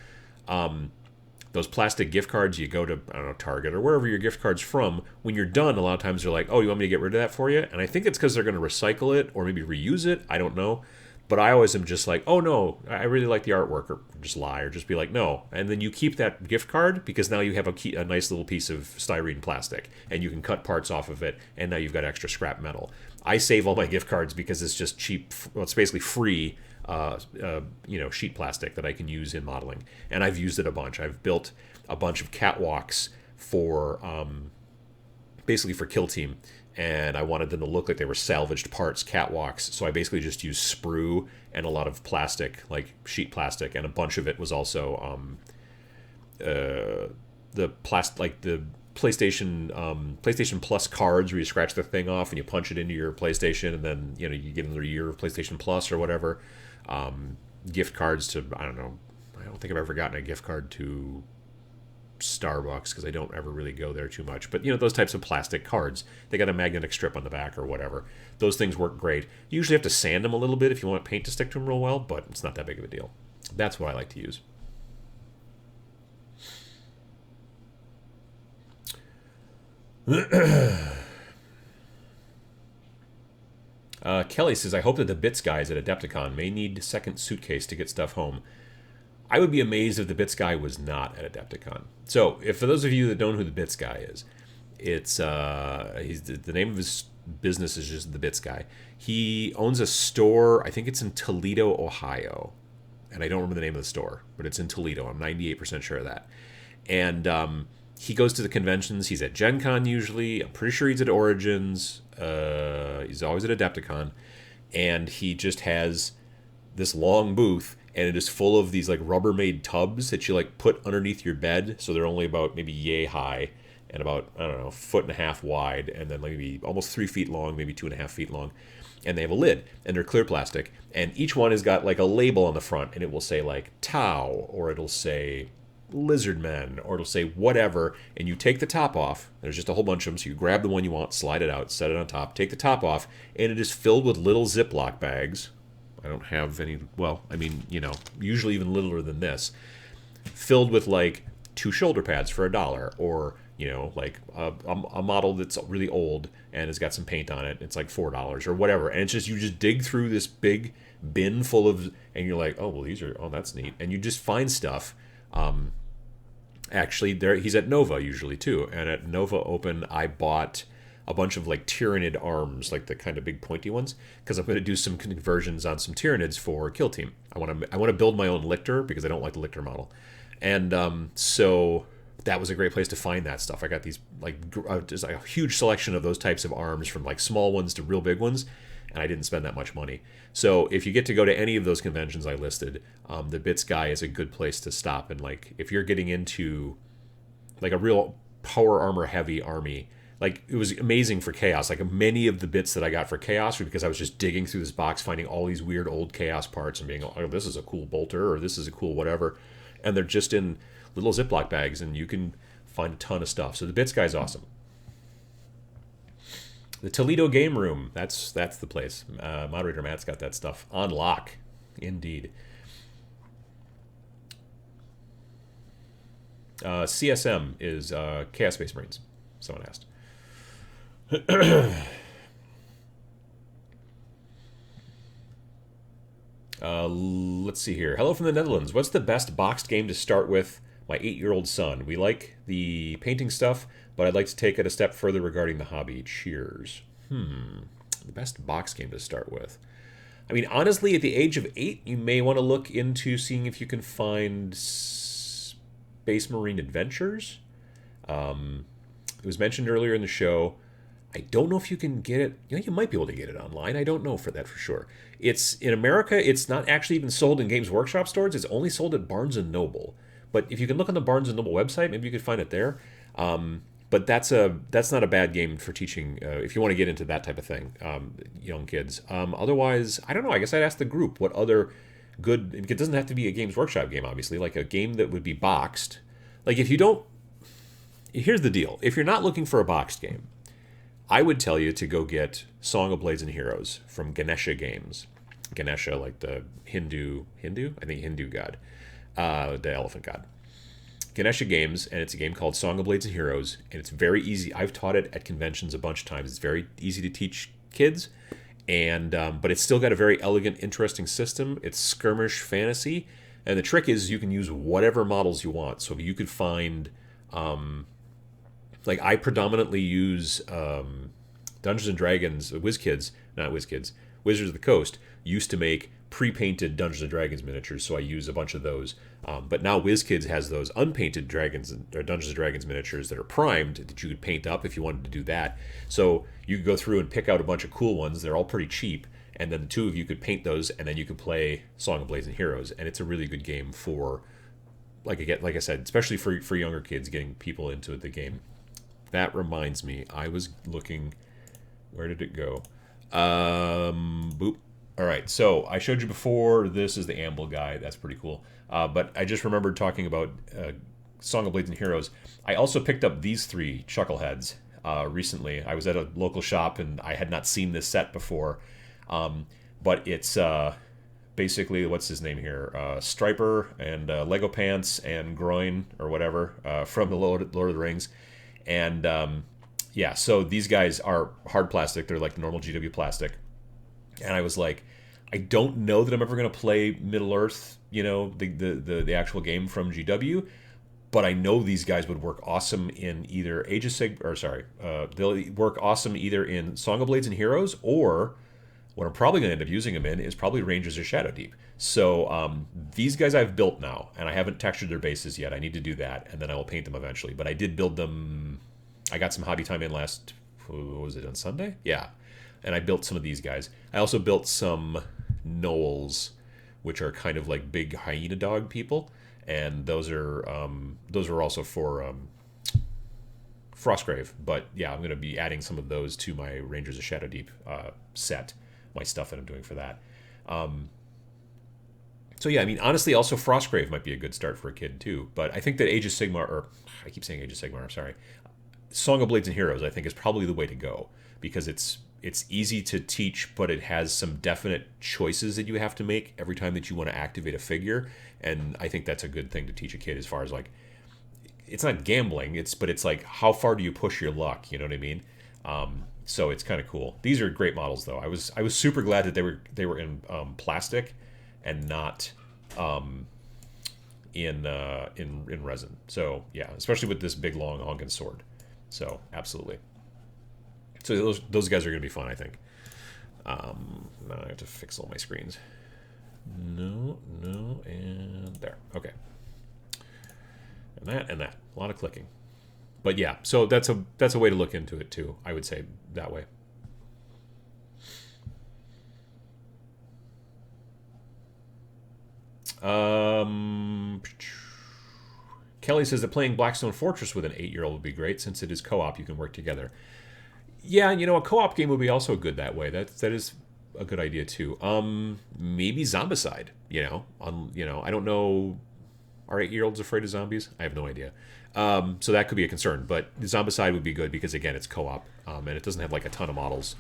those plastic gift cards, you go to, I don't know, Target or wherever your gift card's from, when you're done, a lot of times they're like, oh, you want me to get rid of that for you? And I think it's because they're going to recycle it or maybe reuse it. I don't know. But I always am just like, oh, no, I really like the artwork, or just lie, or just be like, no. And then you keep that gift card because now you have a nice little piece of styrene plastic, and you can cut parts off of it, and now you've got extra scrap metal. I save all my gift cards because it's just cheap. Well, it's basically free sheet plastic that I can use in modeling, and I've used it a bunch. I've built a bunch of catwalks for basically for Kill Team, and I wanted them to look like they were salvaged parts catwalks, so I basically just used sprue and a lot of plastic, like sheet plastic, and a bunch of it was also the PlayStation Plus cards where you scratch the thing off and you punch it into your PlayStation, and then you get another year of PlayStation Plus or whatever. Gift cards to, I don't know, I don't think I've ever gotten a gift card to Starbucks because I don't ever really go there too much. But those types of plastic cards, they got a magnetic strip on the back or whatever. Those things work great. You usually have to sand them a little bit if you want paint to stick to them real well, but it's not that big of a deal. That's what I like to use. Kelly says, I hope that the Bits guys at Adepticon may need second suitcase to get stuff home. I would be amazed if the Bits guy was not at Adepticon. So, for those of you that don't know who the Bits guy is, it's the name of his business is just the Bits guy. He owns a store, I think it's in Toledo, Ohio. And I don't remember the name of the store, but it's in Toledo. I'm 98% sure of that. And he goes to the conventions. He's at Gen Con usually. I'm pretty sure he's at Origins. He's always at Adepticon. And he just has this long booth, and it is full of these like Rubbermaid tubs that you like put underneath your bed. So they're only about maybe yay high and about, I don't know, 1.5 feet wide, and then maybe almost 3 feet long, maybe 2.5 feet long. And they have a lid, and they're clear plastic. And each one has got like a label on the front, and it will say like Tau, or it'll say Lizardmen, or it'll say whatever. And you take the top off. There's just a whole bunch of them. So you grab the one you want, slide it out, set it on top, take the top off, and it is filled with little Ziploc bags. I don't have any, well, I mean, usually even littler than this, filled with like 2 shoulder pads for $1, or like a model that's really old and has got some paint on it. It's like $4 or whatever. And it's just, you just dig through this big bin full of, and you're like, oh, well, that's neat. And you just find stuff. Actually, he's at Nova usually too. And at Nova Open, I bought a bunch of like Tyranid arms, like the kind of big pointy ones, because I'm going to do some conversions on some Tyranids for Kill Team. I want to build my own Lictor because I don't like the Lictor model. And so that was a great place to find that stuff. I got these just like a huge selection of those types of arms, from like small ones to real big ones, and I didn't spend that much money. So if you get to go to any of those conventions I listed, the Bits guy is a good place to stop. And like if you're getting into like a real power armor heavy army, like it was amazing for Chaos. Like many of the bits that I got for Chaos were because I was just digging through this box, finding all these weird old Chaos parts and being, oh, this is a cool bolter, or this is a cool whatever. And they're just in little Ziploc bags, and you can find a ton of stuff. So the Bits guy's awesome. The Toledo Game Room, that's the place. Moderator Matt's got that stuff on lock, indeed. CSM is Chaos Space Marines, someone asked. Let's see here. Hello from the Netherlands. What's the best boxed game to start with my 8-year-old son? We like the painting stuff, but I'd like to take it a step further regarding the hobby. Cheers. The best box game to start with. I mean, honestly, at the age of 8, you may want to look into seeing if you can find Space Marine Adventures. It was mentioned earlier in the show. I don't know if you can get it. You might be able to get it online. I don't know for that for sure. It's in America. It's not actually even sold in Games Workshop stores. It's only sold at Barnes and Noble. But if you can look on the Barnes and Noble website, maybe you could find it there. But that's not a bad game for teaching if you want to get into that type of thing, young kids. Otherwise, I don't know. I guess I'd ask the group what other good. It doesn't have to be a Games Workshop game, obviously. Like a game that would be boxed. Like if you don't. Here's the deal. If you're not looking for a boxed game, I would tell you to go get Song of Blades and Heroes from Ganesha Games. Ganesha, like the Hindu, I think Hindu god, the elephant god. Ganesha Games, and it's a game called Song of Blades and Heroes, and it's very easy. I've taught it at conventions a bunch of times. It's very easy to teach kids, and but it's still got a very elegant, interesting system. It's skirmish fantasy, and the trick is you can use whatever models you want. So you could find, like I predominantly use Dungeons and Dragons, Wizards of the Coast used to make pre-painted Dungeons and Dragons miniatures, so I use a bunch of those. But now WizKids has those unpainted Dungeons and Dragons miniatures that are primed that you could paint up if you wanted to do that. So you could go through and pick out a bunch of cool ones. They're all pretty cheap, and then the two of you could paint those, and then you could play Song of Blades and Heroes, and it's a really good game for, like I said, especially for younger kids, getting people into the game. That reminds me, I was looking. Where did it go? Boop. All right, so I showed you before. This is the Amble guy. That's pretty cool. But I just remembered talking about Song of Blades and Heroes. I also picked up these three Chuckleheads recently. I was at a local shop and I had not seen this set before. But it's basically, what's his name here? Striper and Lego Pants and Groin or whatever from the Lord of the Rings. And yeah, so these guys are hard plastic. They're like the normal GW plastic. And I was like, I don't know that I'm ever going to play Middle Earth, the actual game from GW, but I know these guys would work awesome in either they'll work awesome either in Song of Blades and Heroes, or what I'm probably going to end up using them in is probably Rangers of Shadowdeep. So these guys I've built now, and I haven't textured their bases yet. I need to do that, and then I will paint them eventually. But I did build them. I got some hobby time in on Sunday? Yeah. And I built some of these guys. I also built some gnolls, which are kind of like big hyena dog people, and those are also for Frostgrave. But yeah, I'm going to be adding some of those to my Rangers of Shadowdeep set, my stuff that I'm doing for that. So yeah, I mean, honestly, also Frostgrave might be a good start for a kid too. But I think that Age of Sigmar, or I keep saying Age of Sigmar, I'm sorry, Song of Blades and Heroes, I think is probably the way to go, because it's easy to teach, but it has some definite choices that you have to make every time that you want to activate a figure. And I think that's a good thing to teach a kid, as far as like, it's not gambling, but it's like, how far do you push your luck? You know what I mean? So it's kind of cool. These are great models, though. I was super glad that they were in plastic and not in resin. So yeah, especially with this big long Ongen sword. So absolutely. So those guys are going to be fun, I think. Now I have to fix all my screens. No, and there. Okay. And that. A lot of clicking. But yeah, so that's a way to look into it too. I would say that way. Kelly says that playing Blackstone Fortress with an 8-year-old would be great, since it is co-op. You can work together. Yeah, a co-op game would be also good that way. That is a good idea too. Maybe Zombicide. I don't know. Are 8-year-olds afraid of zombies? I have no idea. So that could be a concern. But Zombicide would be good because, again, it's co-op, and it doesn't have like a ton of models.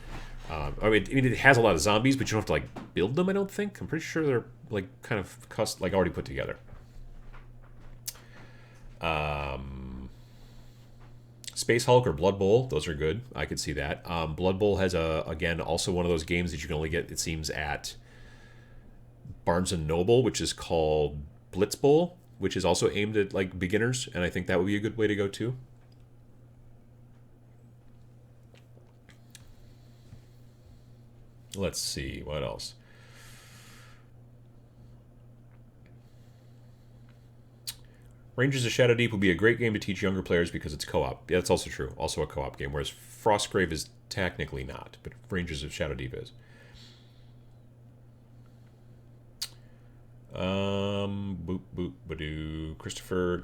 It has a lot of zombies, but you don't have to like build them. I don't think. I'm pretty sure they're like kind of already put together. Space Hulk or Blood Bowl, those are good. I could see that. Blood Bowl has again also one of those games that you can only get, it seems, at Barnes and Noble, which is called Blitz Bowl, which is also aimed at like beginners, and I think that would be a good way to go too. Let's see what else. Rangers of Shadow Deep would be a great game to teach younger players because it's co-op. Yeah, that's also true. Also a co-op game, whereas Frostgrave is technically not, but Rangers of Shadow Deep is. Boop boop badoo. Christopher.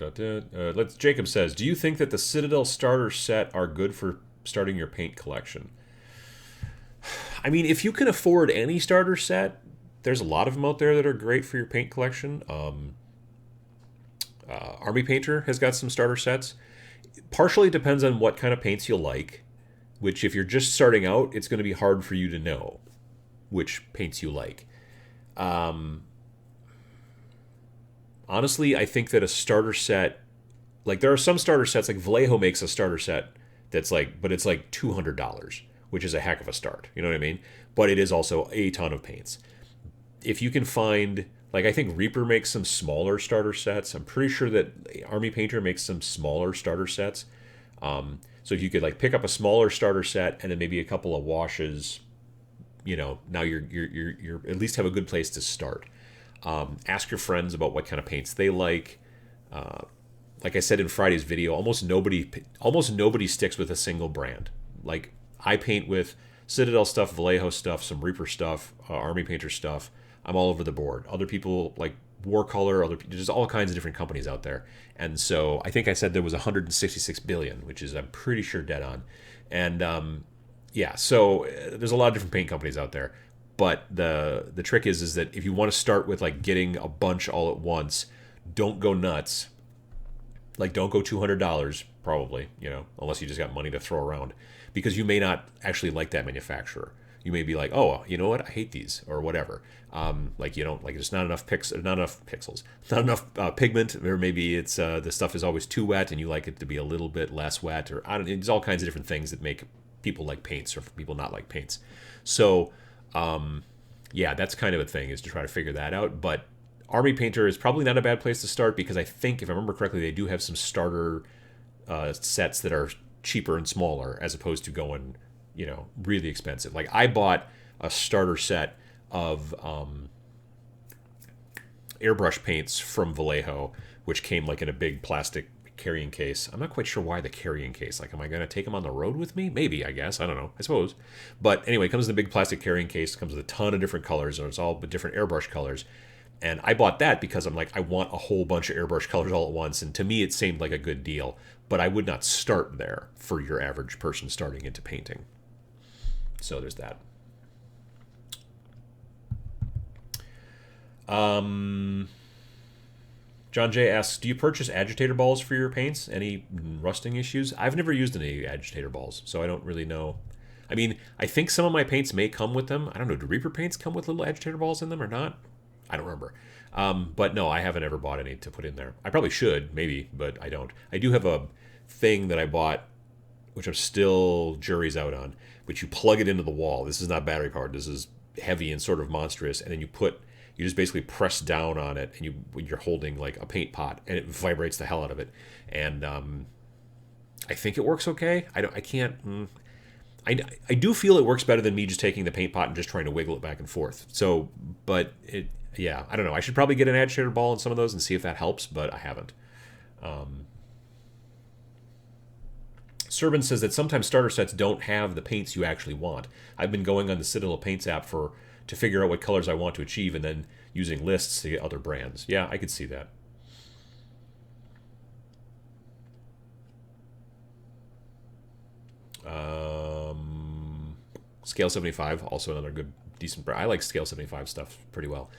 Jacob says, "Do you think that the Citadel starter set are good for starting your paint collection?" I mean, if you can afford any starter set, there's a lot of them out there that are great for your paint collection. Army Painter has got some starter sets. Partially depends on what kind of paints you'll like, which if you're just starting out, it's going to be hard for you to know which paints you like. Honestly, I think that a starter set, like there are some starter sets, like Vallejo makes a starter set that's like, but it's like $200, which is a heck of a start. You know what I mean? But it is also a ton of paints. If you can find, like I think Reaper makes some smaller starter sets. I'm pretty sure that Army Painter makes some smaller starter sets. So if you could like pick up a smaller starter set and then maybe a couple of washes, you know, now you're at least have a good place to start. Ask your friends about what kind of paints they like. Like I said in Friday's video, almost nobody sticks with a single brand. Like I paint with Citadel stuff, Vallejo stuff, some Reaper stuff, Army Painter stuff. I'm all over the board. Other people like Warcolor, there's all kinds of different companies out there. And so I think I said there was 166 billion, which is I'm pretty sure dead on. And yeah, so there's a lot of different paint companies out there. But the trick is that if you want to start with like getting a bunch all at once, don't go nuts. Like don't go $200 probably, you know, unless you just got money to throw around, because you may not actually like that manufacturer. You may be like, oh, you know what, I hate these or whatever. Like you don't like there's not enough pixels, not enough pigment, or maybe it's the stuff is always too wet and you like it to be a little bit less wet, or I don't. There's all kinds of different things that make people like paints or people not like paints. So. Yeah, that's kind of a thing, is to try to figure that out. But Army Painter is probably not a bad place to start, because I think, if I remember correctly, they do have some starter sets that are cheaper and smaller, as opposed to going, you know, really expensive. Like I bought a starter set of airbrush paints from Vallejo, which came like in a big plastic carrying case. I'm not quite sure why the carrying case. Like, am I going to take them on the road with me? Maybe, I guess. I don't know. I suppose. But anyway, it comes in a big plastic carrying case. It comes with a ton of different colors, and it's all different airbrush colors. And I bought that because I'm like, I want a whole bunch of airbrush colors all at once. And to me, it seemed like a good deal. But I would not start there for your average person starting into painting. So there's that. John J asks, do you purchase agitator balls for your paints? Any rusting issues? I've never used any agitator balls, so I don't really know. I mean, I think some of my paints may come with them. I don't know, do Reaper paints come with little agitator balls in them or not? I don't remember. But no, I haven't ever bought any to put in there. I probably should, maybe, but I don't. I do have a thing that I bought, which I'm still jury's out on, which you plug it into the wall. This is not battery powered. This is heavy and sort of monstrous, and then you just basically press down on it, and you're holding like a paint pot, and it vibrates the hell out of it. And I think it works okay. I do feel it works better than me just taking the paint pot and just trying to wiggle it back and forth. So, but yeah, I don't know. I should probably get an agitator ball in some of those and see if that helps, but I haven't. Serban says that sometimes starter sets don't have the paints you actually want. I've been going on the Citadel Paints app to figure out what colors I want to achieve, and then using lists to get other brands. Yeah, I could see that. Scale 75, also another good, decent brand. I like Scale 75 stuff pretty well.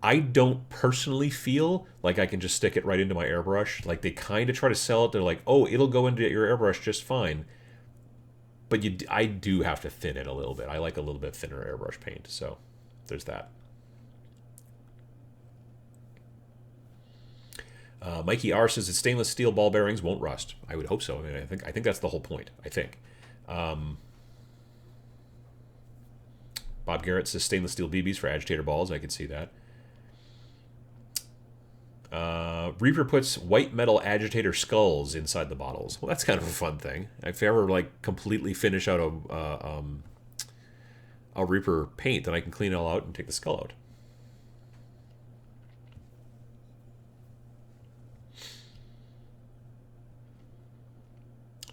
I don't personally feel like I can just stick it right into my airbrush. Like, they kind of try to sell it. They're like, oh, it'll go into your airbrush just fine. But I do have to thin it a little bit. I like a little bit thinner airbrush paint, so there's that. Mikey R says that stainless steel ball bearings won't rust. I would hope so. I mean, I think that's the whole point. I think. Bob Garrett says stainless steel BBs for agitator balls. I could see that. Reaper puts white metal agitator skulls inside the bottles. Well, that's kind of a fun thing. If I ever like completely finish out a Reaper paint, then I can clean it all out and take the skull out.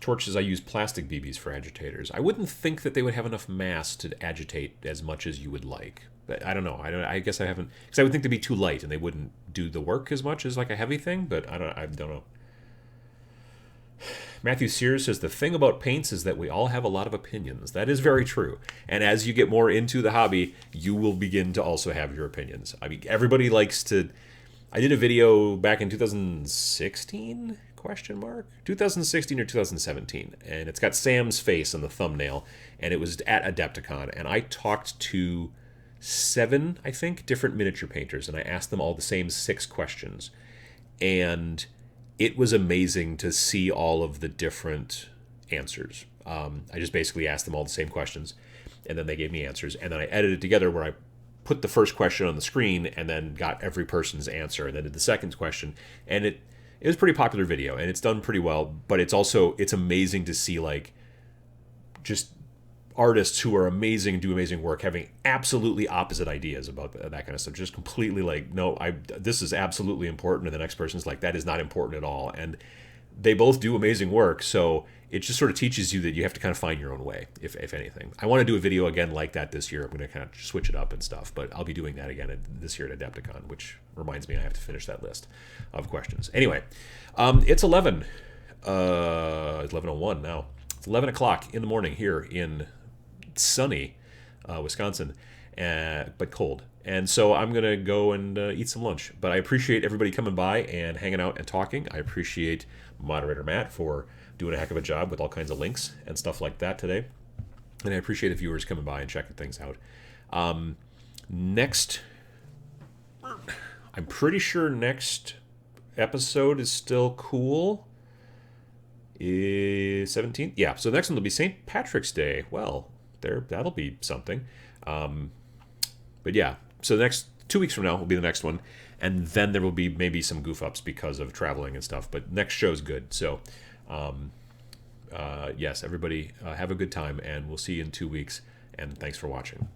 torches, I use plastic BBs for agitators. I wouldn't think that they would have enough mass to agitate as much as you would like. But I don't know. I guess I haven't, because I would think they'd be too light and they wouldn't do the work as much as like a heavy thing. But I don't know. Matthew Sears says the thing about paints is that we all have a lot of opinions. That is very true. And as you get more into the hobby, you will begin to also have your opinions. I mean, everybody likes to. I did a video back in 2016 question mark 2016 or 2017, and it's got Sam's face on the thumbnail, and it was at Adepticon, and I talked to 7, I think, different miniature painters, and I asked them all the same 6 questions, and it was amazing to see all of the different answers. I just basically asked them all the same questions, and then they gave me answers, and then I edited it together where I put the first question on the screen and then got every person's answer, and then did the second question, and it was a pretty popular video, and it's done pretty well, but it's amazing to see like just artists who are amazing, do amazing work, having absolutely opposite ideas about that kind of stuff. Just completely like, no, this is absolutely important, and the next person's like, that is not important at all. And they both do amazing work, so it just sort of teaches you that you have to kind of find your own way, if anything. I want to do a video again like that this year. I'm going to kind of switch it up and stuff, but I'll be doing that again this year at Adepticon, which reminds me I have to finish that list of questions. Anyway, it's 11:01 now. It's 11 o'clock in the morning here in sunny Wisconsin, but cold. And so I'm going to go and eat some lunch. But I appreciate everybody coming by and hanging out and talking. I appreciate moderator Matt for doing a heck of a job with all kinds of links and stuff like that today. And I appreciate the viewers coming by and checking things out. Next, I'm pretty sure next episode is still cool. 17th? Yeah, so the next one will be St. Patrick's Day. Well, that'll be something. But yeah, so the next 2 weeks from now will be the next one. And then there will be maybe some goof-ups because of traveling and stuff. But next show's good. So, yes, everybody have a good time. And we'll see you in 2 weeks. And thanks for watching.